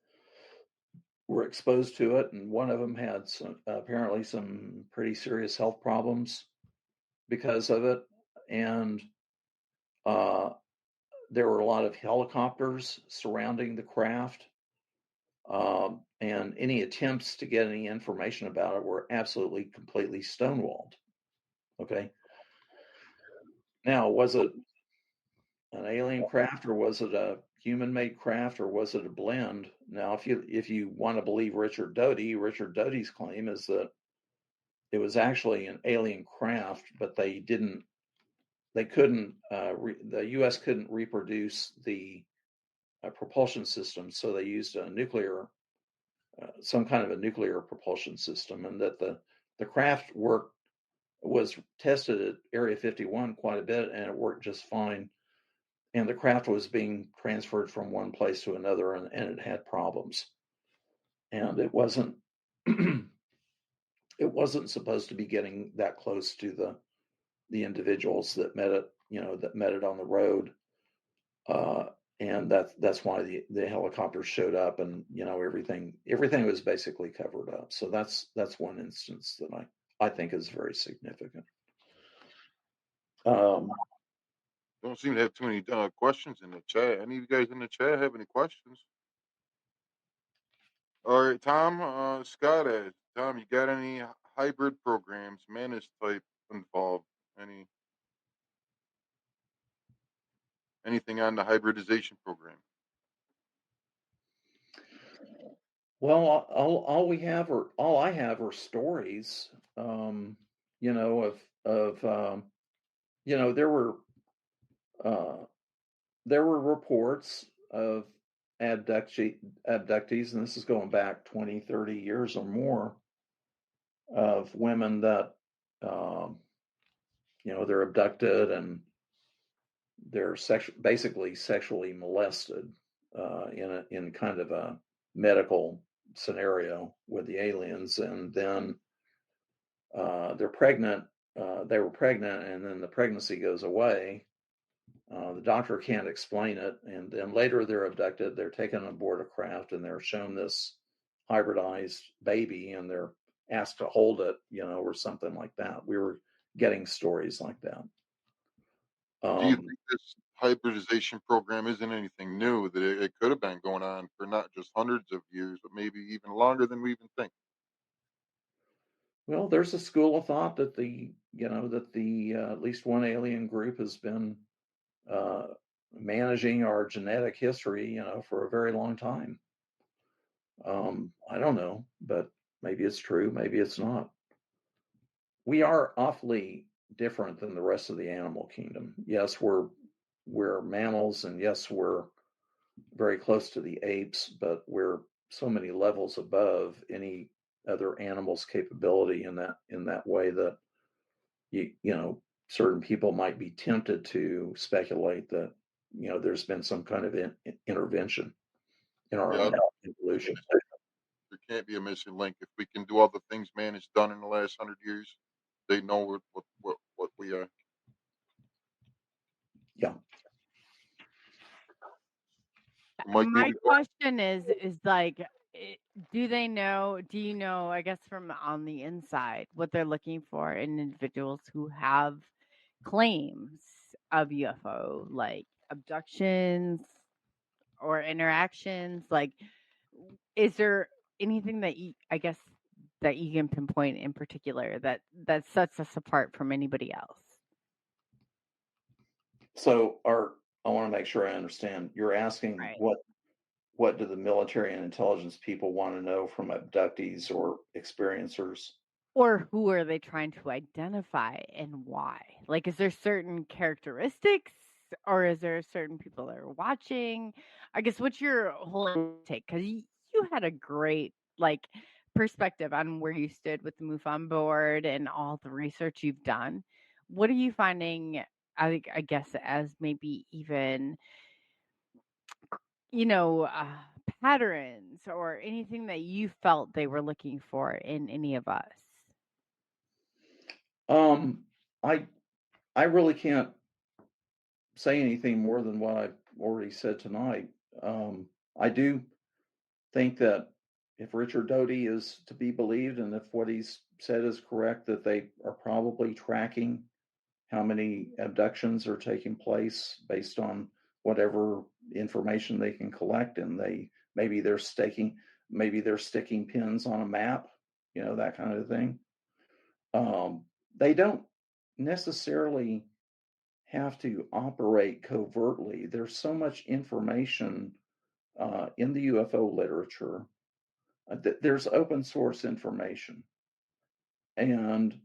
[SPEAKER 6] were exposed to it, and one of them had apparently some pretty serious health problems because of it. And there were a lot of helicopters surrounding the craft, and any attempts to get any information about it were absolutely, completely stonewalled. Okay. Now, was it an alien craft, or was it a human-made craft, or was it a blend? Now, if you want to believe Richard Doty's claim is that it was actually an alien craft, but the U.S. couldn't reproduce the propulsion system, so they used some kind of a nuclear propulsion system, and that the craft was tested at Area 51 quite a bit, and it worked just fine. And the craft was being transferred from one place to another, and it had problems. And it wasn't it wasn't supposed to be getting that close to the individuals that met it on the road. And that's why the helicopters showed up, and everything was basically covered up. So that's one instance that I think is very significant.
[SPEAKER 5] Don't seem to have too many questions in the chat. Any of you guys in the chat have any questions? All right, Tom, Scott asked, Tom, you got any hybrid programs, managed type involved? Anything on the hybridization program?
[SPEAKER 6] Well, all I have are stories, there were reports of abductees, and this is going back 20, 30 years or more, of women that, they're abducted and they're basically sexually molested in kind of a medical scenario with the aliens, and then they're pregnant. They were pregnant, and then the pregnancy goes away. The doctor can't explain it, and then later they're abducted. They're taken on board a craft, and they're shown this hybridized baby, and they're asked to hold it, or something like that. We were getting stories like that.
[SPEAKER 5] Do you think this hybridization program isn't anything new, that it could have been going on for not just hundreds of years, but maybe even longer than we even think?
[SPEAKER 6] Well, there's a school of thought that at least one alien group has been managing our genetic history, for a very long time. I don't know, but maybe it's true, maybe it's not. We are awfully different than the rest of the animal kingdom. Yes, we're mammals, and yes, we're very close to the apes, but we're so many levels above any other animal's capability in that way that certain people might be tempted to speculate that there's been some kind of intervention in our own evolution.
[SPEAKER 5] There can't be a missing link. If we can do all the things man has done in the last 100 years, they know what we are.
[SPEAKER 6] Yeah.
[SPEAKER 4] My question is like, do you know, I guess from on the inside, what they're looking for in individuals who have claims of UFO, like abductions or interactions? Like, is there anything that you can pinpoint in particular that sets us apart from anybody else?
[SPEAKER 6] So I want to make sure I understand. You're asking, right, what do the military and intelligence people want to know from abductees or experiencers?
[SPEAKER 4] Or who are they trying to identify, and why? Like, is there certain characteristics, or is there certain people that are watching? I guess, what's your whole take? Because you had a great perspective on where you stood with the MUFON board and all the research you've done. What are you finding, I guess, as maybe even patterns or anything that you felt they were looking for in any of us?
[SPEAKER 6] I really can't say anything more than what I've already said tonight. I do think that if Richard Doty is to be believed, and if what he's said is correct, that they are probably tracking how many abductions are taking place based on whatever information they can collect, and maybe they're sticking pins on a map, that kind of thing. They don't necessarily have to operate covertly. There's so much information in the UFO literature. There's open source information, and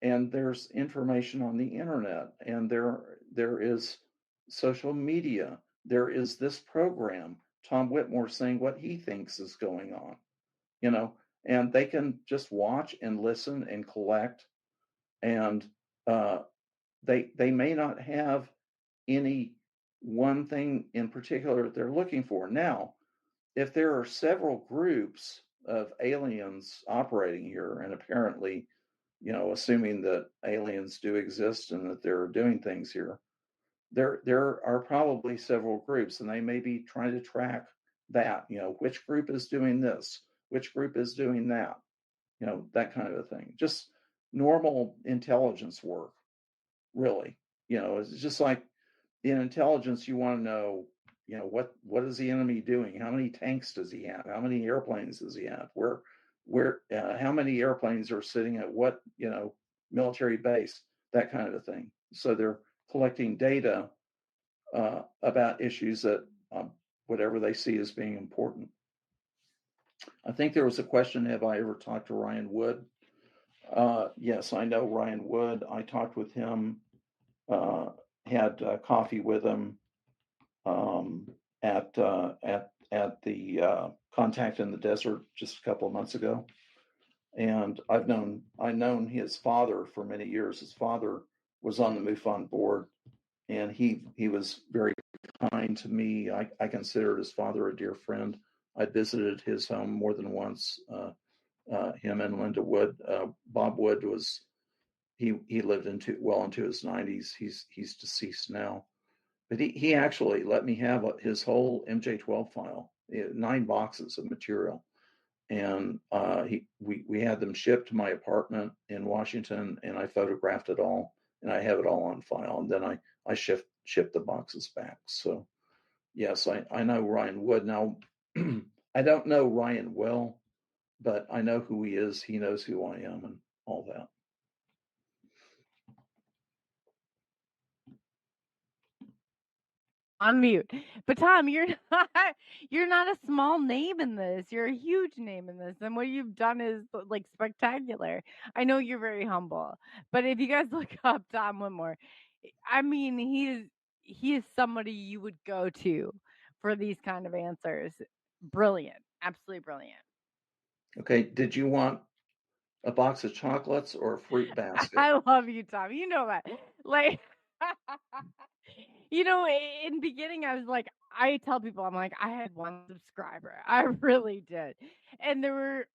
[SPEAKER 6] there's information on the internet, and there is social media. There is this program, Tom Whitmore saying what he thinks is going on, and they can just watch and listen and collect, and they may not have any one thing in particular that they're looking for. Now, if there are several groups of aliens operating here, and apparently, assuming that aliens do exist and that they're doing things here, there are probably several groups, and they may be trying to track that, which group is doing this, which group is doing that, that kind of a thing. Just normal intelligence work, really. It's just like in intelligence, you want to know, what is the enemy doing? How many tanks does he have? How many airplanes does he have? How many airplanes are sitting at what, military base? That kind of a thing. So they're collecting data about issues that whatever they see as being important. I think there was a question: have I ever talked to Ryan Wood? Yes, I know Ryan Wood. I talked with him. Had coffee with him at the Contact in the Desert just a couple of months ago, and I've known his father for many years. His father was on the MUFON board, and he was very kind to me. I considered his father a dear friend. I visited his home more than once. Him and Linda Wood. Bob Wood was. He lived into his 90s. He's deceased now, but he actually let me have his whole MJ12 file, 9 boxes of material, and we had them shipped to my apartment in Washington, and I photographed it all, and I have it all on file, and then I shipped the boxes back. So yes, I know Ryan Wood. Now I don't know Ryan well, but I know who he is. He knows who I am and all that.
[SPEAKER 4] On mute. But Tom, you're not a small name in this. You're a huge name in this. And what you've done is like spectacular. I know you're very humble, but if you guys look up Tom Whitmore, I mean, he is somebody you would go to for these kind of answers. Brilliant. Absolutely brilliant.
[SPEAKER 6] Okay, did you want a box of chocolates or a fruit basket?
[SPEAKER 4] I love you, Tom. You know that. Like in the beginning, I was like, I tell people, I'm like, I had 1 subscriber. I really did. And there were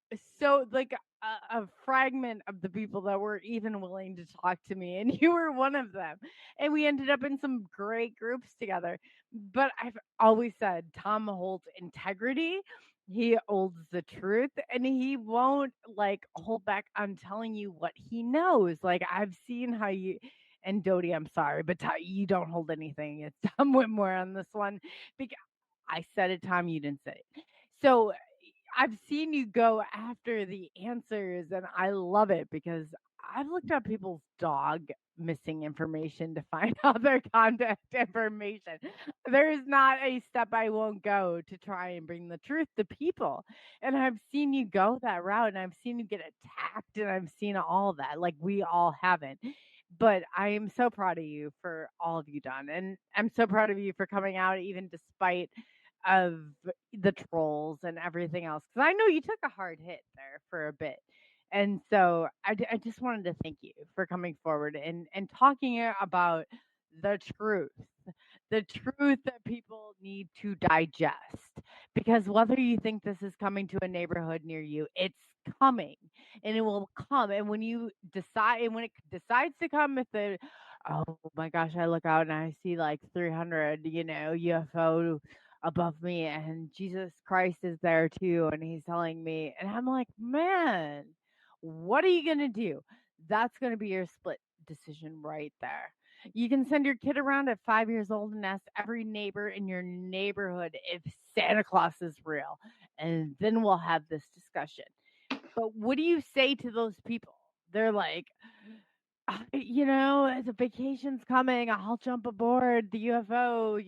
[SPEAKER 4] like a fragment of the people that were even willing to talk to me. And you were one of them. And we ended up in some great groups together. But I've always said Tom holds integrity. He holds the truth, and he won't like hold back on telling you what he knows. Like I've seen how you. And Doty, I'm sorry, but you don't hold anything. It's Tom Whitmore on this one. Because I said it, Tom, you didn't say it. So I've seen you go after the answers, and I love it because I've looked up people's dog missing information to find out their contact information. There is not a step I won't go to try and bring the truth to people. And I've seen you go that route, and I've seen you get attacked, and I've seen all that. Like we all haven't. But I am so proud of you for all of you done. And I'm so proud of you for coming out even despite of the trolls and everything else. Because I know you took a hard hit there for a bit. And so I just wanted to thank you for coming forward and talking about the truth that people need to digest. Because whether you think this is coming to a neighborhood near you, it's coming and it will come. And when you decide, and when it decides to come, if the Oh my gosh, I look out and I see like 300, UFO above me, and Jesus Christ is there too, and he's telling me, and I'm like, man, what are you gonna do? That's gonna be your split decision right there. You can send your kid around at 5 years old and ask every neighbor in your neighborhood if Santa Claus is real, and then we'll have this discussion. But what do you say to those people? They're like, the vacation's coming. I'll jump aboard the UFO,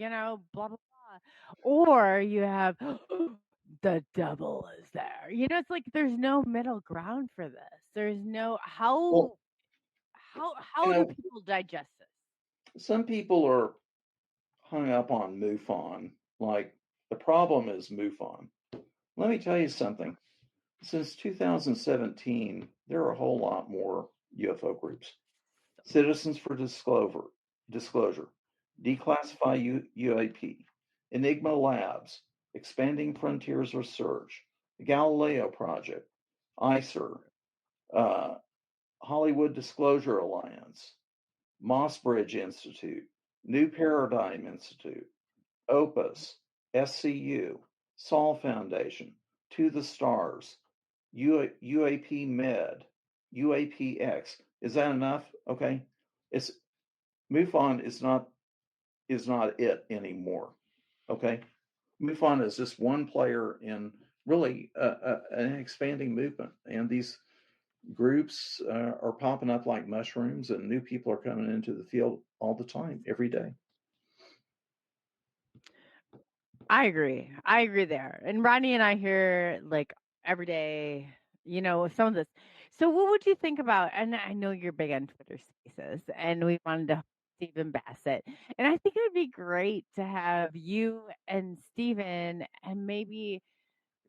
[SPEAKER 4] blah, blah, blah. Or you have the devil is there. It's like there's no middle ground for this. There's no
[SPEAKER 6] Well,
[SPEAKER 4] how do people digest this?
[SPEAKER 6] some people are hung up on MUFON. Like, the problem is MUFON. Let me tell you something. Since 2017, there are a whole lot more UFO groups. Citizens for Disclosure, Declassify UAP, Enigma Labs, Expanding Frontiers Research, the Galileo Project, ICER, Hollywood Disclosure Alliance, Mossbridge Institute, New Paradigm Institute, Opus, SCU, Sol Foundation, To the Stars, UAP Med, UAPX. Is that enough? Okay. It's MUFON is not it anymore. Okay. MUFON is just one player in really an expanding movement, and these groups are popping up like mushrooms, and new people are coming into the field all the time, every day.
[SPEAKER 4] I agree. I agree there. And Rodney and I hear like every day, some of this. So what would you think about, and I know you're big on Twitter Spaces, and we wanted to Stephen Bassett. And I think it would be great to have you and Stephen and maybe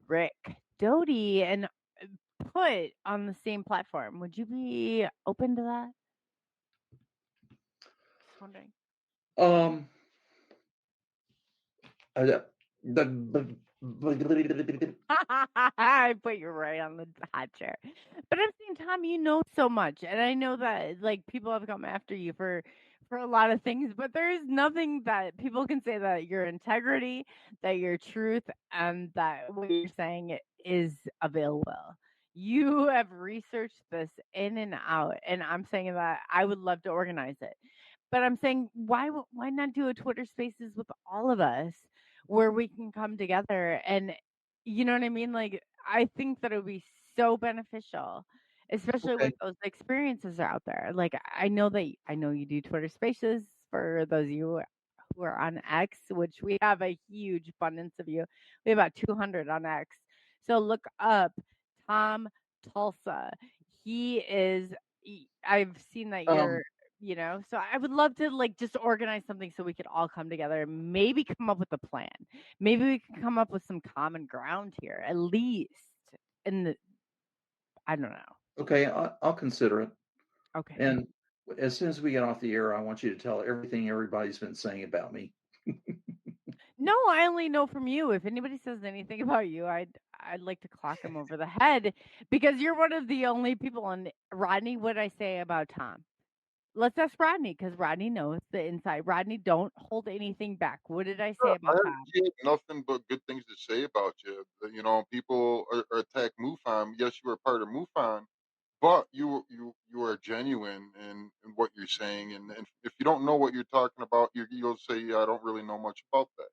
[SPEAKER 4] Rick Doty and put on the same platform. Would you be open to that? Just wondering. I put you right on the hot chair. But at the same time, you know so much. And I know that like people have come after you for a lot of things, but there is nothing that people can say that your integrity, that your truth, and that what you're saying is available. You have researched this in and out, and I'm saying that I would love to organize it. But I'm saying, why not do a Twitter Spaces with all of us where we can come together and, you know what I mean? Like, I think that it would be so beneficial, especially
[SPEAKER 6] Okay.
[SPEAKER 4] when those experiences are out there. Like, I know you do Twitter Spaces for those of you who are on X, which we have a huge abundance of you. We have about 200 on X. So look up Tom Tulsa. I've seen that you're so I would love to like just organize something so we could all come together and maybe come up with a plan. Maybe we can come up with some common ground here, at least I don't know.
[SPEAKER 6] Okay, I'll consider it.
[SPEAKER 4] Okay.
[SPEAKER 6] And as soon as we get off the air, I want you to tell everything everybody's been saying about me.
[SPEAKER 4] No, I only know from you. If anybody says anything about you, I'd like to clock him over the head because you're one of the only people. And Rodney, what did I say about Tom? Let's ask Rodney because Rodney knows the inside. Rodney, don't hold anything back. What did I say
[SPEAKER 5] I
[SPEAKER 4] about
[SPEAKER 5] heard
[SPEAKER 4] Tom?
[SPEAKER 5] he had nothing but good things to say about you. People attack MUFON. Yes, you were part of MUFON, but you are genuine in what you're saying. And if you don't know what you're talking about, you'll say, yeah, I don't really know much about that.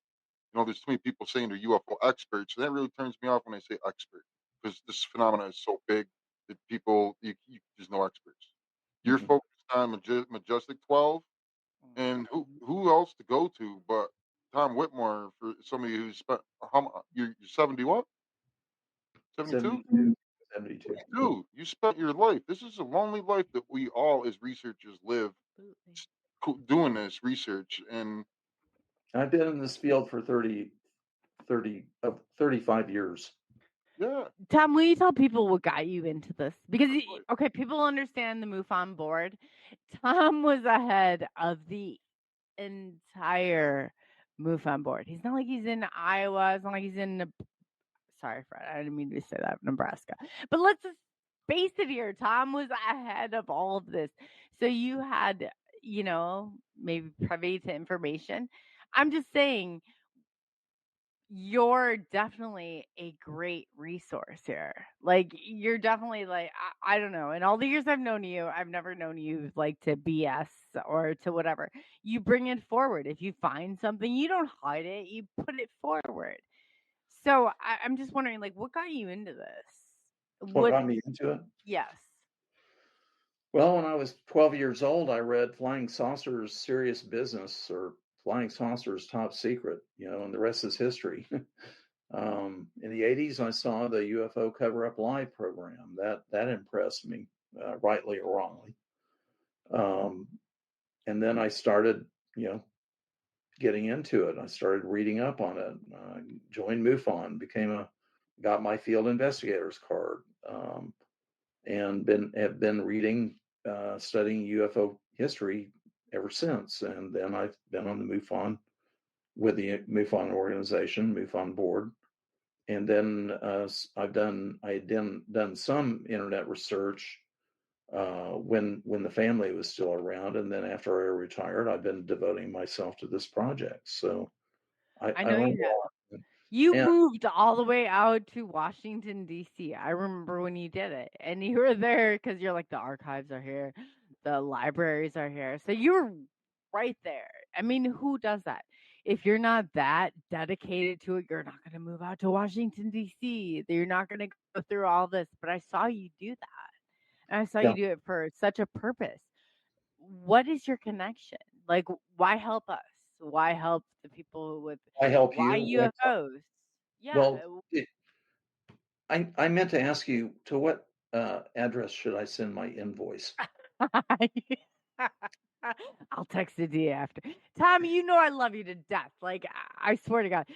[SPEAKER 5] There's too many people saying they're UFO experts. And that really turns me off when they say expert because this phenomenon is so big that there's no experts. You're focused on Majestic 12, and who else to go to but Tom Whitmore for somebody who's spent you're 70 what? 72?
[SPEAKER 6] 72.
[SPEAKER 5] 72. You spent your life. This is a lonely life that we all as researchers live doing this research. And
[SPEAKER 6] I've been in this field for 35 years.
[SPEAKER 5] yeah.
[SPEAKER 4] Tom, will you tell people what got you into this? Because, okay, people understand the MUFON board. Tom was ahead of the entire MUFON board. He's not like he's in Iowa. It's not like he's in, sorry, Fred, I didn't mean to say that, Nebraska. But let's just face it here. Tom was ahead of all of this. So you had, maybe privy to information. I'm just saying you're definitely a great resource here. Like, you're definitely like, I don't know. In all the years I've known you, I've never known you like to BS or to whatever. You bring it forward. If you find something, you don't hide it, you put it forward. So I'm just wondering, like, what got you into this?
[SPEAKER 6] What got me into it?
[SPEAKER 4] Yes.
[SPEAKER 6] Well, when I was 12 years old, I read Flying Saucers Serious Business or Flying Saucers Top Secret, and the rest is history. In the 80s, I saw the UFO Cover Up Live program. That impressed me, rightly or wrongly. And then I started, getting into it. I started reading up on it. Joined MUFON, got my field investigator's card, and have been reading, studying UFO history ever since. And then I've been on the MUFON with the MUFON organization, MUFON board. And then I had done some internet research when the family was still around, and then after I retired, I've been devoting myself to this project. So
[SPEAKER 4] I
[SPEAKER 6] I
[SPEAKER 4] know
[SPEAKER 6] learned
[SPEAKER 4] you
[SPEAKER 6] a
[SPEAKER 4] have.
[SPEAKER 6] lot.
[SPEAKER 4] You
[SPEAKER 6] And
[SPEAKER 4] moved all the way out to Washington, D.C. I remember when you did it. And you were there because you're like, the archives are here, the libraries are here. So you were right there. I mean, who does that? If you're not that dedicated to it, you're not going to move out to Washington, D.C. You're not going to go through all this. But I saw you do that. And I saw
[SPEAKER 6] yeah,
[SPEAKER 4] you do it for such a purpose. What is your connection? Like, why help us? Why help the people with
[SPEAKER 6] I help
[SPEAKER 4] why
[SPEAKER 6] you.
[SPEAKER 4] UFOs? Yeah.
[SPEAKER 6] Well, I meant to ask you, to what address should I send my invoice?
[SPEAKER 4] I'll text it to you after. Tommy, you know I love you to death. Like, I swear to God.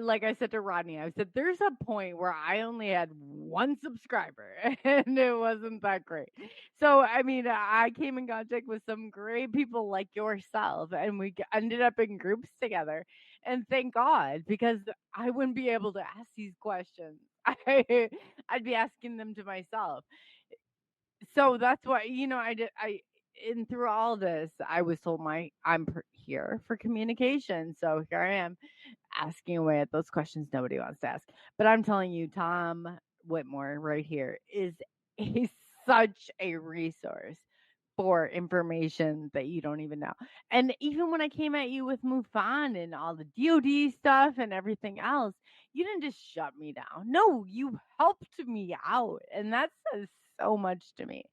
[SPEAKER 4] Like I said to Rodney, I said, there's a point where I only had one subscriber and it wasn't that great. So, I mean, I came in contact with some great people like yourself, and we ended up in groups together. And thank God, because I wouldn't be able to ask these questions. I'd be asking them to myself. So that's why, and through all this, I was told I'm here for communication. So here I am asking away at those questions nobody wants to ask. But I'm telling you, Tom Whitmore right here is such a resource for information that you don't even know. And even when I came at you with MUFON and all the DoD stuff and everything else, you didn't just shut me down. No, you helped me out, and that says so much to me.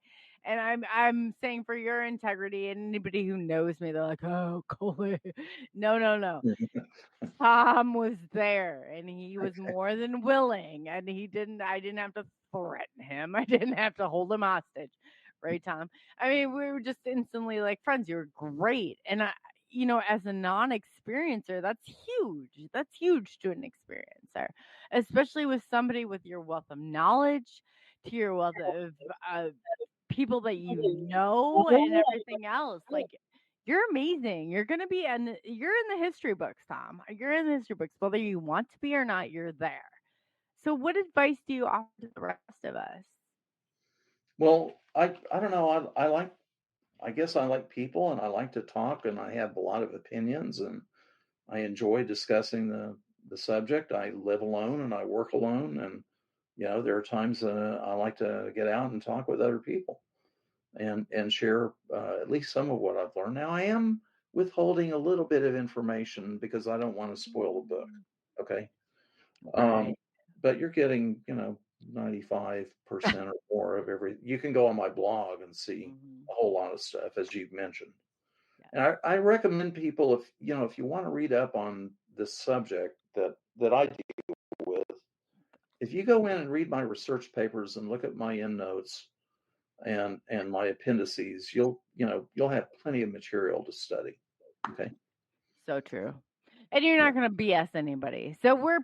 [SPEAKER 4] And I'm saying, for your integrity, and anybody who knows me, they're like, "Oh, Coley." No. Tom was there, and he was more than willing, and I didn't have to threaten him. I didn't have to hold him hostage. Right, Tom? I mean, we were just instantly like friends. You were great. And as a non-experiencer, that's huge. That's huge to an experiencer, especially with somebody with your wealth of knowledge, to your wealth of people that you know and everything else. Like, you're amazing. You're in the history books, Tom. You're in the history books, whether you want to be or not. You're there. So, what advice do you offer to the rest of us?
[SPEAKER 6] Well, I don't know. I guess I like people, and I like to talk, and I have a lot of opinions, and I enjoy discussing the subject. I live alone and I work alone, and there are times I like to get out and talk with other people and share at least some of what I've learned. Now, I am withholding a little bit of information because I don't want to spoil the book. Okay.
[SPEAKER 4] Right.
[SPEAKER 6] But you're getting, 95% or more of every. You can go on my blog and see a whole lot of stuff, as you've mentioned.
[SPEAKER 4] Yeah.
[SPEAKER 6] And I recommend people, if you want to read up on this subject that I deal with, if you go in and read my research papers and look at my endnotes and my appendices, you'll have plenty of material to study. Okay.
[SPEAKER 4] So true. And you're not going to BS anybody. So where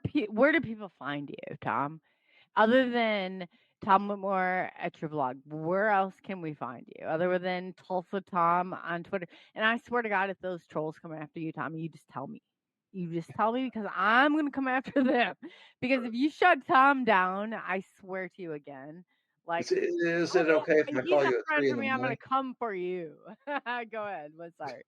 [SPEAKER 4] do people find you, Tom? Other than Tom Whitmore at your blog, where else can we find you? Other than Tulsa Tom on Twitter. And I swear to God, if those trolls come after you, Tom, you just tell me. You just tell me, because I'm going to come after them. Because if you shut Tom down, I swear to you again, Like,
[SPEAKER 6] Is it okay if I
[SPEAKER 4] he's
[SPEAKER 6] call
[SPEAKER 4] a
[SPEAKER 6] you at
[SPEAKER 4] friend
[SPEAKER 6] 3
[SPEAKER 4] for
[SPEAKER 6] in the
[SPEAKER 4] me. I'm gonna
[SPEAKER 6] morning?
[SPEAKER 4] come for you. Go ahead. What's sorry?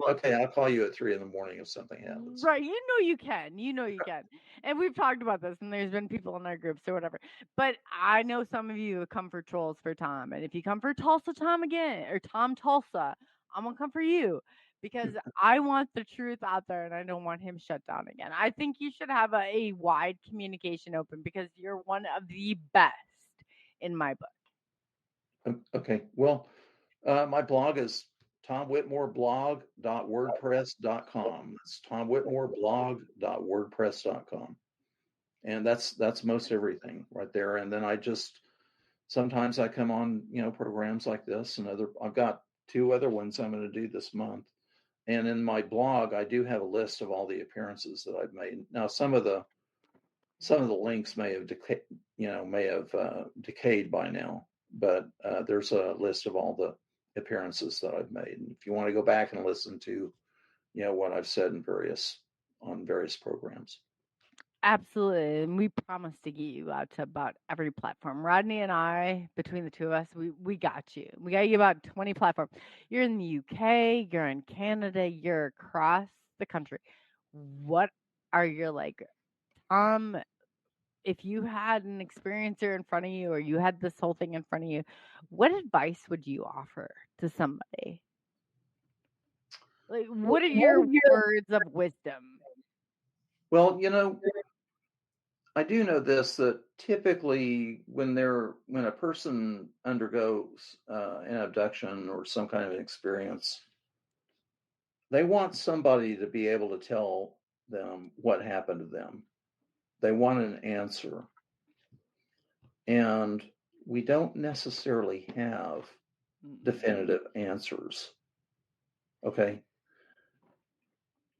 [SPEAKER 6] Okay, I'll call you at 3 in the morning if something happens.
[SPEAKER 4] Right, you know you can. You know you can. And we've talked about this, and there's been people in our groups or whatever. But I know some of you come for trolls for Tom. And if you come for Tulsa Tom again, or Tom Tulsa, I'm going to come for you. Because I want the truth out there, and I don't want him shut down again. I think you should have a wide communication open, because you're one of the best in my book.
[SPEAKER 6] Okay, well, my blog is tomwhitmoreblog.wordpress.com. It's tomwhitmoreblog.wordpress.com. And that's most everything right there. And then sometimes I come on, programs like this, and I've got 2 other ones I'm going to do this month. And in my blog, I do have a list of all the appearances that I've made. Now, some of the links may have decayed by now, but there's a list of all the appearances that I've made. And if you want to go back and listen to, what I've said on various programs.
[SPEAKER 4] Absolutely. And we promise to get you out to about every platform. Rodney and I, between the two of us, we got you. We got you about 20 platforms. You're in the UK, you're in Canada, you're across the country. What are your if you had an experiencer in front of you, or you had this whole thing in front of you, what advice would you offer to somebody? Like, what are your words of wisdom?
[SPEAKER 6] Well, I do know this, that typically when a person undergoes an abduction or some kind of an experience, they want somebody to be able to tell them what happened to them. They want an answer. And we don't necessarily have definitive answers. Okay.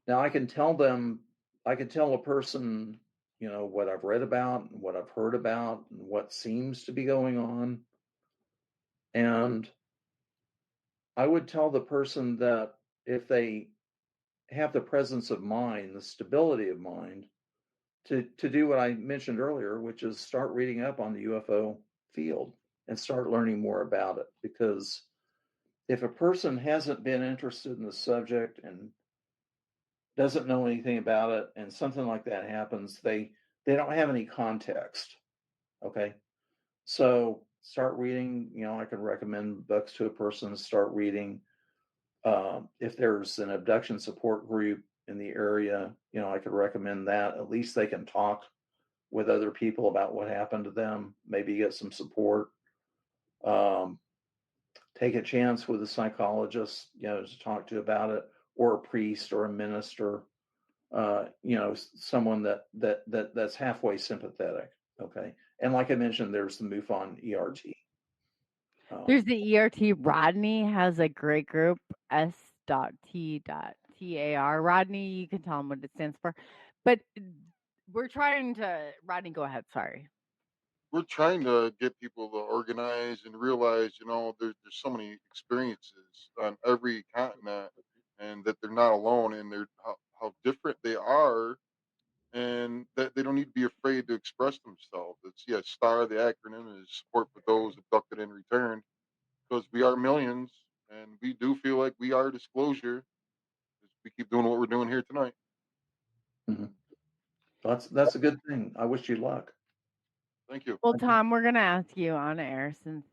[SPEAKER 6] Now I can tell a person, what I've read about and what I've heard about and what seems to be going on. And I would tell the person that if they have the presence of mind, the stability of mind, to do what I mentioned earlier, which is start reading up on the UFO field and start learning more about it. Because if a person hasn't been interested in the subject and doesn't know anything about it, and something like that happens, they don't have any context. Okay. So start reading, I can recommend books to a person. Start reading. If there's an abduction support group in the area, I could recommend that. At least they can talk with other people about what happened to them, maybe get some support. Take a chance with a psychologist, to talk to about it, or a priest or a minister, someone that's halfway sympathetic. Okay. And like I mentioned, there's the MUFON ERT.
[SPEAKER 4] There's the ERT. Rodney has a great group, S.T.TAR. Rodney, you can tell him what it stands for. But we're trying to, Rodney, go ahead. Sorry.
[SPEAKER 5] We're trying to get people to organize and realize, there's so many experiences on every continent, and that they're not alone, and they're how different they are, and that they don't need to be afraid to express themselves. It's STAR. The acronym is support for those abducted and returned, because we are millions, and we do feel like we are disclosure. We keep doing what we're doing here tonight.
[SPEAKER 6] Mm-hmm. That's a good thing. I wish you luck.
[SPEAKER 5] Thank you.
[SPEAKER 4] Well, Tom, we're going to ask you on air, since,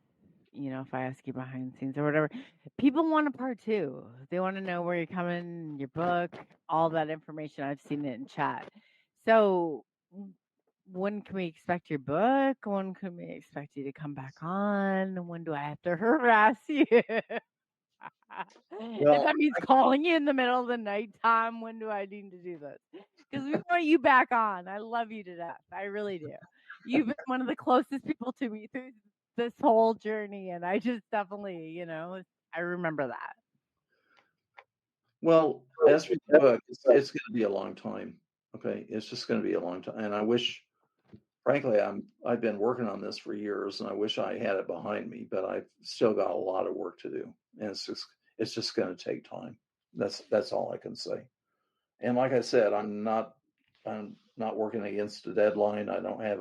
[SPEAKER 4] if I ask you behind the scenes or whatever, people want a part 2. They want to know where you're coming, your book, all that information. I've seen it in chat. So when can we expect your book? When can we expect you to come back on? When do I have to harass you?
[SPEAKER 6] Well,
[SPEAKER 4] if that means calling you in the middle of the night, Tom, when do I need to do this? Because we want you back on. I love you to death. I really do. You've been one of the closest people to me through this whole journey, and I just definitely, I remember that.
[SPEAKER 6] Well, as for the book, it's going to be a long time. Okay, it's just going to be a long time, and I wish, frankly, I've been working on this for years, and I wish I had it behind me, but I've still got a lot of work to do, and it's just going to take time. That's all I can say. And like I said, I'm not working against a deadline. I don't have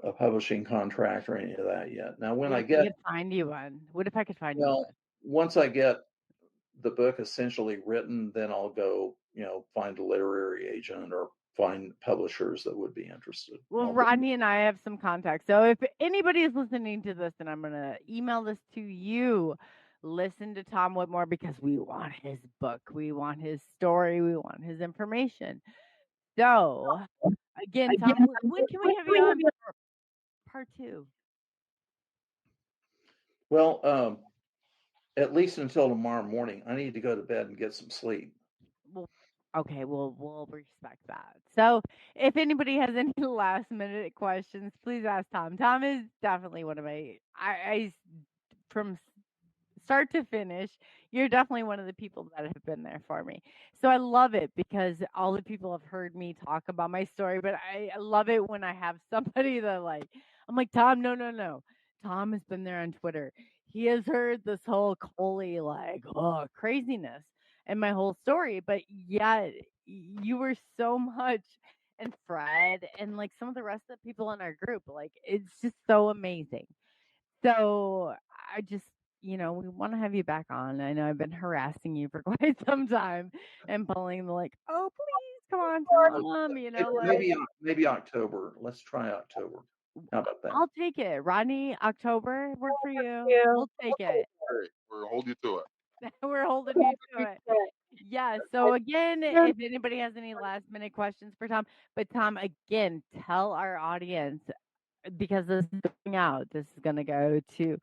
[SPEAKER 6] a publishing contract or any of that yet. Now, when
[SPEAKER 4] What
[SPEAKER 6] I
[SPEAKER 4] if I
[SPEAKER 6] get,
[SPEAKER 4] could find you one? What if I could find you
[SPEAKER 6] well,
[SPEAKER 4] one?
[SPEAKER 6] once I get the book essentially written, then I'll go, find a literary agent or find publishers that would be interested.
[SPEAKER 4] Well, Rodney and I have some contacts. So if anybody is listening to this, and I'm going to email this to you, listen to Tom Whitmore because we want his book. We want his story. We want his information. So, again, Tom, when can we have you on for part 2?
[SPEAKER 6] Well, at least until tomorrow morning. I need to go to bed and get some sleep.
[SPEAKER 4] Well, okay, we'll respect that. So, if anybody has any last minute questions, please ask Tom. Tom is definitely one of my I from start to finish, you're definitely one of the people that have been there for me. So I love it because all the people have heard me talk about my story, but I love it when I have somebody that I'm like, Tom, no. Tom has been there on Twitter. He has heard this whole Coley craziness and my whole story, but yet you were so much, and Fred and like some of the rest of the people in our group, like it's just so amazing. So I just, we want to have you back on. I know I've been harassing you for quite some time and pulling the oh, please come on, Tom.
[SPEAKER 6] Maybe October. Let's try October. How about that?
[SPEAKER 4] I'll take it. Rodney, October, work for you. We'll take it.
[SPEAKER 5] Great. We'll hold you to it.
[SPEAKER 4] We're holding you to it. Yeah. So again, if anybody has any last minute questions for Tom, but Tom, again, tell our audience because this is going out. This is going to go to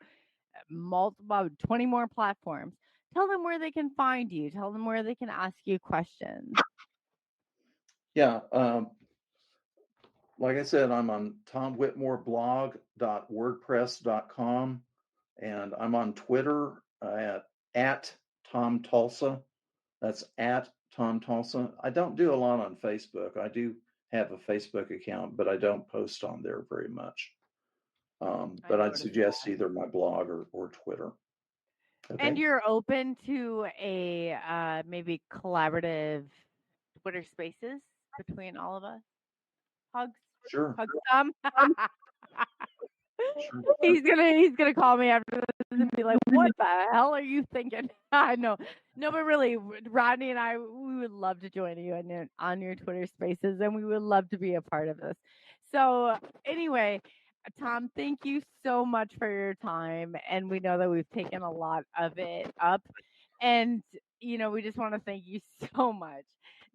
[SPEAKER 4] about 20 more platforms. Tell them where they can find you. Tell them where they can ask you questions.
[SPEAKER 6] Yeah. Like I said, I'm on tomwhitmoreblog.wordpress.com, and I'm on Twitter at Tom Tulsa. That's at Tom Tulsa. I don't do a lot on Facebook. I do have a Facebook account, but I don't post on there very much. But I'd suggest either my blog or Twitter. Okay.
[SPEAKER 4] And you're open to a maybe collaborative Twitter Spaces between all of us? Hugs?
[SPEAKER 6] Sure.
[SPEAKER 4] Hugs, Tom?
[SPEAKER 6] Sure.
[SPEAKER 4] He's gonna call me after this and be like, "What the hell are you thinking?" I know, no, but really, Rodney and I, we would love to join you on your Twitter Spaces, and we would love to be a part of this. So, anyway, Tom, thank you so much for your time, and we know that we've taken a lot of it up, and we just want to thank you so much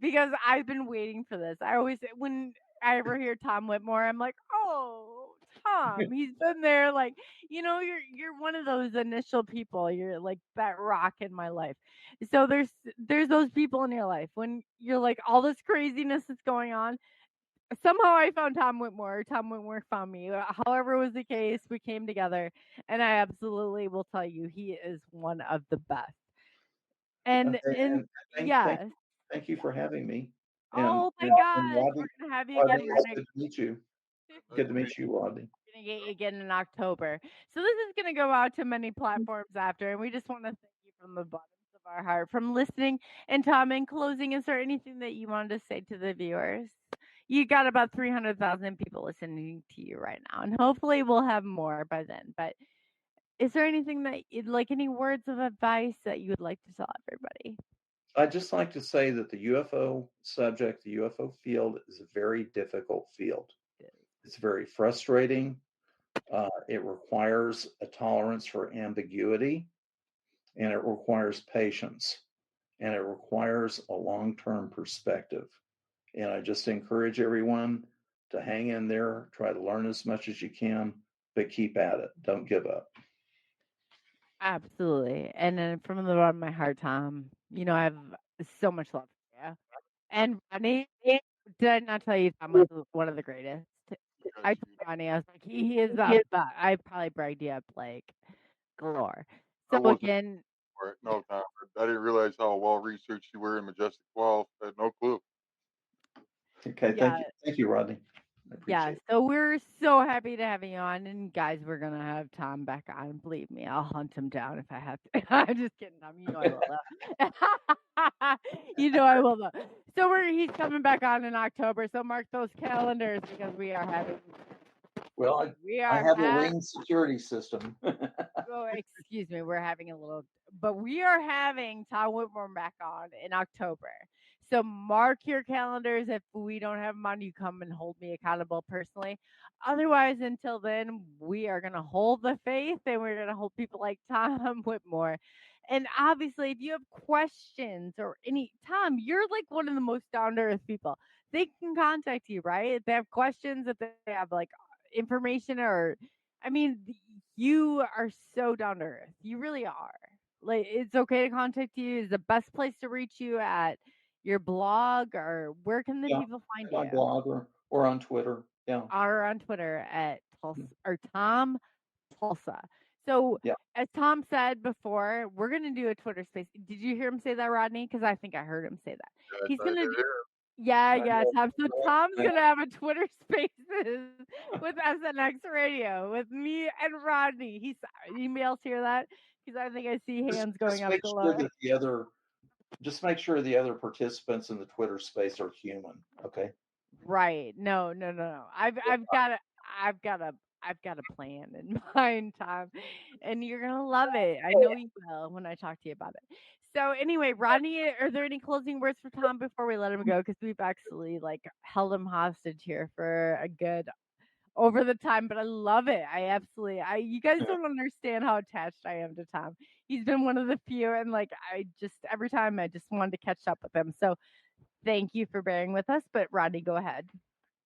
[SPEAKER 4] because I've been waiting for this. I always, when I ever hear Tom Whitmore, I'm like, oh, Tom, he's been there. Like, you're one of those initial people. You're like that rock in my life. So there's those people in your life when you're like all this craziness is going on. Somehow I found Tom Whitmore. Tom Whitmore found me. However was the case, we came together, and I absolutely will tell you, he is one of the best. And
[SPEAKER 6] thank you for having me.
[SPEAKER 4] Oh my God, we're gonna have you again.
[SPEAKER 6] Good to meet you. Good to meet you, Rodney.
[SPEAKER 4] We're gonna get you again in October. So this is gonna go out to many platforms after, and we just want to thank you from the bottoms of our heart from listening. And Tom, in closing, is there anything that you wanted to say to the viewers? You got about 300,000 people listening to you right now, and hopefully we'll have more by then. But is there anything that any words of advice that you would like to tell everybody?
[SPEAKER 6] I'd just like to say that the UFO subject, the UFO field, is a very difficult field. It's very frustrating. It requires a tolerance for ambiguity, and it requires patience, and it requires a long-term perspective. And I just encourage everyone to hang in there, try to learn as much as you can, but keep at it. Don't give up.
[SPEAKER 4] Absolutely. And then from the bottom of my heart, Tom, I have so much love for you. And Rodney, did I not tell you Tom was one of the greatest? I told Rodney, I was like, he is the best. I probably bragged you up like galore. So again,
[SPEAKER 5] no, Tom, I didn't realize how well researched you were in Majestic 12. I had no clue.
[SPEAKER 6] Okay, thank you, Rodney.
[SPEAKER 4] Yeah, so we're so happy to have you on, and guys, we're gonna have Tom back on. Believe me, I'll hunt him down if I have to. I'm just kidding, Tom. You know I will though. You know I will though. So he's coming back on in October. So mark those calendars because we are having
[SPEAKER 6] Well,
[SPEAKER 4] We
[SPEAKER 6] I
[SPEAKER 4] are
[SPEAKER 6] have a ring security system.
[SPEAKER 4] oh, excuse me, we're having a little, but we are having Tom Whitmore back on in October. So mark your calendars. If we don't have him on, you come and hold me accountable personally. Otherwise, until then, we are going to hold the faith and we're going to hold people like Tom Whitmore. And obviously, if you have questions or any, Tom, you're like one of the most down to earth people. They can contact you, right? If they have questions, if they have like information or I mean, you are so down to earth. You really are. Like, it's okay to contact you. Is the best place to reach you at your blog, or where can the
[SPEAKER 6] Yeah,
[SPEAKER 4] people find
[SPEAKER 6] my
[SPEAKER 4] you?
[SPEAKER 6] blog or on Twitter. Yeah,
[SPEAKER 4] Or on Twitter at Tulsa or Tom Tulsa. So,
[SPEAKER 6] yeah.
[SPEAKER 4] as Tom said before, we're gonna do a Twitter space. Did you hear him say that, Rodney? Because I think I heard him say that.
[SPEAKER 5] Yes,
[SPEAKER 4] He's
[SPEAKER 5] I
[SPEAKER 4] gonna
[SPEAKER 5] did.
[SPEAKER 4] yeah,
[SPEAKER 6] I
[SPEAKER 4] yeah,
[SPEAKER 6] know.
[SPEAKER 4] Tom. So Tom's
[SPEAKER 6] I-
[SPEAKER 4] gonna have a Twitter Spaces with SNX Radio with me and Rodney. He's emails hear that because I think I see hands going
[SPEAKER 6] just
[SPEAKER 4] up
[SPEAKER 6] make sure
[SPEAKER 4] galore.
[SPEAKER 6] that just make sure the other participants in the Twitter space are human. Okay.
[SPEAKER 4] Right? No, no, no, no. I've got a, I've got a plan in mind, Tom, and you're gonna love it. I know you will when I talk to you about it. So anyway, Rodney, are there any closing words for Tom before we let him go? Because we've actually like held him hostage here for a good over the time, but I love it. You guys don't understand how attached I am to Tom. He's been one of the few, and like, every time I just wanted to catch up with him. So thank you for bearing with us. But Rodney, go ahead.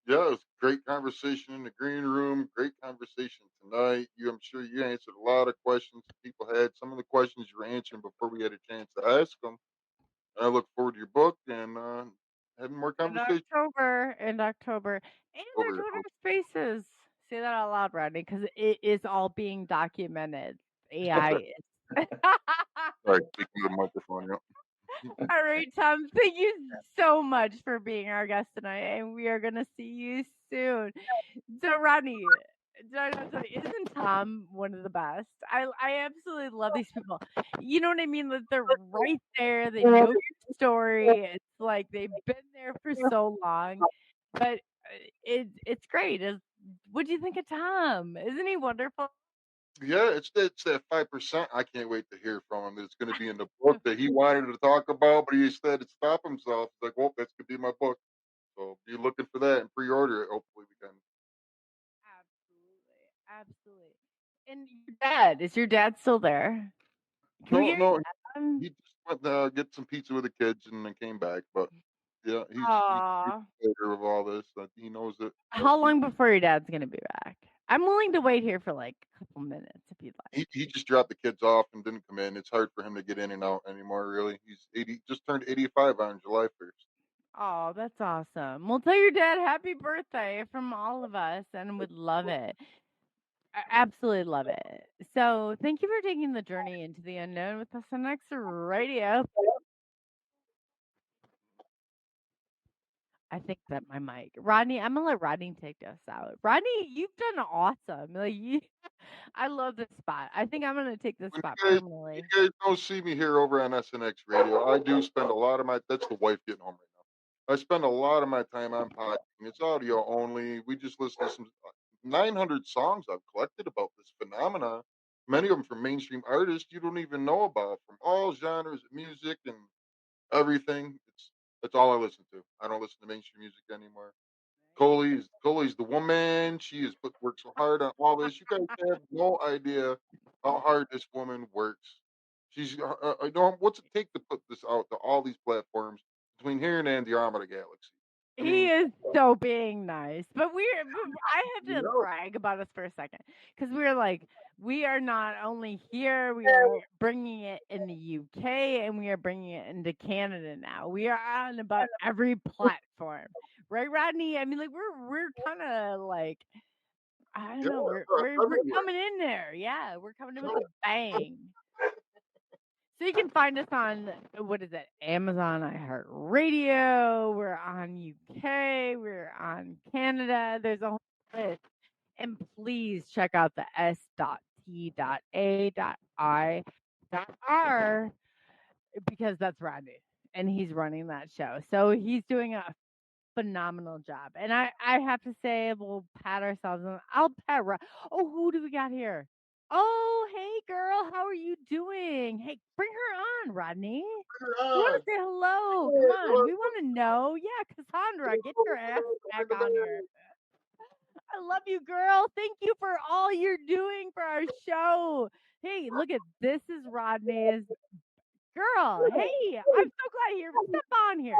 [SPEAKER 5] Yeah, it was a great conversation in the green room. Great conversation tonight. I'm sure you answered a lot of questions that people had. Some of the questions you were answering before we had a chance to ask them. I look forward to your book and having more conversations
[SPEAKER 4] In October, and our
[SPEAKER 5] over.
[SPEAKER 4] Twitter Spaces. Say that out loud, Rodney, because it is all being documented. AI is.
[SPEAKER 5] Sorry, speaking to the microphone. Yeah.
[SPEAKER 4] All right, Tom, thank you so much for being our guest tonight, and we are going to see you soon. So, Rodney, isn't Tom one of the best? I absolutely love these people. You know what I mean? That they're right there. They know your story. It's like they've been there for so long, but it's great. What do you think of Tom? Isn't he wonderful?
[SPEAKER 5] Yeah, it's that 5%. I can't wait to hear from him. It's going to be in the book that he wanted to talk about, but he instead to stop himself. He's like, well, that's going to be my book. So be looking for that and pre-order it. Hopefully we can.
[SPEAKER 4] Absolutely, absolutely. And your dad, is your dad still there? Can we
[SPEAKER 5] No,
[SPEAKER 4] get your
[SPEAKER 5] no,
[SPEAKER 4] dad on?
[SPEAKER 5] he just went to get some pizza with the kids and then came back. But yeah, he's
[SPEAKER 4] Aw.
[SPEAKER 5] aware of all this. He knows it. But
[SPEAKER 4] How long before your dad's gonna be back? I'm willing to wait here for like a couple minutes if you'd like.
[SPEAKER 5] he just dropped the kids off and didn't come in. It's hard for him to get in and out anymore. Really, he's 80, just turned 85 on July 1st.
[SPEAKER 4] Oh, that's awesome. Well, tell your dad happy birthday from all of us, and would love it. I absolutely love it. So, thank you for taking the journey into the unknown with us on X Radio. I think that my mic, Rodney. I'm gonna let Rodney take us out. Rodney, you've done awesome. I love this spot. I think I'm gonna take this
[SPEAKER 5] When
[SPEAKER 4] spot
[SPEAKER 5] you
[SPEAKER 4] permanently.
[SPEAKER 5] guys don't see me here over on SNX Radio, I do spend a lot of my. That's the wife getting home right now. I spend a lot of my time on podcasting. It's audio only. We just listen to some 900 songs I've collected about this phenomena. Many of them from mainstream artists you don't even know about, from all genres of music and everything. That's all I listen to. I don't listen to mainstream music anymore. Coley's the woman. She has put worked so hard on all this. You guys have no idea how hard this woman works. I don't. What's it take to put this out to all these platforms between here and Andromeda Galaxy? I
[SPEAKER 4] He
[SPEAKER 5] mean,
[SPEAKER 4] is so being nice, but I
[SPEAKER 5] you
[SPEAKER 4] have to
[SPEAKER 5] know,
[SPEAKER 4] brag about us for a second because we're like, we are not only here, we are bringing it in the UK and we are bringing it into Canada now. We are on about every platform, right, Rodney? I mean, like we're kind of like, I don't
[SPEAKER 5] yeah,
[SPEAKER 4] know, we're
[SPEAKER 5] everywhere.
[SPEAKER 4] coming in there. Yeah, we're coming in with a bang. So you can find us on what is it? Amazon, iHeartRadio. We're on UK. We're on Canada. There's a whole list. And please check out the S.T.A.I.R because that's Rodney and he's running that show. So he's doing a phenomenal job. And I have to say, we'll pat ourselves on. I'll pat. Oh, who do we got here? Oh, hey, girl. How are you doing? Hey, bring her on, Rodney. We want to say hello. Come on. We want to know. Yeah, Cassandra, get your ass back on here. I love you, girl. Thank you for all you're doing for our show. Hey, look at this is Rodney's girl. Hey, I'm so glad you're step on here.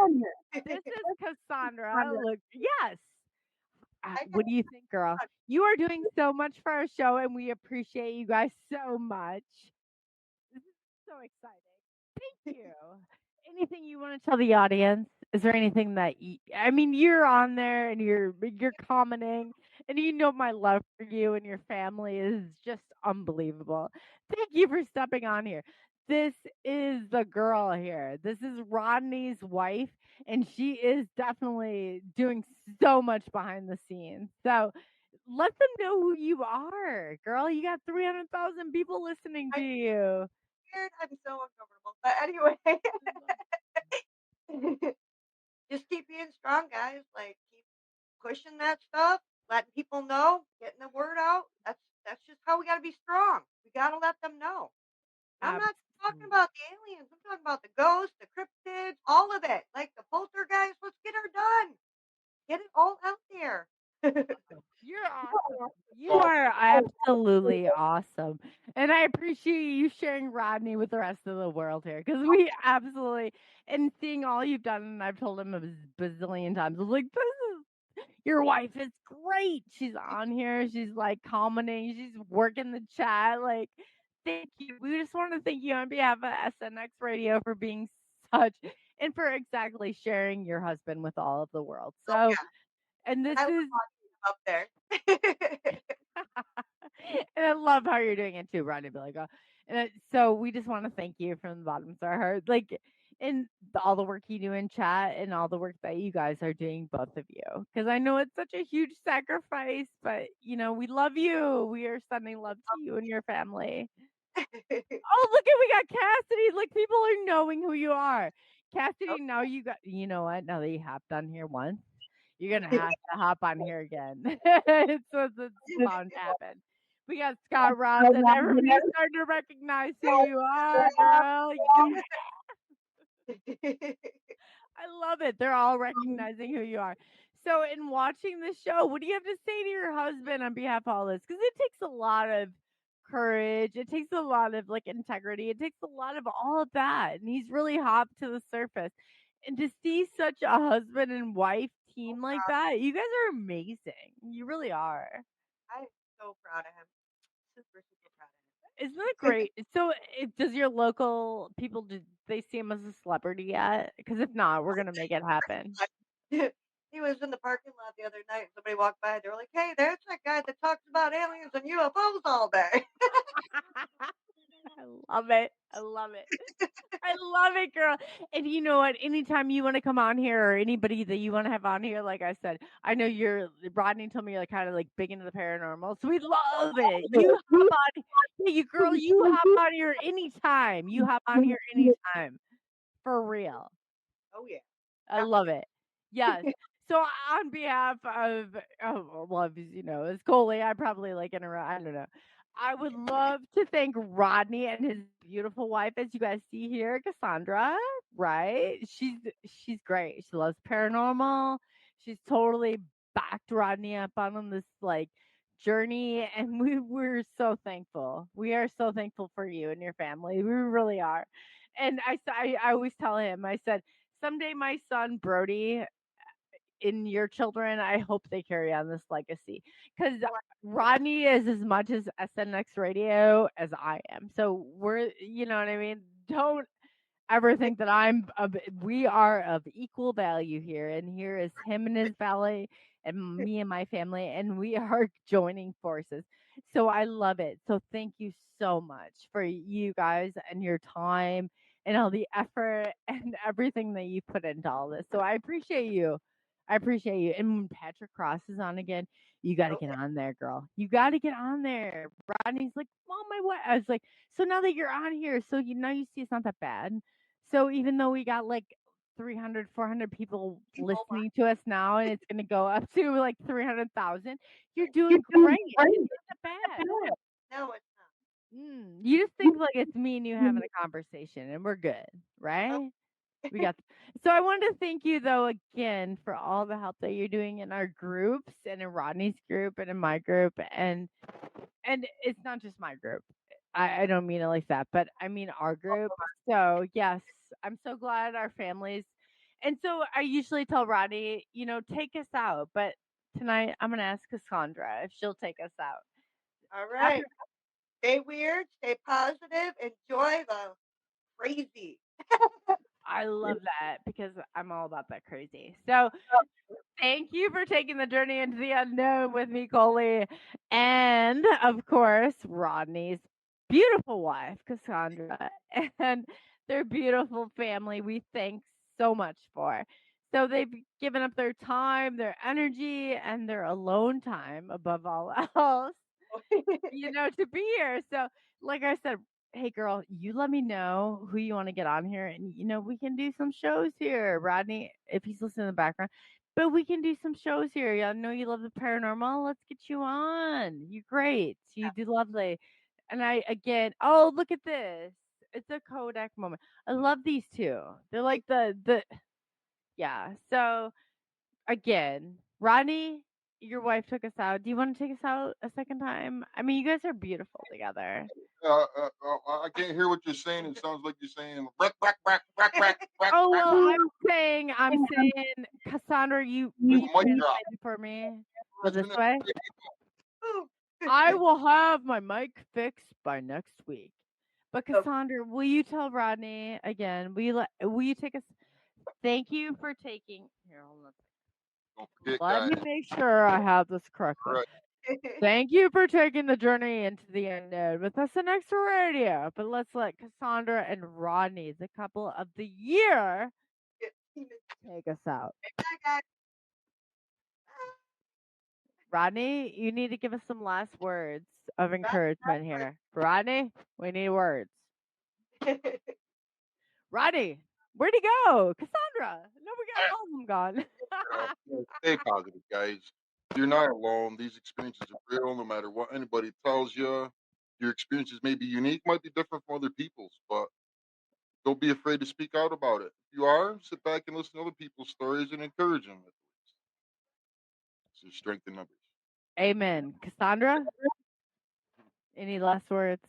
[SPEAKER 4] This is Cassandra. Look, yes. What do you think, girl? You are doing so much for our show, and we appreciate you guys so much. This is so exciting. Thank you. Anything you want to tell the audience? Is there anything that I mean, you're on there and you're commenting, and you know my love for you and your family is just unbelievable. Thank you for stepping on here. This is the girl here. This is Rodney's wife, and she is definitely doing so much behind the scenes. So let them know who you are, girl. You got 300,000 people listening to you.
[SPEAKER 7] I'm so uncomfortable. But anyway, just keep being strong, guys. Like, keep pushing that stuff, letting people know, getting the word out. That's just how we got to be strong. We got to let them know. I'm not talking about the aliens. I'm talking about the ghosts, the cryptids, all of it. Like the poltergeist. Let's get her done. Get it all out there.
[SPEAKER 4] You're awesome. You are absolutely awesome. And I appreciate you sharing Rodney with the rest of the world here because we absolutely, and seeing all you've done, and I've told him a bazillion times, I was like, your wife is great. She's on here. She's like commenting. She's working the chat. Like, thank you. We just want to thank you on behalf of SNX Radio for being such, and for exactly sharing your husband with all of the world. So, and this is
[SPEAKER 7] up there.
[SPEAKER 4] and I love how you're doing it too, Rodney. Be like, so we just want to thank you from the bottom of our heart, like, and all the work you do in chat and all the work that you guys are doing, both of you, because I know it's such a huge sacrifice, but you know we love you. We are sending love to you and your family. Oh, look at we got Cassidy. Like, people are knowing who you are, Cassidy. Now you got, you know what? Now that you hopped on here once, you're gonna have to hop on here again. It's bound to happen. We got Scott Ross, and everybody's starting to recognize who you are, girl. I love it. They're all recognizing who you are. So, in watching the show, what do you have to say to your husband on behalf of all this? Because it takes a lot of courage. It takes a lot of like integrity. It takes a lot of all of that. And he's really hopped to the surface. And to see such a husband and wife team like that, you guys are amazing. You really are.
[SPEAKER 7] I'm so proud of him. Super, super proud of him.
[SPEAKER 4] Isn't that great? So, does your local people, do they see him as a celebrity yet? Because if not, we're gonna make it happen.
[SPEAKER 7] He was in the parking lot the other night. Somebody walked by. They were like, "Hey, there's that guy that talks about aliens and UFOs all day."
[SPEAKER 4] I love it. I love it. I love it, girl. And you know what? Anytime you want to come on here, or anybody that you want to have on here, like I said, I know Rodney told me you're like kind of like big into the paranormal, so we love it. You hop on, yeah, you hop on here anytime. You hop on here anytime, for real.
[SPEAKER 7] Oh yeah.
[SPEAKER 4] I love it. Yes. So on behalf of well, you know, as Coley, I probably like interrupt. I don't know. I would love to thank Rodney and his beautiful wife, as you guys see here, Cassandra. Right? She's great. She loves paranormal. She's totally backed Rodney up on this like journey, and we're so thankful. We are so thankful for you and your family. We really are. And I always tell him, I said, someday my son Brody and your children, I hope they carry on this legacy, because Rodney is as much as SNX Radio as I am. So we're, you know what I mean? Don't ever think that we are of equal value here. And here is him and his family and me and my family, and we are joining forces. So I love it. So thank you so much for you guys and your time and all the effort and everything that you put into all this. So I appreciate you. I appreciate you. And when Patrick Cross is on again, you got to get on there, girl. You got to get on there. Rodney's like, Mom, my what? I was like, so now that you're on here, so now you see it's not that bad. So even though we got like 300, 400 people listening to us now, and it's going to go up to like 300,000. You're doing great. It's not bad.
[SPEAKER 7] No, it's not.
[SPEAKER 4] You just think like it's me and you having a conversation, and we're good, right? We got. So I wanted to thank you though again for all the help that you're doing in our groups and in Rodney's group and in my group, and it's not just my group. I don't mean it like that, but I mean our group. So yes, I'm so glad our families. And so I usually tell Rodney, take us out, but tonight I'm gonna ask Cassandra if she'll take us out.
[SPEAKER 7] All right. Stay weird, stay positive, enjoy the crazy.
[SPEAKER 4] I love that because I'm all about that crazy. So thank you for taking the journey into the unknown with me, Coley. And of course, Rodney's beautiful wife, Cassandra, and their beautiful family. We thank so much for. So they've given up their time, their energy, and their alone time above all else, to be here. So, like I said, hey girl, you let me know who you want to get on here, and we can do some shows here. Rodney, if he's listening in the background, but we can do some shows here. I know you love the paranormal. Let's get you on. You're great. You do lovely. And oh, look at this. It's a Kodak moment. I love these two. They're like yeah. So again, Rodney, your wife took us out. Do you want to take us out a second time? I mean, you guys are beautiful together.
[SPEAKER 5] I can't hear what you're saying. It sounds like you're saying rack, rack, rack, rack, rack, rack.
[SPEAKER 4] Oh well, I'm saying, Cassandra, will you translate it for me? Go this way. I will have my mic fixed by next week. But Cassandra, will you tell Rodney again? Will you take us? Thank you for taking. Here, hold on.
[SPEAKER 5] Don't forget,
[SPEAKER 4] Let
[SPEAKER 5] guys.
[SPEAKER 4] me make sure I have this correctly.
[SPEAKER 5] Right.
[SPEAKER 4] Thank you for taking the journey into the unknown with SNX Radio. But let's let Cassandra and Rodney, the couple of the year, take us out.
[SPEAKER 7] Bye, guys.
[SPEAKER 4] Rodney, you need to give us some last words of encouragement here. Rodney, we need words. Rodney, where'd he go? Cassandra, no, we got all of them gone.
[SPEAKER 5] Stay positive, guys. You're not alone. These experiences are real. No matter what anybody tells you, your experiences may be unique, might be different from other people's, but don't be afraid to speak out about it. If you are, sit back and listen to other people's stories and encourage them. It's strength in numbers.
[SPEAKER 4] Amen. Cassandra, any last words?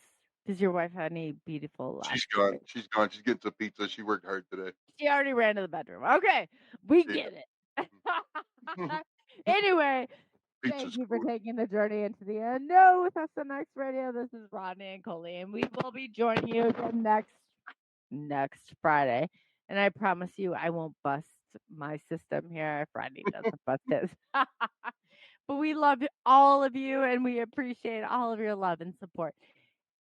[SPEAKER 4] Does your wife have any beautiful last
[SPEAKER 5] She's gone.
[SPEAKER 4] words?
[SPEAKER 5] She's gone. She's getting some pizza. She worked hard today.
[SPEAKER 4] She already ran to the bedroom. Okay, we get it. Anyway, thank you for taking the journey into the unknown with SNX Radio. This is Rodney and Coley, and we will be joining you again next Friday. And I promise you, I won't bust my system here if Rodney doesn't bust his. But we love all of you, and we appreciate all of your love and support.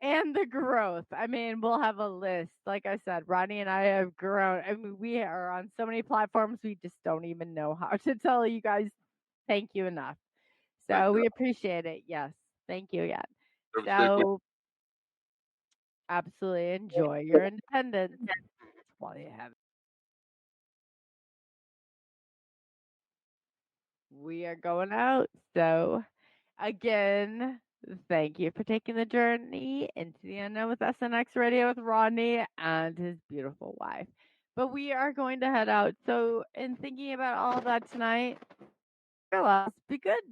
[SPEAKER 4] And the growth. I mean, we'll have a list. Like I said, Rodney and I have grown. I mean, we are on so many platforms, we just don't even know how to tell you guys thank you enough. So we appreciate it. Yes. Thank you again. So absolutely enjoy your independence while you have it. We are going out. So again, thank you for taking the journey into the unknown with SNX Radio with Rodney and his beautiful wife. But we are going to head out. So in thinking about all of that tonight, realize, be good,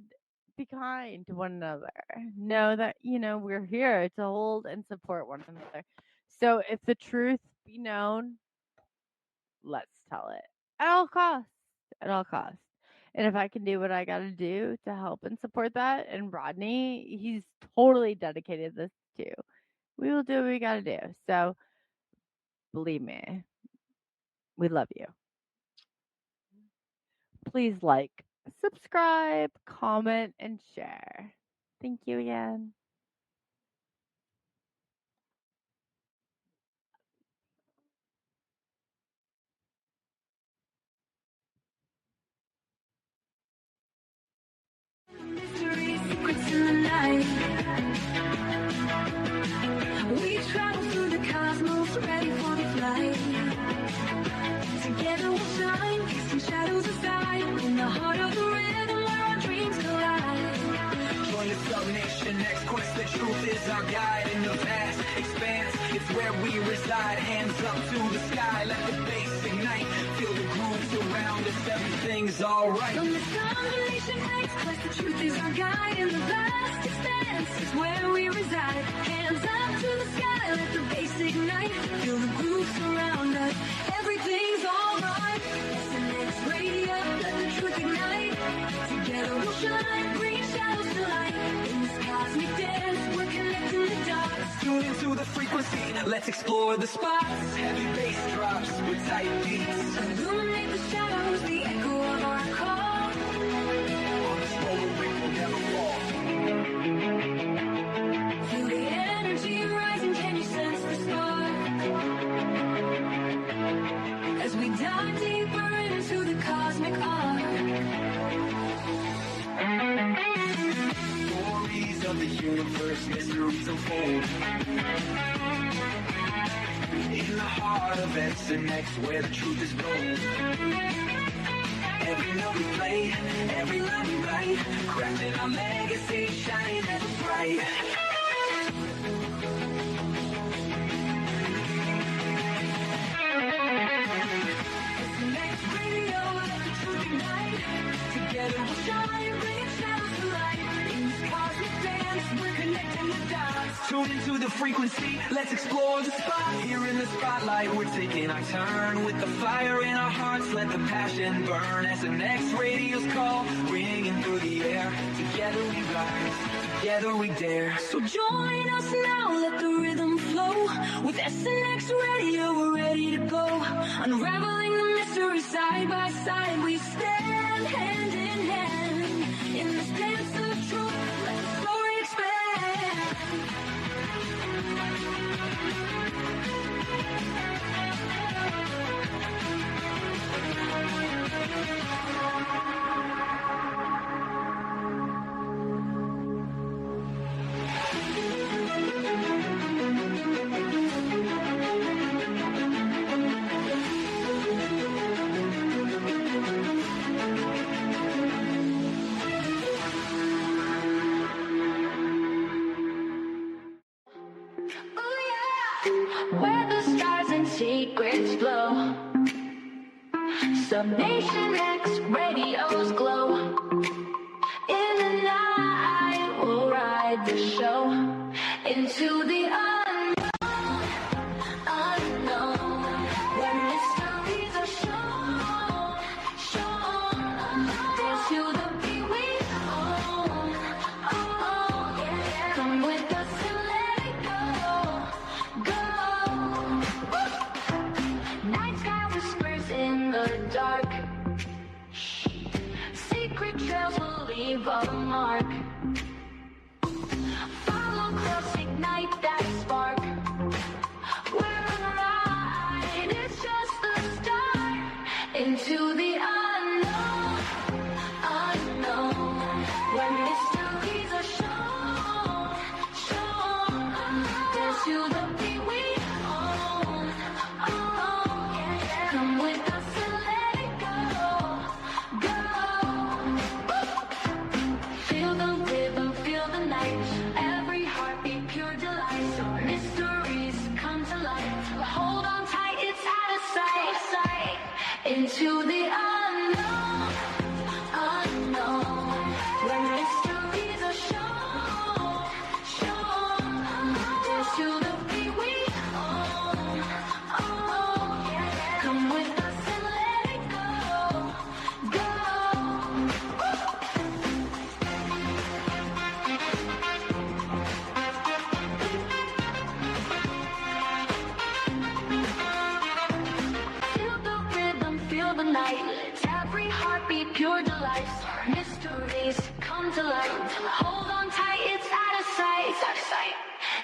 [SPEAKER 4] be kind to one another. Know that, we're here to hold and support one another. So if the truth be known, let's tell it at all costs. At all costs. And if I can do what I got to do to help and support that, and Rodney, he's totally dedicated this too. We will do what we got to do. So believe me, we love you. Please like, subscribe, comment, and share. Thank you again.
[SPEAKER 2] Mystery secrets in the night. We travel through the cosmos, ready for the flight. Together we'll shine, casting shadows aside. In the heart of the rhythm where our dreams collide.
[SPEAKER 1] Join the Sub Nation, next quest, the truth is our guide. In the vast expanse, it's where we reside. Hands up to the sky, let the bass ignite. Feel the grooves around us, everything's alright.
[SPEAKER 2] From the combination next quest, the truth is our guide. In the vast expanse is where we reside. Hands up to the sky, let the bass ignite. Feel the grooves surround us, everything's alright. SNX radio, let the truth ignite. Together we'll shine, bring shadows to light. In this cosmic dance, we're connecting the dots.
[SPEAKER 1] Tune into the frequency, let's explore the spots. Heavy bass drops with tight beats.
[SPEAKER 2] Illuminate the shadows, the echo of our call.
[SPEAKER 1] On this roller we will never fall.
[SPEAKER 2] Feel the energy rising, can you sense the spark? As we dive deeper into the cosmic arc.
[SPEAKER 1] Stories of the universe, mysteries unfold. In the heart of SNX, where the truth is gold. Every note we play, every line we write, crafting our legacy, shining ever bright.
[SPEAKER 2] SNX radio, let the truth ignite. Together we'll shine, bring shadows to light. In this cosmic dance, we're connecting the dots.
[SPEAKER 1] Tune into the frequency, let's explore the spot. Here in the spotlight, we're taking our turn. With the fire in our hearts, let the passion burn. As the next radio's call, ringing through the air. Together we rise, together we dare.
[SPEAKER 2] So join us now, let the rhythm flow. With SNX radio, we're ready to go. Unraveling the mystery side by side, we stand hand in hand. In this dance of truth, let the story expand. Where the stars and secrets flow. Subnation X radios glow. In the night we'll ride the show into the unknown, unknown. Where mysteries are shown. Dance to the beat we own. Come with us and let it go. Night sky whispers in the dark. Secret trails will leave a mark. Follow close, ignite that spark. We're on a ride, it's just the start. Into the unknown, unknown. Where mysteries are shown. Dance to the beat we own. Come with us and let it go. Feel the rhythm, feel the night. Every heartbeat, pure delight. Mysteries come to light. Hold on tight, it's out of sight. Into the unknown, unknown. Where mysteries are shown. Dance to the beat we own. Come with us and let it go. Feel the rhythm, feel the night. Every heartbeat, pure delight. Mysteries come to light. Hold on tight, it's out of sight.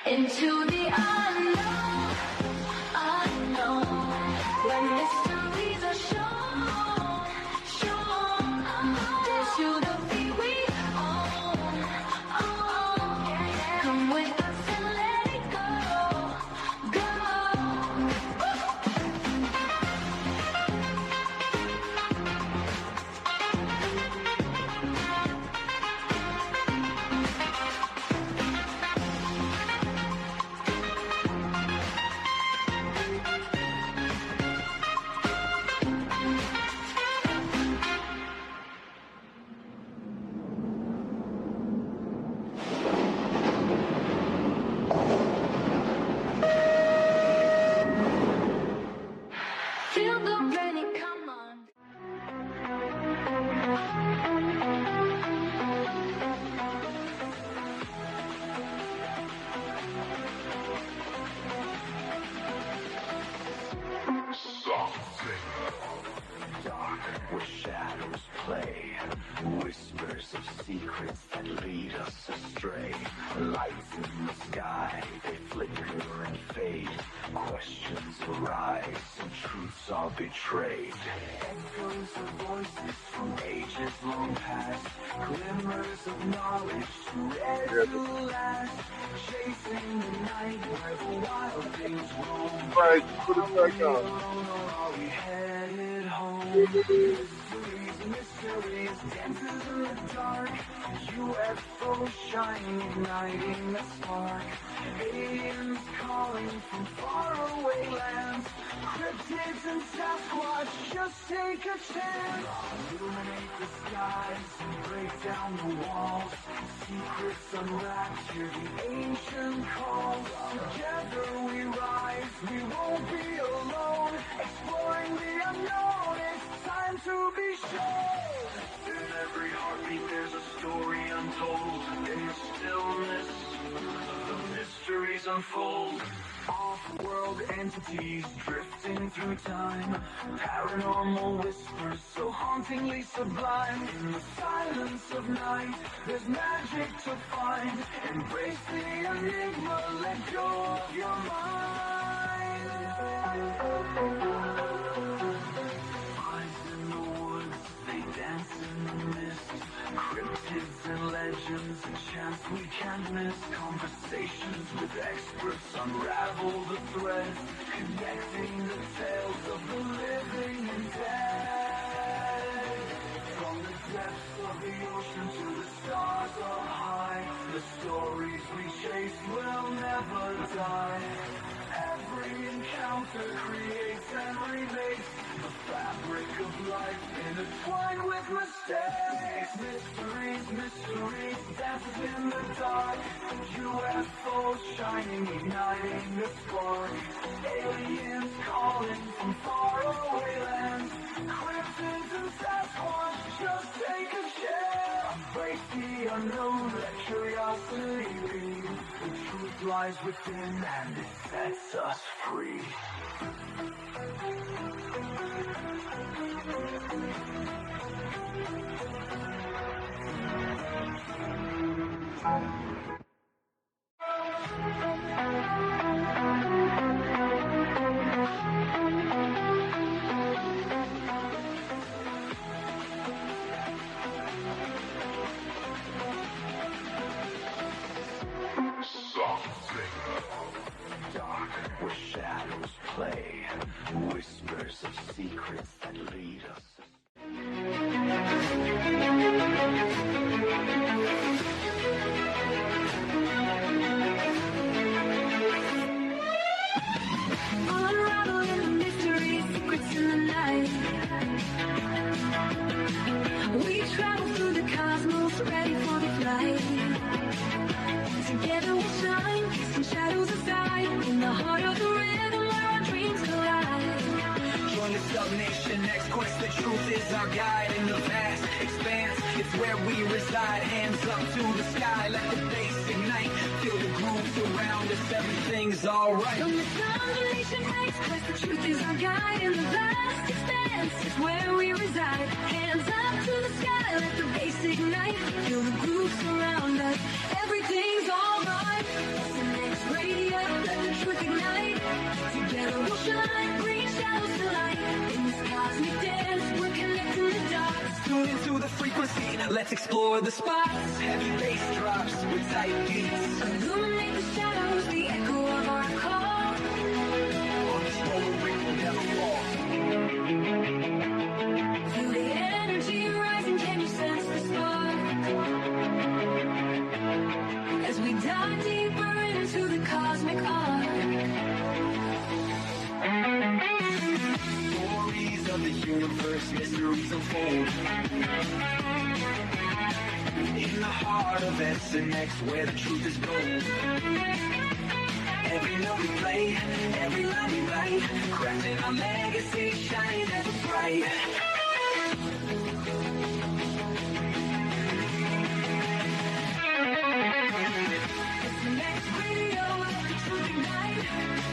[SPEAKER 2] Into the unknown, unknown. Where mysteries are shown. Dance to the beat we own. Come with us and let it go.
[SPEAKER 1] where shadows play, whispers of secrets that lead us astray. Lights in the sky, they flicker and fade. Questions arise and truths are betrayed. Echoes of voices from ages long past, glimmers of knowledge ready to last. Chasing the night where the wild things roam.
[SPEAKER 5] Right, put it back on.
[SPEAKER 1] Are we headed home? Mysteries, dances in the dark. UFOs shining, igniting a spark. Aliens calling from faraway lands. Cryptids and Sasquatch, just take a chance. Illuminate the skies and break down the walls. Secrets unwrapped, hear the ancient calls. Together we rise, we won't be alone. Exploring the unknown, it's time to be shown. In every heartbeat there's a story untold. In the stillness, the mysteries unfold. Off-world entities drifting through time. Paranormal whispers so hauntingly sublime. In the silence of night, there's magic to find. Embrace the enigma, let go of your mind. Eyes in the woods, they dance in the mist. Cryptids and legends, a chance we can't miss. Conversations with experts unravel the threads, connecting the tales of the living and dead. From the depths of the ocean to the stars up high, the stories we chase will never die. Every encounter creates and remakes the fabric of life intertwined with mistakes. Mysteries, mysteries, dances in the dark. UFOs shining, igniting the spark. Aliens calling from faraway lands. Cryptids and Sasquatch, just take a chance. Embrace the unknown, let curiosity be. The truth lies within and it sets us free. Dark where shadows play, whispers of secrets that lead us.
[SPEAKER 2] Unraveling the mysteries, secrets in the night. We travel through the cosmos, ready for the flight. Together we'll shine, casting shadows aside. In the heart of the rhythm where our dreams collide.
[SPEAKER 1] Join the sub-nation, next quest, the truth is our guide. In the vast expanse, it's where we reside. Hands up to the sky, let the bass ignite. Feel the grooves around us, everything's alright.
[SPEAKER 2] From the sub-nation, next quest, the truth is our guide. In the vast expanse, it's where we reside. Hands up to the sky, let the bass ignite. Feel the grooves around us, everything's alright. Listen, next radio, let the truth ignite. Together we'll shine, bring shadows to light. In this cosmic dance, we're connecting the dots.
[SPEAKER 1] Tune into the frequency, let's explore the spots. Heavy bass drops with tight beats.
[SPEAKER 2] Illuminate the shadows, the echo of our call.
[SPEAKER 1] On this road we will never fall.
[SPEAKER 2] Feel the energy rising, can you sense the spark? As we dive deeper into the cosmic arc.
[SPEAKER 1] Stories of the universe, mysteries unfold. In the heart of SNX, where the truth is gold. Every note we play, every line we write, crafting our legacy, shining ever bright.
[SPEAKER 2] SNX radio, let the truth ignite.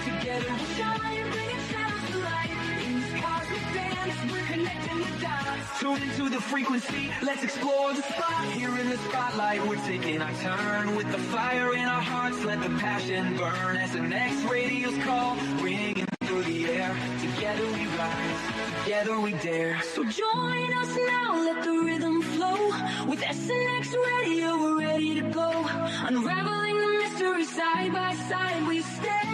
[SPEAKER 2] Together we'll shine, bringing shadows to light. In this cosmic dance, we're connecting the dots.
[SPEAKER 1] Tune into the frequency, let's explore the spot. Here in the spotlight, we're taking our turn. With the fire in our hearts, let the passion burn. As the next radio's call, ringing through the air. Together we rise, together we dare.
[SPEAKER 2] So join us now, let the rhythm flow. With SNX Radio, we're ready to go. Unraveling the mystery side by side, we stay.